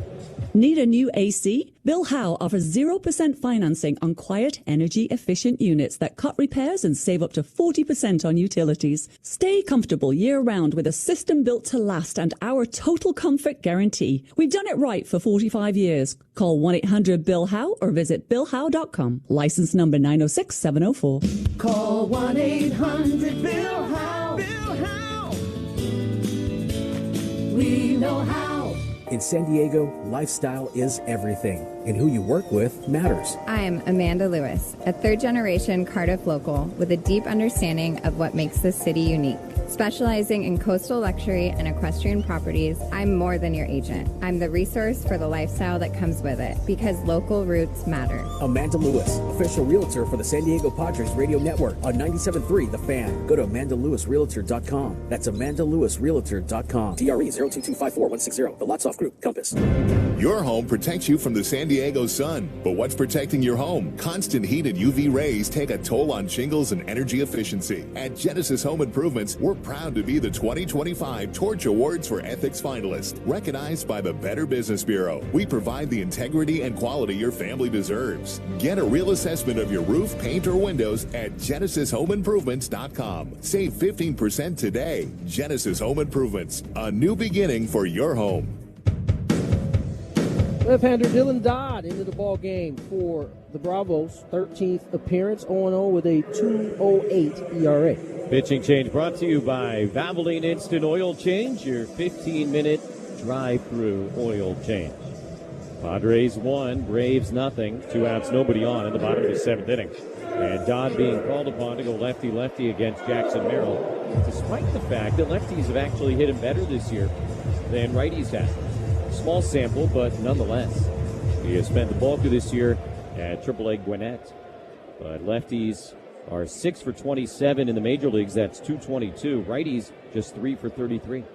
Need a new AC? Bill Howe offers 0% financing on quiet, energy-efficient units that cut repairs and save up to 40% on utilities. Stay comfortable year-round with a system built to last and our total comfort guarantee. We've done it right for 45 years. Call 1-800-BILL-HOWE or visit BillHowe.com. License number 906704. Call 1-800-BILL-HOWE. Bill Howe. We know how. In San Diego, lifestyle is everything, and who you work with matters. I'm Amanda Lewis, a third-generation Cardiff local with a deep understanding of what makes this city unique. Specializing in coastal luxury and equestrian properties, I'm more than your agent. I'm the resource for the lifestyle that comes with it, because local roots matter. Amanda Lewis, official realtor for the San Diego Padres Radio Network on 97.3 The Fan. Go to AmandaLewisRealtor.com. That's AmandaLewisRealtor.com. DRE 02254-160. The Lots Off Group, Compass. Your home protects you from the San Diego sun. But what's protecting your home? Constant heat and UV rays take a toll on shingles and energy efficiency. At Genesis Home Improvements, we're Proud to be the 2025 Torch Awards for Ethics finalist, recognized by the Better Business Bureau. We provide the integrity and quality your family deserves. Get a real assessment of your roof, paint, or windows at GenesisHomeImprovements.com. Save 15% today. Genesis Home Improvements, a new beginning for your home. Left-hander Dylan Dodd into the ball game for the Bravos. 13th appearance, 0-0 with a 2.08 ERA. Pitching change brought to you by Valvoline Instant Oil Change, your 15-minute drive-through oil change. Padres 1, Braves nothing. 2 outs, nobody on in the bottom of the 7th inning. And Dodd being called upon to go lefty-lefty against Jackson Merrill, despite the fact that lefties have actually hit him better this year than righties have. Small sample, but nonetheless. He has spent the bulk of this year at AAA Gwinnett. But lefties are 6 for 27 in the major leagues. That's 222. Righties just 3 for 33.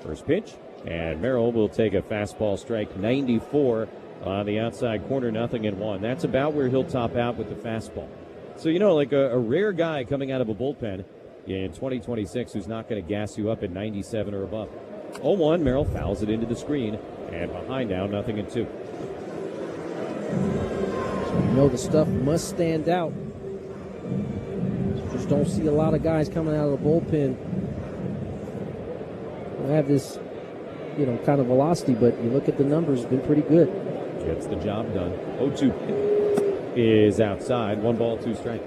First pitch, and Merrill will take a fastball strike 94 on the outside corner, 0-1. That's about where he'll top out with the fastball. So, like a rare guy coming out of a bullpen in 2026 who's not going to gas you up at 97 or above. 0-1, Merrill fouls it into the screen, and behind now, 0-2. So the stuff must stand out. Just don't see a lot of guys coming out of the bullpen who have this, kind of velocity, but you look at the numbers, it's been pretty good. Gets the job done. 0-2 is outside. 1 ball, 2 strikes.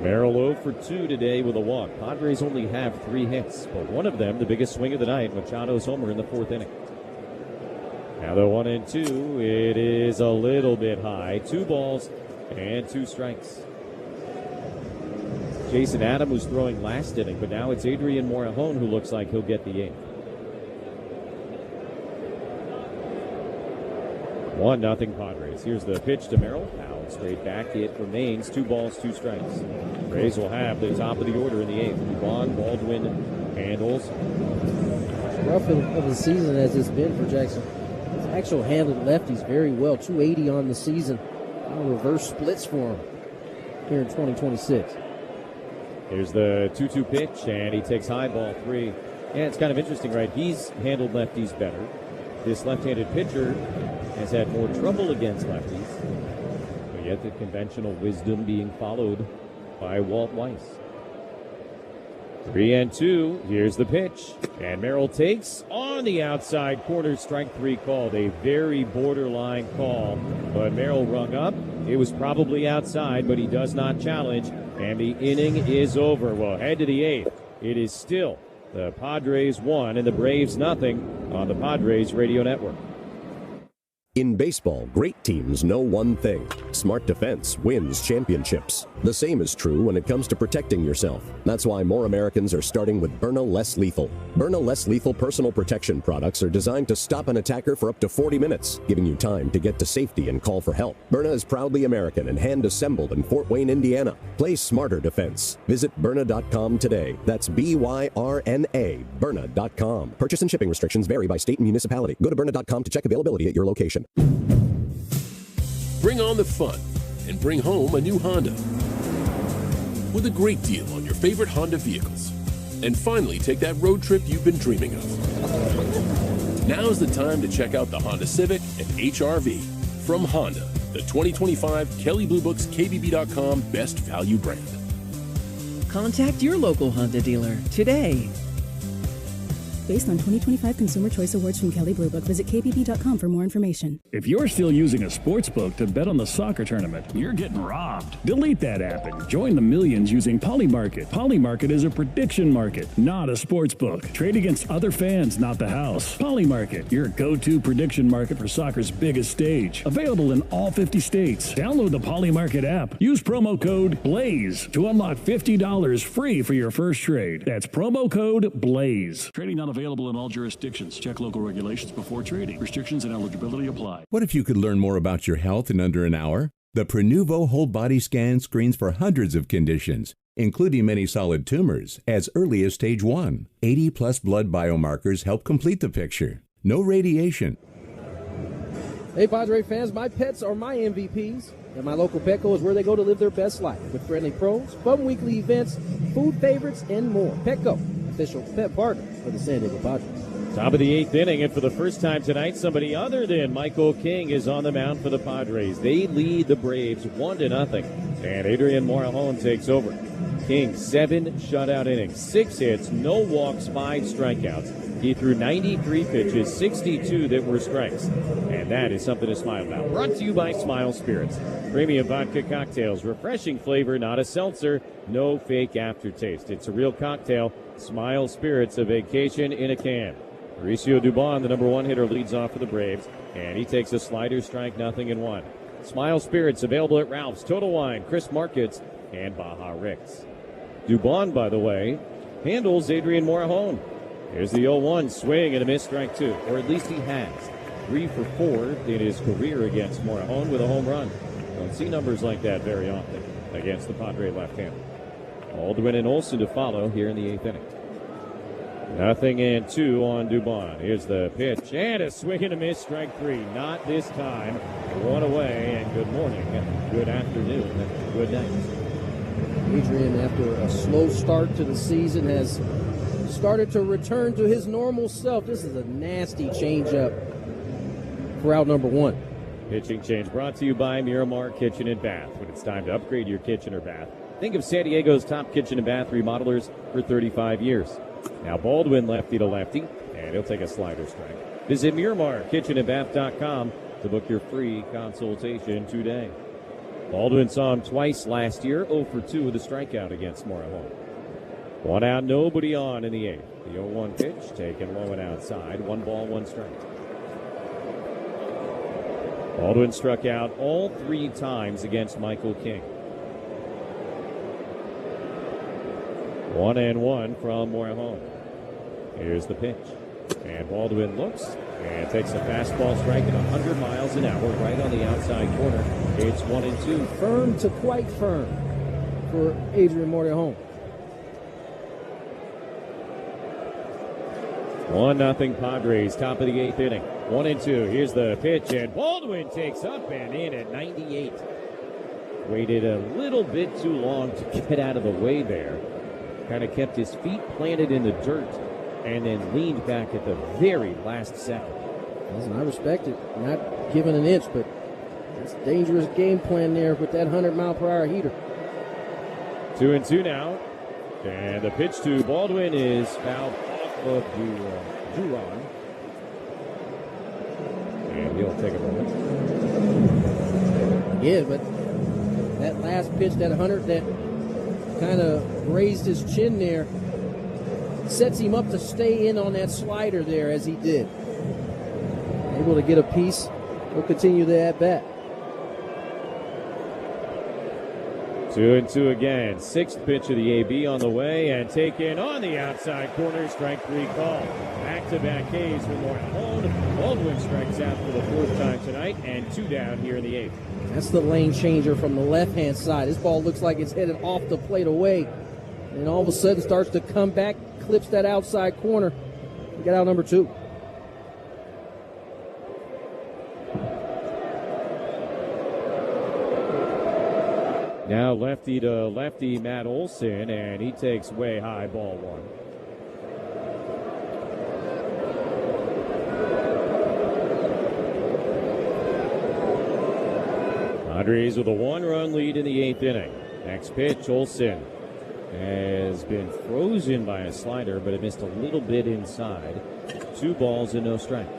Merrill 0 for 2 today with a walk. Padres only have 3 hits, but one of them, the biggest swing of the night, Machado's homer in the 4th inning. Now the 1-2, it is a little bit high. 2 balls and 2 strikes. Jason Adam was throwing last inning, but now it's Adrian Morejon who looks like he'll get the 8th. 1-0 Padres. Here's the pitch to Merrill. Foul straight back. It remains 2 balls, 2 strikes. Rays will have the top of the order in the 8th. Vaughn, Baldwin, and Olsen. As rough of the season as it's been for Jackson. He's actually handled lefties very well. 280 on the season. Reverse splits for him here in 2026. Here's the 2-2 pitch, and he takes high ball 3. Yeah, it's kind of interesting, right? He's handled lefties better. This left-handed pitcher has had more trouble against lefties, but yet the conventional wisdom being followed by Walt Weiss. 3-2. Here's the pitch, and Merrill takes on the outside corner. Strike 3 called. A very borderline call, but Merrill rung up. It was probably outside, but he does not challenge, and the inning is over. Well, head to the 8th. It is still the Padres 1 and the Braves 0 on the Padres Radio Network. In baseball, great teams know one thing. Smart defense wins championships. The same is true when it comes to protecting yourself. That's why more Americans are starting with Byrna Less Lethal. Byrna Less Lethal personal protection products are designed to stop an attacker for up to 40 minutes, giving you time to get to safety and call for help. Byrna is proudly American and hand-assembled in Fort Wayne, Indiana. Play smarter defense. Visit Byrna.com today. That's Byrna, Byrna.com. Purchase and shipping restrictions vary by state and municipality. Go to Byrna.com to check availability at your location. Bring on the fun and bring home a new Honda with a great deal on your favorite Honda vehicles. And finally, take that road trip you've been dreaming of. Now's the time to check out the Honda Civic and HR-V from Honda, the 2025 Kelley Blue Book's KBB.com Best Value Brand. Contact your local Honda dealer today. Based on 2025 Consumer Choice Awards from Kelley Blue Book, visit kbb.com for more information. If you're still using a sports book to bet on the soccer tournament, you're getting robbed. Delete that app and join the millions using Polymarket. Polymarket is a prediction market, not a sports book. Trade against other fans, not the house. Polymarket, your go-to prediction market for soccer's biggest stage. Available in all 50 states. Download the Polymarket app. Use promo code BLAZE to unlock $50 free for your first trade. That's promo code BLAZE. Trading not available in all jurisdictions. Check local regulations before trading. Restrictions and eligibility apply. What if you could learn more about your health in under an hour? The Prenuvo whole body scan screens for hundreds of conditions, including many solid tumors, as early as stage 1. 80-plus blood biomarkers help complete the picture. No radiation. Hey, Padre fans, my pets are my MVPs. And My Local Petco is where they go to live their best life with friendly pros, fun weekly events, food favorites, and more. Petco, official pet partner for the San Diego Padres. Top of the 8th inning, and for the first time tonight, somebody other than Michael King is on the mound for the Padres. They lead the Braves 1-0, and Adrian Morejon takes over. King, 7 shutout innings, 6 hits, no walks, 5 strikeouts. He threw 93 pitches, 62 that were strikes. And that is something to smile about. Brought to you by Smile Spirits. Premium vodka cocktails, refreshing flavor, not a seltzer, no fake aftertaste. It's a real cocktail. Smile Spirits, a vacation in a can. Mauricio Dubon, the number 1 hitter, leads off for the Braves, and he takes a slider, strike, 0-1. Smile Spirits available at Ralph's, Total Wine, Chris Markets, and Baja Ricks. Dubon, by the way, handles Adrian Morejon. Here's the 0-1 swing and a miss, strike 2, or at least he has. 3 for 4 in his career against Morejon with a home run. Don't see numbers like that very often against the Padre left-hander. Baldwin and Olsen to follow here in the 8th inning. 0-2 on Dubon. Here's the pitch, and a swing and a miss, strike 3. Not this time. 1 away, and good morning, good afternoon, and good night. Adrian, after a slow start to the season, has started to return to his normal self. This is a nasty changeup for out number 1. Pitching change brought to you by Miramar Kitchen and Bath. When it's time to upgrade your kitchen or bath, think of San Diego's top kitchen and bath remodelers for 35 years. Now Baldwin lefty to lefty, and he'll take a slider strike. Visit MiramarKitchenandBath.com to book your free consultation today. Baldwin saw him twice last year, 0 for 2 with a strikeout against Morejon. 1 out, nobody on in the 8th. The 0-1 pitch taken low and outside. 1 ball, 1 strike. Baldwin struck out all 3 times against Michael King. 1-1 from Morejon. Here's the pitch. And Baldwin looks and takes a fastball strike at 100 miles an hour right on the outside corner. It's 1-2. Firm to quite firm for Adrian Morejon. 1-0 Padres, top of the 8th inning. 1-2. Here's the pitch, and Baldwin takes up and in at 98. Waited a little bit too long to get out of the way there. Kind of kept his feet planted in the dirt and then leaned back at the very last second. Listen, I respect it. Not giving an inch, but it's a dangerous game plan there with that 100-mile-per-hour heater. 2-2 now. And the pitch to Baldwin is fouled off of Duran. And he'll take a moment. Yeah, but that last pitch, that 100, that kind of raised his chin there, sets him up to stay in on that slider there as he did. Able to get a piece. He'll continue the at-bat. 2-2 again. 6th pitch of the AB on the way and taken on the outside corner. Strike 3 call. Back-to-back Ks for Morejon. Baldwin strikes out for the 4th time tonight, and 2 down here in the 8th. That's the lane changer from the left-hand side. This ball looks like it's headed off the plate away, and all of a sudden starts to come back, clips that outside corner. Get out number 2. Now lefty to lefty, Matt Olson, and he takes way high, ball 1. Padres with a 1-run lead in the 8th inning. Next pitch, Olson has been frozen by a slider, but it missed a little bit inside. 2 balls and no strikes.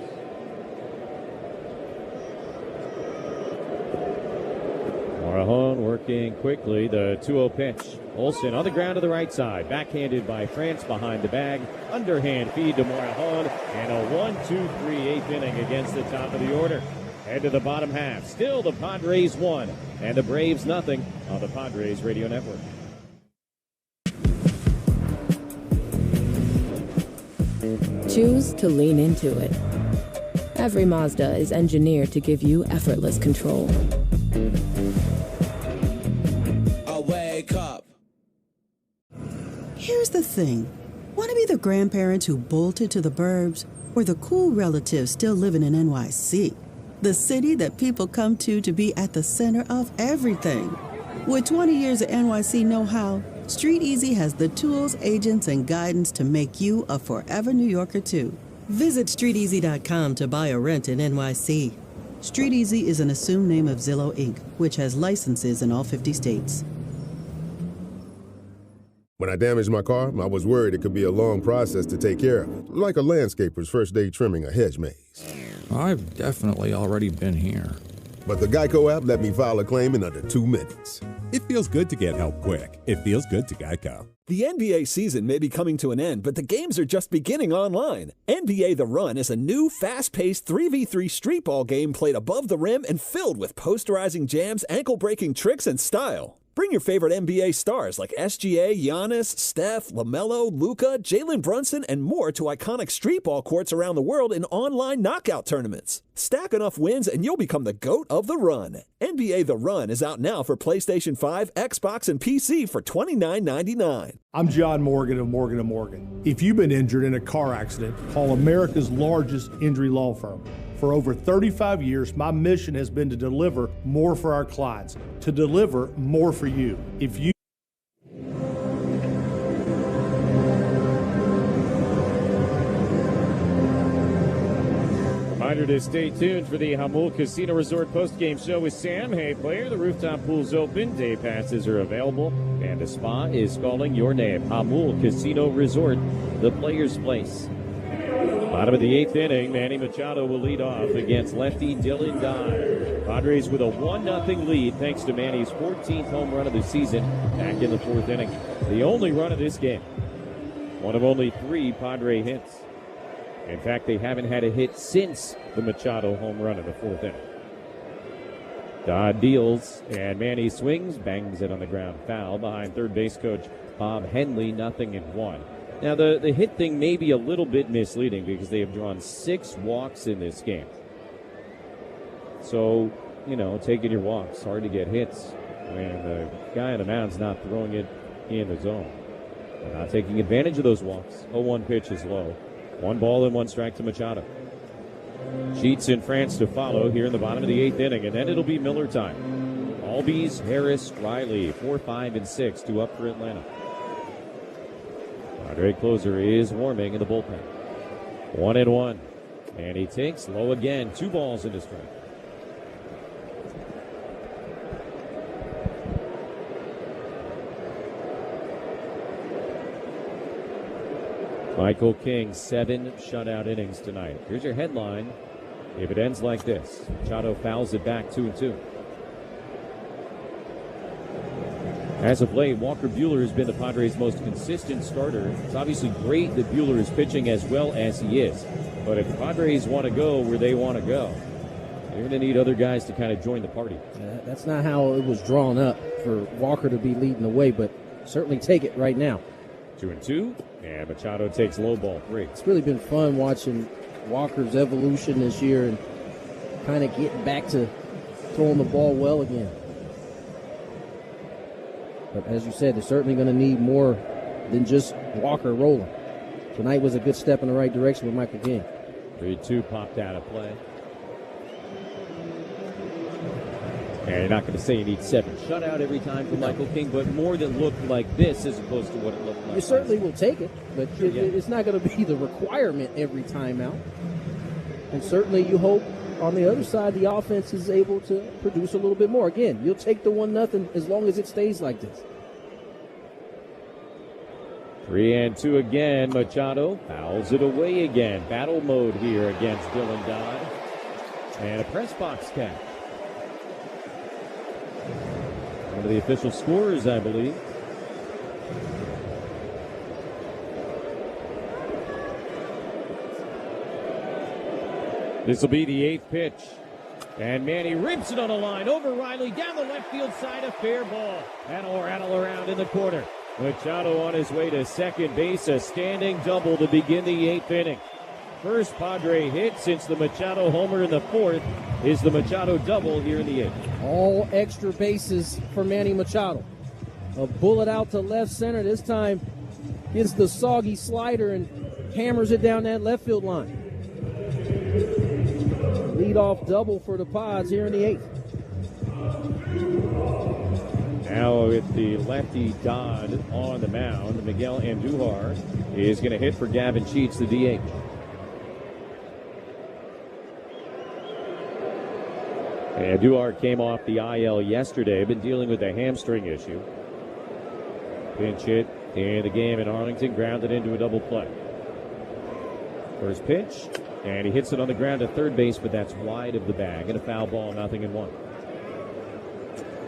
Morejon working quickly. The 2-0 pitch. Olson on the ground to the right side. Backhanded by France behind the bag. Underhand feed to Morejon. And a 1-2-3 8th inning against the top of the order. Head to the bottom half. Still the Padres 1 and the Braves 0 on the Padres Radio Network. Choose to lean into it. Every Mazda is engineered to give you effortless control. I wake up. Here's the thing. Want to be the grandparents who bolted to the burbs or the cool relatives still living in NYC? The city that people come to be at the center of everything. With 20 years of NYC know-how, Street Easy has the tools, agents, and guidance to make you a forever New Yorker, too. Visit StreetEasy.com to buy or rent in NYC. Street Easy is an assumed name of Zillow, Inc., which has licenses in all 50 states. When I damaged my car, I was worried it could be a long process to take care of it, like a landscaper's first day trimming a hedge maze. I've definitely already been here. But the Geico app let me file a claim in under 2 minutes. It feels good to get help quick. It feels good to Geico. The NBA season may be coming to an end, but the games are just beginning online. NBA The Run is a new, fast-paced 3v3 street ball game played above the rim and filled with posterizing jams, ankle-breaking tricks, and style. Bring your favorite NBA stars like SGA, Giannis, Steph, LaMelo, Luka, Jalen Brunson, and more to iconic street ball courts around the world in online knockout tournaments. Stack enough wins and you'll become the GOAT of the run. NBA The Run is out now for PlayStation 5, Xbox, and PC for $29.99. I'm John Morgan of Morgan & Morgan. If you've been injured in a car accident, call America's largest injury law firm. For over 35 years, my mission has been to deliver more for our clients, to deliver more for you. If you Reminder to stay tuned for the Hamul Casino Resort postgame show with Sam. Hey, player, the rooftop pool's open, day passes are available, and the spa is calling your name. Hamul Casino Resort, the player's place. Bottom of the 8th inning, Manny Machado will lead off against lefty Dylan Dodd. Padres with a 1-0 lead thanks to Manny's 14th home run of the season back in the 4th inning. The only run of this game. One of only 3 Padre hits. In fact, they haven't had a hit since the Machado home run in the 4th inning. Dodd deals, and Manny swings, bangs it on the ground, foul behind third base coach Bob Henley, 0-1. Now, the hit thing may be a little bit misleading because they have drawn 6 walks in this game. So, taking your walks, hard to get hits when the guy on the mound's not throwing it in the zone. They're not taking advantage of those walks. 0-1 pitch is low. 1 ball and 1 strike to Machado. Sheets in France to follow here in the bottom of the 8th inning, and then it'll be Miller time. Albies, Harris, Riley, 4, 5, and 6 to up for Atlanta. Padre closer is warming in the bullpen. 1-1. And he takes low again. 2 balls into strike. Michael King, 7 shutout innings tonight. Here's your headline. If it ends like this, Machado fouls it back 2-2. As of late, Walker Buehler has been the Padres' most consistent starter. It's obviously great that Buehler is pitching as well as he is. But if the Padres want to go where they want to go, they're going to need other guys to kind of join the party. That's not how it was drawn up for Walker to be leading the way, but certainly take it right now. 2-2, and Machado takes low ball 3. It's really been fun watching Walker's evolution this year and kind of getting back to throwing the ball well again. But as you said, they're certainly going to need more than just Walker rolling. Tonight was a good step in the right direction with Michael King. 3-2 popped out of play. And you're not going to say you need 7 shutout every time for Michael King, but more than looked like this as opposed to what it looked like. You certainly will take it, but it's not going to be the requirement every time out. And certainly you hope on the other side the offense is able to produce a little bit more. Again, you'll take the 1-0 as long as it stays like this. 3-2 again. Machado fouls it away again. Battle mode here against Dylan Dodd. And a press box catch. One of the official scorers, I believe. This will be the 8th pitch. And Manny rips it on a line over Riley down the left field side, a fair ball. That'll rattle around in the corner. Machado on his way to second base, a standing double to begin the 8th inning. First Padre hit since the Machado homer in the 4th is the Machado double here in the 8th. All extra bases for Manny Machado. A bullet out to left center. This time gets the soggy slider and hammers it down that left field line. leadoff double for the Pods here in the 8th. Now with the lefty Dodd on the mound, Miguel Andujar is going to hit for Gavin Cheats, the DH. Andujar came off the IL yesterday, been dealing with a hamstring issue. Pinch hit in the game in Arlington, grounded into a double play. First pitch, and he hits it on the ground at third base, but that's wide of the bag, and a foul ball, 0-1.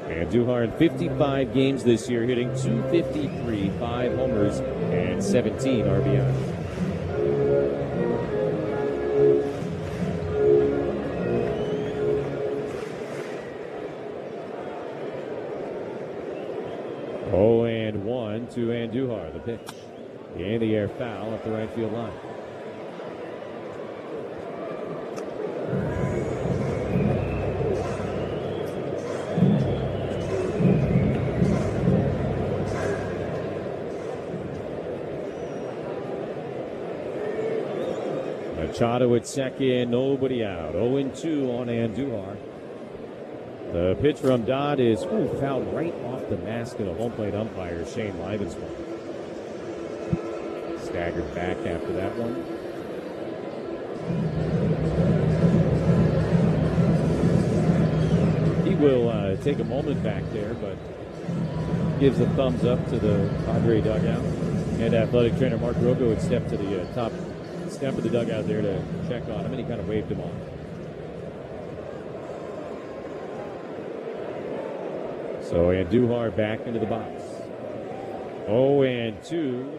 Andujar in 55 games this year, hitting .253, 5 homers, and 17 RBI. Oh, and 1 to Andujar, the pitch. In the air, foul at the right field line. Machado at second, nobody out. 0-2 on Andujar. The pitch from Dodd is fouled right off the mask of the home plate umpire, Shane Livensborn. Staggered back after that one. He will take a moment back there, but gives a thumbs up to the Padre dugout. And athletic trainer Mark Rogo would step to the top step of the dugout there to check on him, and he kind of waved him off. So Andujar back into the box. 0-2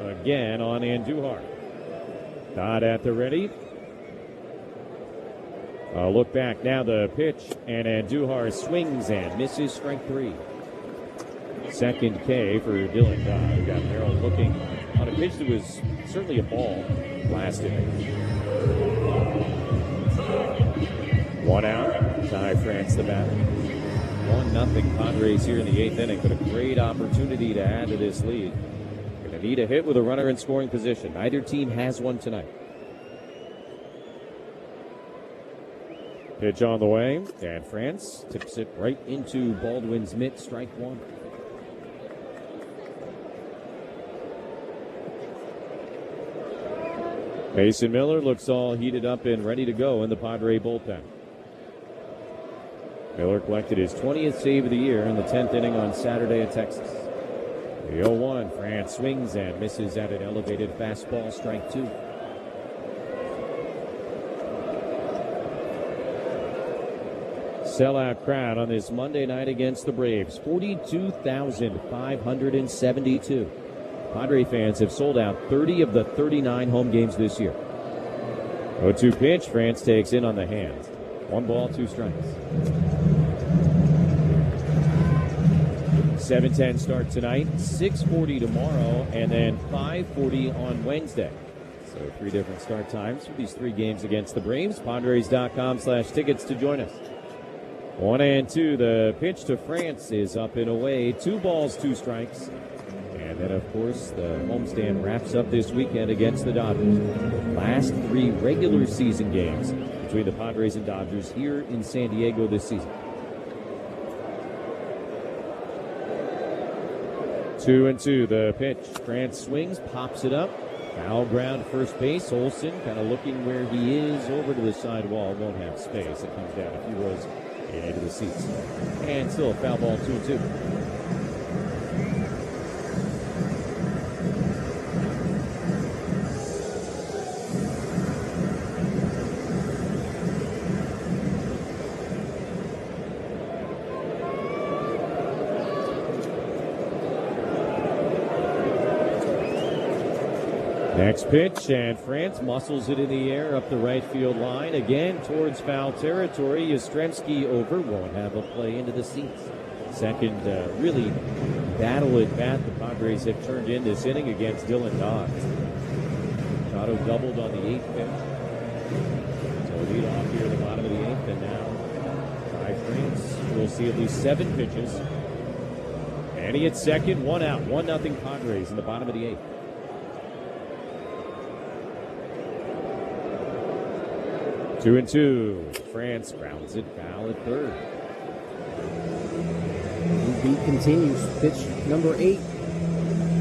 again on Andujar. Dodd at the ready. Look back now, the pitch, and Andujar swings and misses, strike 3. Second K for Dylan Dodd. We got Merrill looking on a pitch that was certainly a ball last inning. 1 out. Ty France the batter. 1-0 Padres here in the 8th inning, but a great opportunity to add to this lead. Going to need a hit with a runner in scoring position. Neither team has one tonight. Pitch on the way, and France tips it right into Baldwin's mitt, strike 1. Mason Miller looks all heated up and ready to go in the Padre bullpen. Miller collected his 20th save of the year in the 10th inning on Saturday at Texas. The 0-1, France swings and misses at an elevated fastball, strike 2. Sellout crowd on this Monday night against the Braves, 42,572. Padre fans have sold out 30 of the 39 home games this year. 0-2 pitch, France takes in on the hands. 1 ball, 2 strikes. 7:10 start tonight, 6:40 tomorrow, and then 5:40 on Wednesday. So 3 different start times for these 3 games against the Braves. Padres.com/tickets to join us. 1-2, the pitch to France is up and away. 2 balls, 2 strikes. And then, of course, the homestand wraps up this weekend against the Dodgers. Last 3 regular season games between the Padres and Dodgers here in San Diego this season. 2-2, the pitch. France swings, pops it up. Foul ground, first base. Olsen kind of looking where he is over to the side wall. Won't have space. It comes down a few rows into the seats. And still a foul ball, 2-2. Next pitch, and France muscles it in the air up the right field line. Again towards foul territory. Yastrzemski over. Won't have a play into the seats. Second really battle at bat the Padres have turned in this inning against Dylan Dodd. Machado doubled on the 8th pitch. So lead off here at the bottom of the 8th, and now by France. We'll see at least 7 pitches. And he hits second, 1 out. 1-0 Padres in the bottom of the 8th. 2-2. France grounds it foul at third. Beat continues. Pitch number 8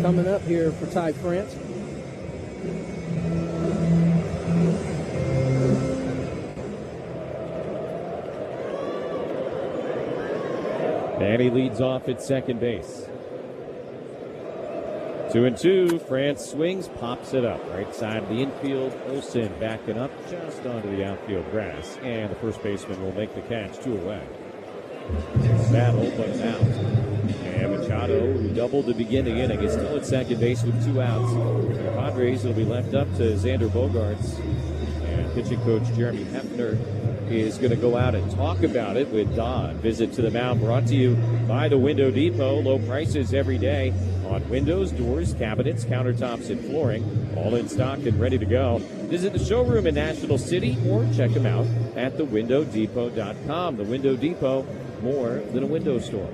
coming up here for Ty France. And he leads off at second base. 2-2. France swings, pops it up. Right side of the infield. Olsen backing up just onto the outfield grass. And the first baseman will make the catch. 2 away. Battle, but out. And Machado, who doubled to begin the inning, is still at second base with 2 outs. For the Padres, it'll be left up to Xander Bogaerts. And pitching coach Jeremy Hefner is going to go out and talk about it with Don. Visit to the mound brought to you by the Window Depot. Low prices every day on windows, doors, cabinets, countertops, and flooring. All in stock and ready to go. Visit the showroom in National City or check them out at thewindowdepot.com. The Window Depot, more than a window store.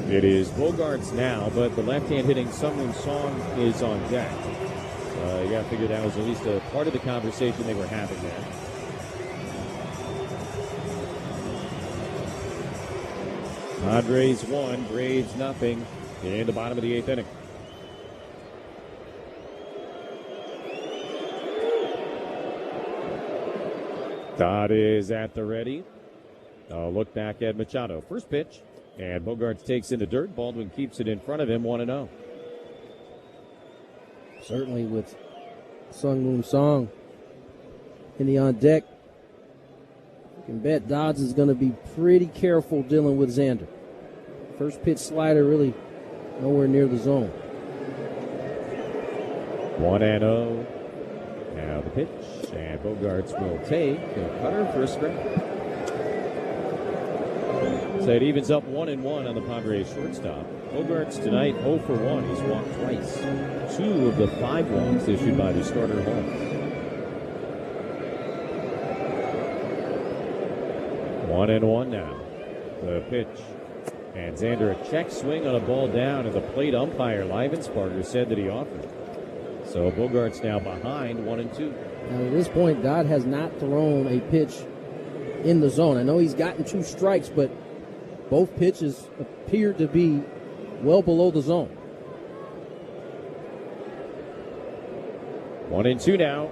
It is Bogaerts now, but the left-hand hitting Sung-Moon Song is on deck. You got to figure that was at least a part of the conversation they were having there. Padres 1, Braves nothing in the bottom of the 8th inning. Dodd is at the ready. Look back at Machado. First pitch. And Bogaerts takes in the dirt. Baldwin keeps it in front of him, 1-0. Certainly with Sung-Moon Song in the on deck, you can bet Dodds is going to be pretty careful dealing with Xander. First pitch slider really nowhere near the zone. 1-0. Now the pitch. And Bogaerts will take a cutter for a strike. So it evens up 1-1 on the Padres shortstop. Bogaerts tonight 0 for 1. He's walked twice. 2 of the 5 walks issued by the starter home. 1-1 now. The pitch. And Xander a check swing on a ball down, and the plate umpire Livensparger said that he offered. So Bogaerts now behind 1-2. Now at this point, Dodd has not thrown a pitch in the zone. I know he's gotten 2 strikes, but both pitches appear to be well below the zone. 1-2 now.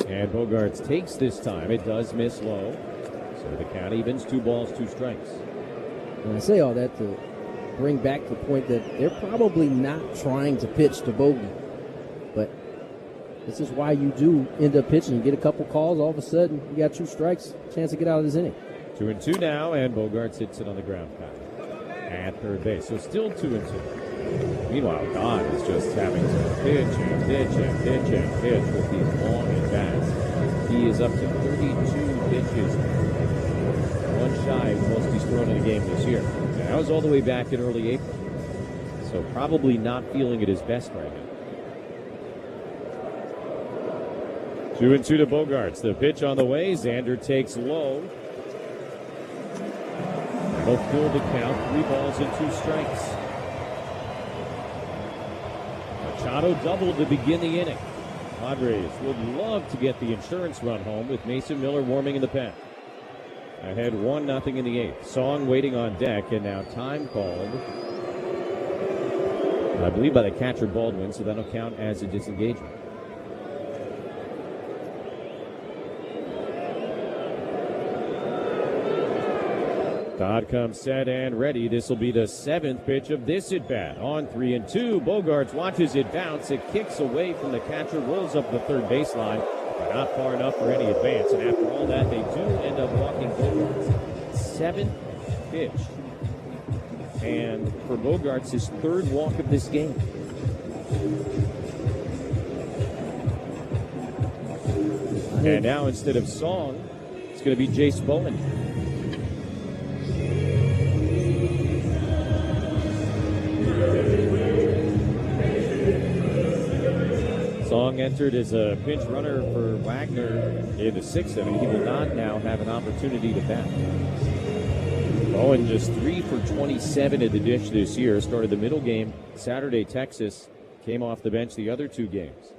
And Bogaerts takes this time. It does miss low. So the count evens, 2 balls, 2 strikes. And I say all that to bring back the point that they're probably not trying to pitch to Bogey. But this is why you do end up pitching. You get a couple calls, all of a sudden you got 2 strikes, chance to get out of this inning. 2-2 now, and Bogaerts hits it on the ground foul at third base. So still 2-2. Meanwhile, Dodd is just having to pitch and pitch and pitch and pitch with these long at bats. He is up to 32 pitches. One shy of the most he's thrown in a game this year. And that was all the way back in early April. So probably not feeling at his best right now. 2-2 to Bogaerts. The pitch on the way. Xander takes low. That'll fill the count. 3 balls and 2 strikes. Machado doubled to begin the inning. Padres would love to get the insurance run home with Mason Miller warming in the pen. Ahead 1-0 in the 8th. Song waiting on deck, and now time called, I believe, by the catcher Baldwin, so that'll count as a disengagement. Dodd comes set and ready. This will be the 7th pitch of this at-bat. On 3-2, Bogaerts watches it bounce. It kicks away from the catcher, rolls up the third baseline, but not far enough for any advance. And after all that, they do end up walking Bogaerts. 7th pitch. And for Bogaerts, his 3rd walk of this game. And now instead of Song, it's going to be Jace Bowen. Song entered as a pinch runner for Wagner in the 6th inning. He will not now have an opportunity to bat. Bowen just 3 for 27 at the dish this year. Started the middle game Saturday, Texas. Came off the bench the other 2 games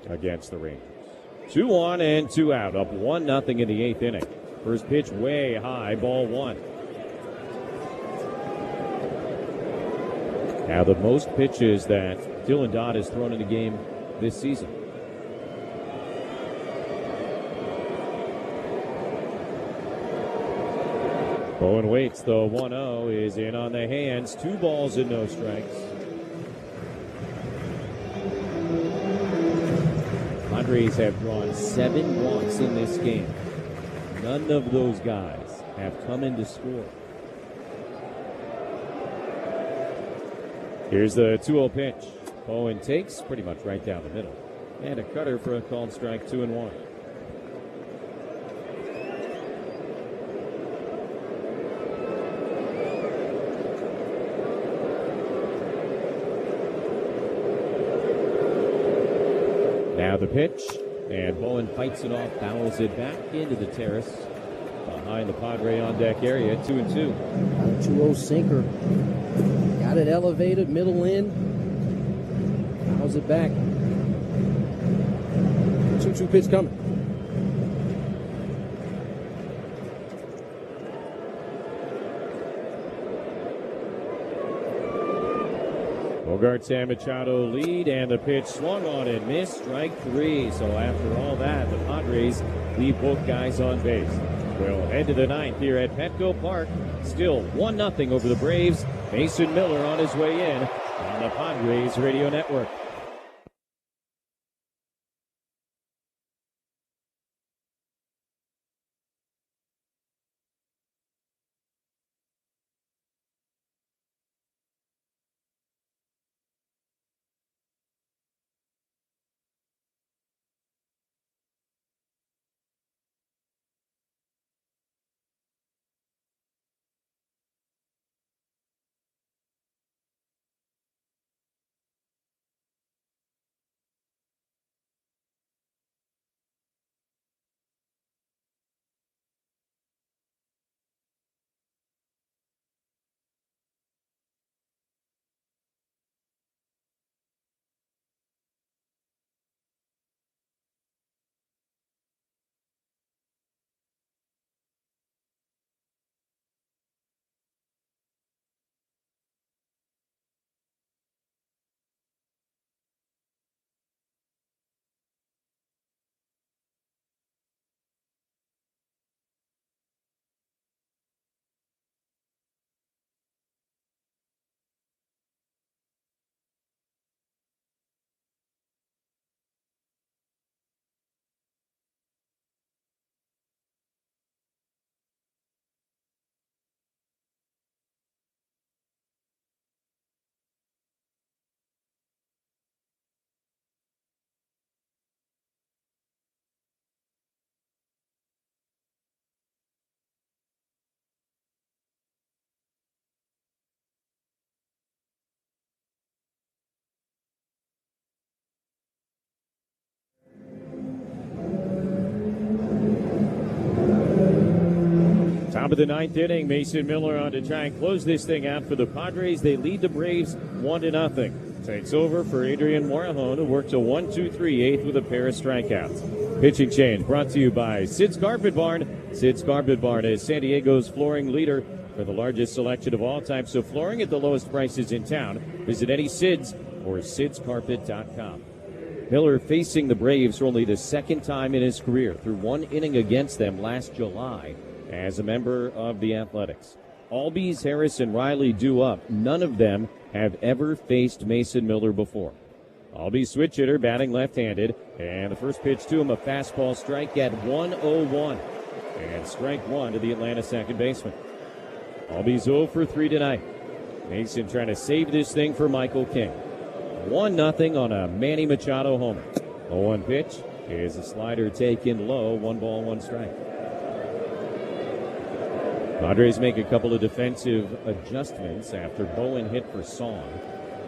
against the Rangers. 2 on and 2 out. Up 1-0 in the 8th inning. First pitch way high, ball 1. Now the most pitches that Dylan Dodd has thrown in the game this season. Bowen waits. The 1-0 is in on the hands. 2 balls and no strikes. Padres have drawn 7 walks in this game. None of those guys have come in to score. Here's the 2-0 pitch. Bowen takes pretty much right down the middle. And a cutter for a called strike, 2-1. Now the pitch, and Bowen fights it off, fouls it back into the terrace behind the Padre on deck area, 2-2. 2-0 sinker. Got it elevated, middle in. Fouls it back. 2-2 pitch coming. Bogarts and Machado lead, and the pitch swung on and missed, strike 3. So after all that, the Padres leave both guys on base. We'll head to the 9th here at Petco Park. Still 1-0 over the Braves. Mason Miller on his way in on the Padres Radio Network. Top of the 9th inning, Mason Miller on to try and close this thing out for the Padres. They lead the Braves 1-0. Takes over for Adrian Morejon, who works a 1-2-3 8th with a pair of strikeouts. Pitching change brought to you by Sid's Carpet Barn. Sid's Carpet Barn is San Diego's flooring leader for the largest selection of all types of flooring at the lowest prices in town. Visit any Sid's or sidscarpet.com. Miller facing the Braves for only the 2nd time in his career, through 1 inning against them last July as a member of the Athletics. Albies, Harris, and Riley due up. None of them have ever faced Mason Miller before. Albies switch hitter, batting left-handed, and the first pitch to him, a fastball strike at 1-0-1. And strike 1 to the Atlanta second baseman. Albies 0 for 3 tonight. Mason trying to save this thing for Michael King. 1-0 on a Manny Machado homer. The 1 pitch is a slider taken low, 1 ball, 1 strike. Padres make a couple of defensive adjustments after Bowen hit for Song.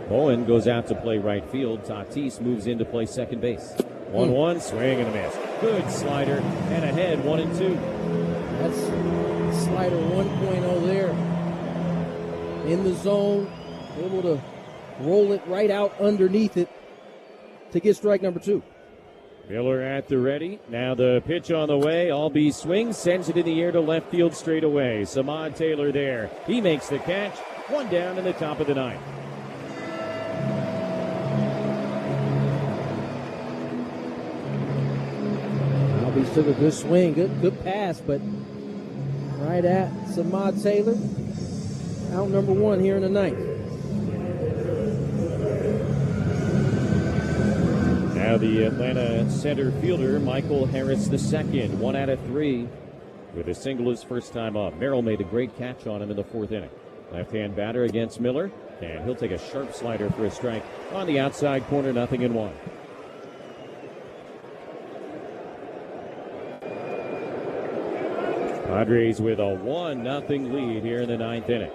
Bowen goes out to play right field. Tatis moves in to play second base. 1-1, swing and a miss. Good slider, and ahead 1-2. That's slider 1.0 there. In the zone, able to roll it right out underneath it to get strike number 2. Miller at the ready. Now the pitch on the way. Albee swings, sends it in the air to left field straight away. Samad Taylor there. He makes the catch. One down in the top of the ninth. Albee took a good swing, good pass, but right at Samad Taylor. Out number 1 here in the ninth. Now the Atlanta center fielder, Michael Harris II, 1 out of 3 with a single his first time up. Merrill made a great catch on him in the 4th inning. Left-hand batter against Miller, and he'll take a sharp slider for a strike on the outside corner, 0-1. Padres with a 1-0 lead here in the 9th inning.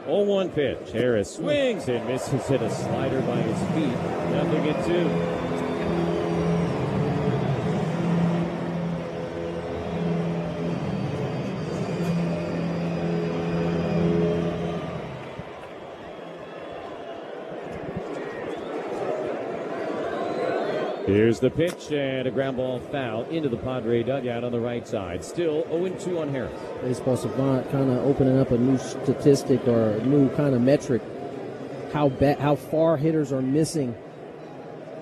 0-1 pitch. Harris swings and misses at a slider by his feet. 0-2. Here's the pitch and a ground ball foul into the Padre dugout on the right side. Still 0-2 on Harris. Baseball Savant kind of opening up a new statistic or a new kind of metric. How far hitters are missing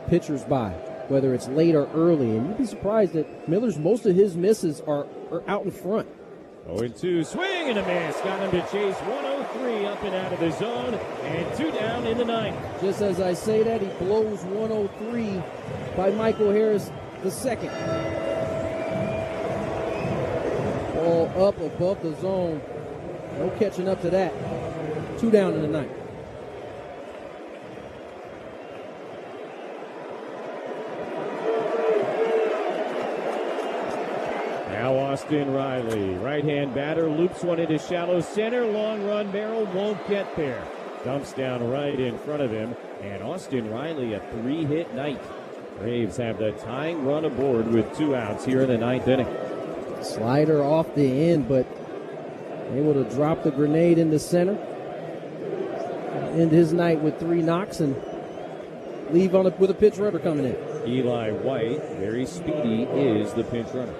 pitchers by, whether it's late or early. And you'd be surprised that Miller's most of his misses are out in front. 0-2, swing and a miss. Got him to chase 103 up and out of the zone, and 2 down in the 9th. Just as I say that, he blows 103 by Michael Harris II. Ball up above the zone. No catching up to that. 2 down in the 9th. Now Austin Riley, right-hand batter, loops one into shallow center. Long run, Merrill won't get there. Dumps down right in front of him, and Austin Riley a 3-hit night. Braves have the tying run aboard with 2 outs here in the 9th inning. Slider off the end, but able to drop the grenade in the center. End his night with 3 knocks and leave with a pinch runner coming in. Eli White, very speedy, is the pinch runner.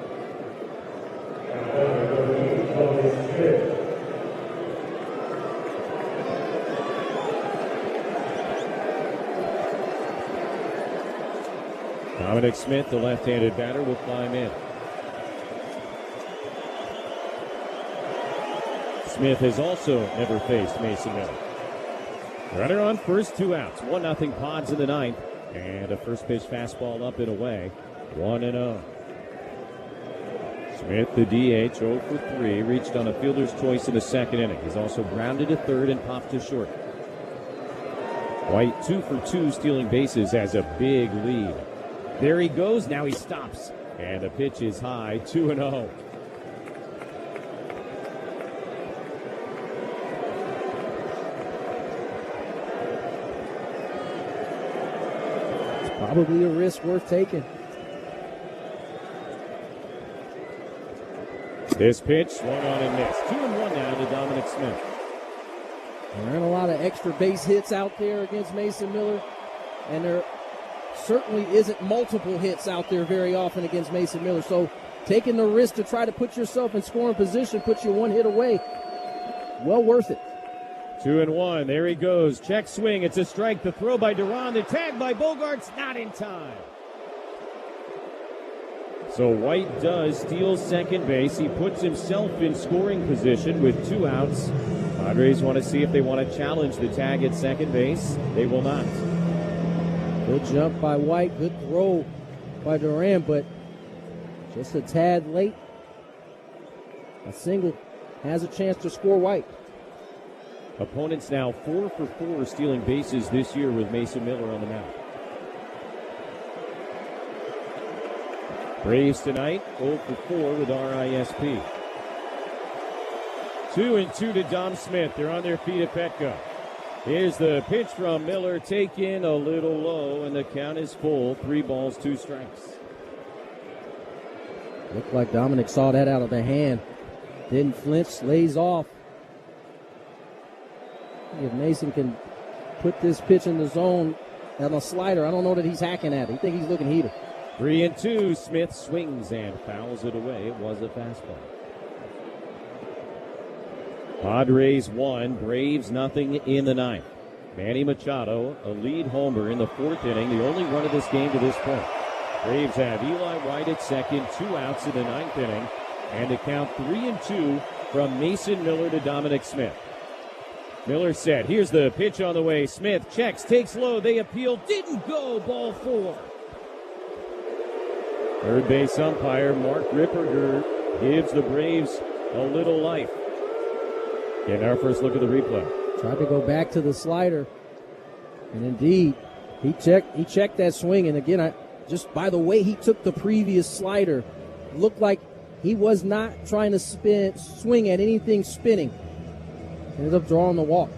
Dominic Smith, the left-handed batter, will climb in. Smith has also never faced Mason Miller. Runner on first, 2 outs. 1-0 Pods in the 9th. And a first pitch fastball up and away. 1-0. Smith, the DH, 0 for 3, reached on a fielder's choice in the 2nd inning. He's also grounded to 3rd and popped to short. White, 2 for 2, stealing bases, has a big lead. There he goes. Now he stops. And the pitch is high, 2-0. It's probably a risk worth taking. This pitch, swung on and missed. 2-1 now to Dominic Smith. There aren't a lot of extra base hits out there against Mason Miller, and there certainly isn't multiple hits out there very often against Mason Miller. So taking the risk to try to put yourself in scoring position puts you 1 hit away. Well worth it. 2-1. There he goes. Check swing. It's a strike. The throw by Duran. The tag by Bogarts. Not in time. So White does steal second base. He puts himself in scoring position with 2 outs. Padres want to see if they want to challenge the tag at second base. They will not. Good jump by White. Good throw by Duran, but just a tad late. A single has a chance to score White. Opponents now 4 for 4 stealing bases this year with Mason Miller on the mound. Braves tonight 0 for 4 with RISP. 2-2 to Dom Smith. They're on their feet at Petco. Here's the pitch from Miller, taken a little low, and the count is full. 3 balls, 2 strikes. Looked like Dominic saw that out of the hand Didn't flinch, lays off. If Mason can put this pitch in the zone on a slider, I don't know that he's hacking at it. I think he's looking heated. 3-2. Smith swings and fouls it away. It was a fastball. Padres 1, Braves nothing in the ninth. Manny Machado, a lead homer in the fourth inning, the only run of this game to this point. Braves have Eli White at second, 2 outs in the ninth inning, and to count 3-2 from Mason Miller to Dominic Smith. Miller set. Here's the pitch on the way. Smith checks, takes low. They appeal. Didn't go. Ball 4. Third base umpire Mark Ripperger gives the Braves a little life. Getting our first look at the replay. Tried to go back to the slider, and indeed, he checked that swing. And again, just by the way he took the previous slider, looked like he was not trying to swing at anything spinning. Ended up drawing the walk.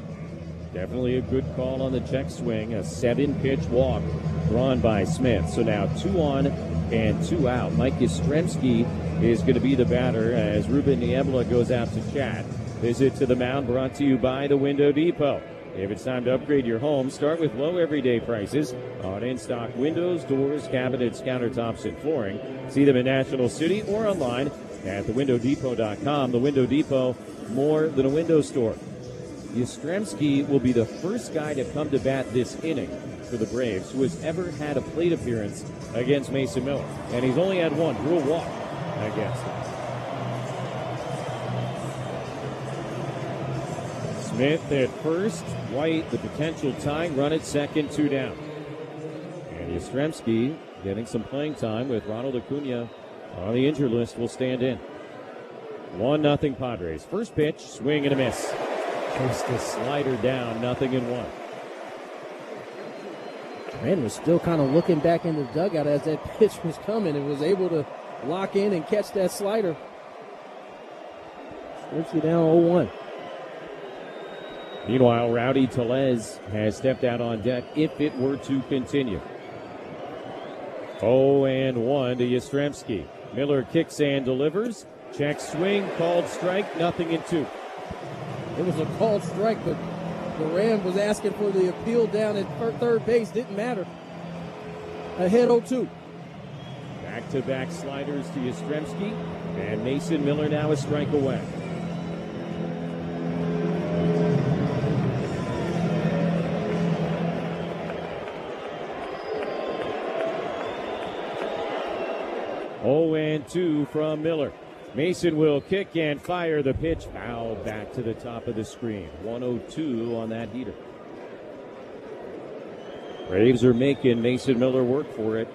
Definitely a good call on the check swing. A 7-pitch walk drawn by Smith. So now 2 on and 2 out. Mike Yastrzemski is going to be the batter as Ruben Niebla goes out to chat. Visit to the mound brought to you by the Window Depot. If it's time to upgrade your home, start with low everyday prices on in-stock windows, doors, cabinets, countertops, and flooring. See them in National City or online at thewindowdepot.com. The Window Depot, more than a window store. Yastrzemski will be the first guy to come to bat this inning for the Braves who has ever had a plate appearance against Mason Miller. And he's only had one, drew a walk against him. Smith at first, White the potential tying run at second, 2 down. And Yastrzemski getting some playing time with Ronald Acuna on the injured list will stand in. 1-0 Padres. First pitch, swing and a miss. Just a slider down, 0-1. Man was still kind of looking back in the dugout as that pitch was coming and was able to lock in and catch that slider. Strips you down 0-1. Meanwhile, Rowdy Tellez has stepped out on deck if it were to continue. 0-1 to Yastrzemski. Miller kicks and delivers. Check swing, called strike, 0-2. It was a called strike, but Duran was asking for the appeal down at third base. Didn't matter. Ahead 0-2. Back-to-back sliders to Yastrzemski, and Mason Miller now a strike away. And 2 from Miller. Mason will kick and fire the pitch. Foul back to the top of the screen. 102 on that heater. Braves are making Mason Miller work for it.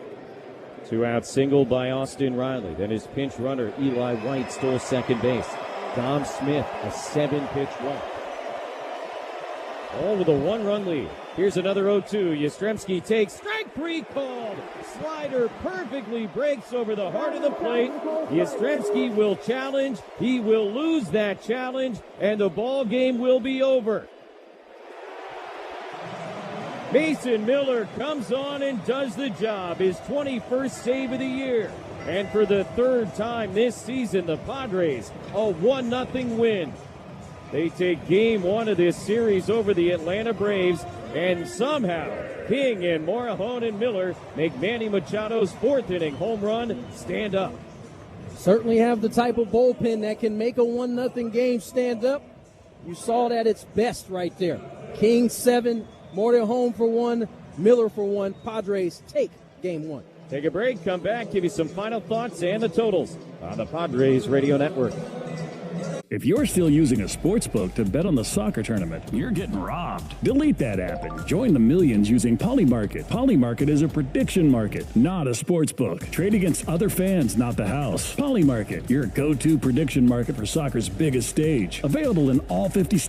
2-out single by Austin Riley. Then his pinch runner, Eli White, stole second base. Dom Smith, a 7-pitch walk. All with a 1-run lead. Here's another 0-2. Yastrzemski takes strike 3 called. Slider perfectly breaks over the heart of the plate. Yastrzemski will challenge. He will lose that challenge, and the ball game will be over. Mason Miller comes on and does the job. His 21st save of the year. And for the third time this season, the Padres, a 1-0 win. They take game 1 of this series over the Atlanta Braves, and somehow King and Morejon and Miller make Manny Machado's 4th inning home run stand up. Certainly have the type of bullpen that can make a 1-0 game stand up. You saw that at its best right there. King 7, Morejon for 1, Miller for 1. Padres take game 1. Take a break, come back, give you some final thoughts and the totals on the Padres Radio Network. If you're still using a sports book to bet on the soccer tournament, you're getting robbed. Delete that app and join the millions using Polymarket. Polymarket is a prediction market, not a sports book. Trade against other fans, not the house. Polymarket, your go-to prediction market for soccer's biggest stage. Available in all 50 states.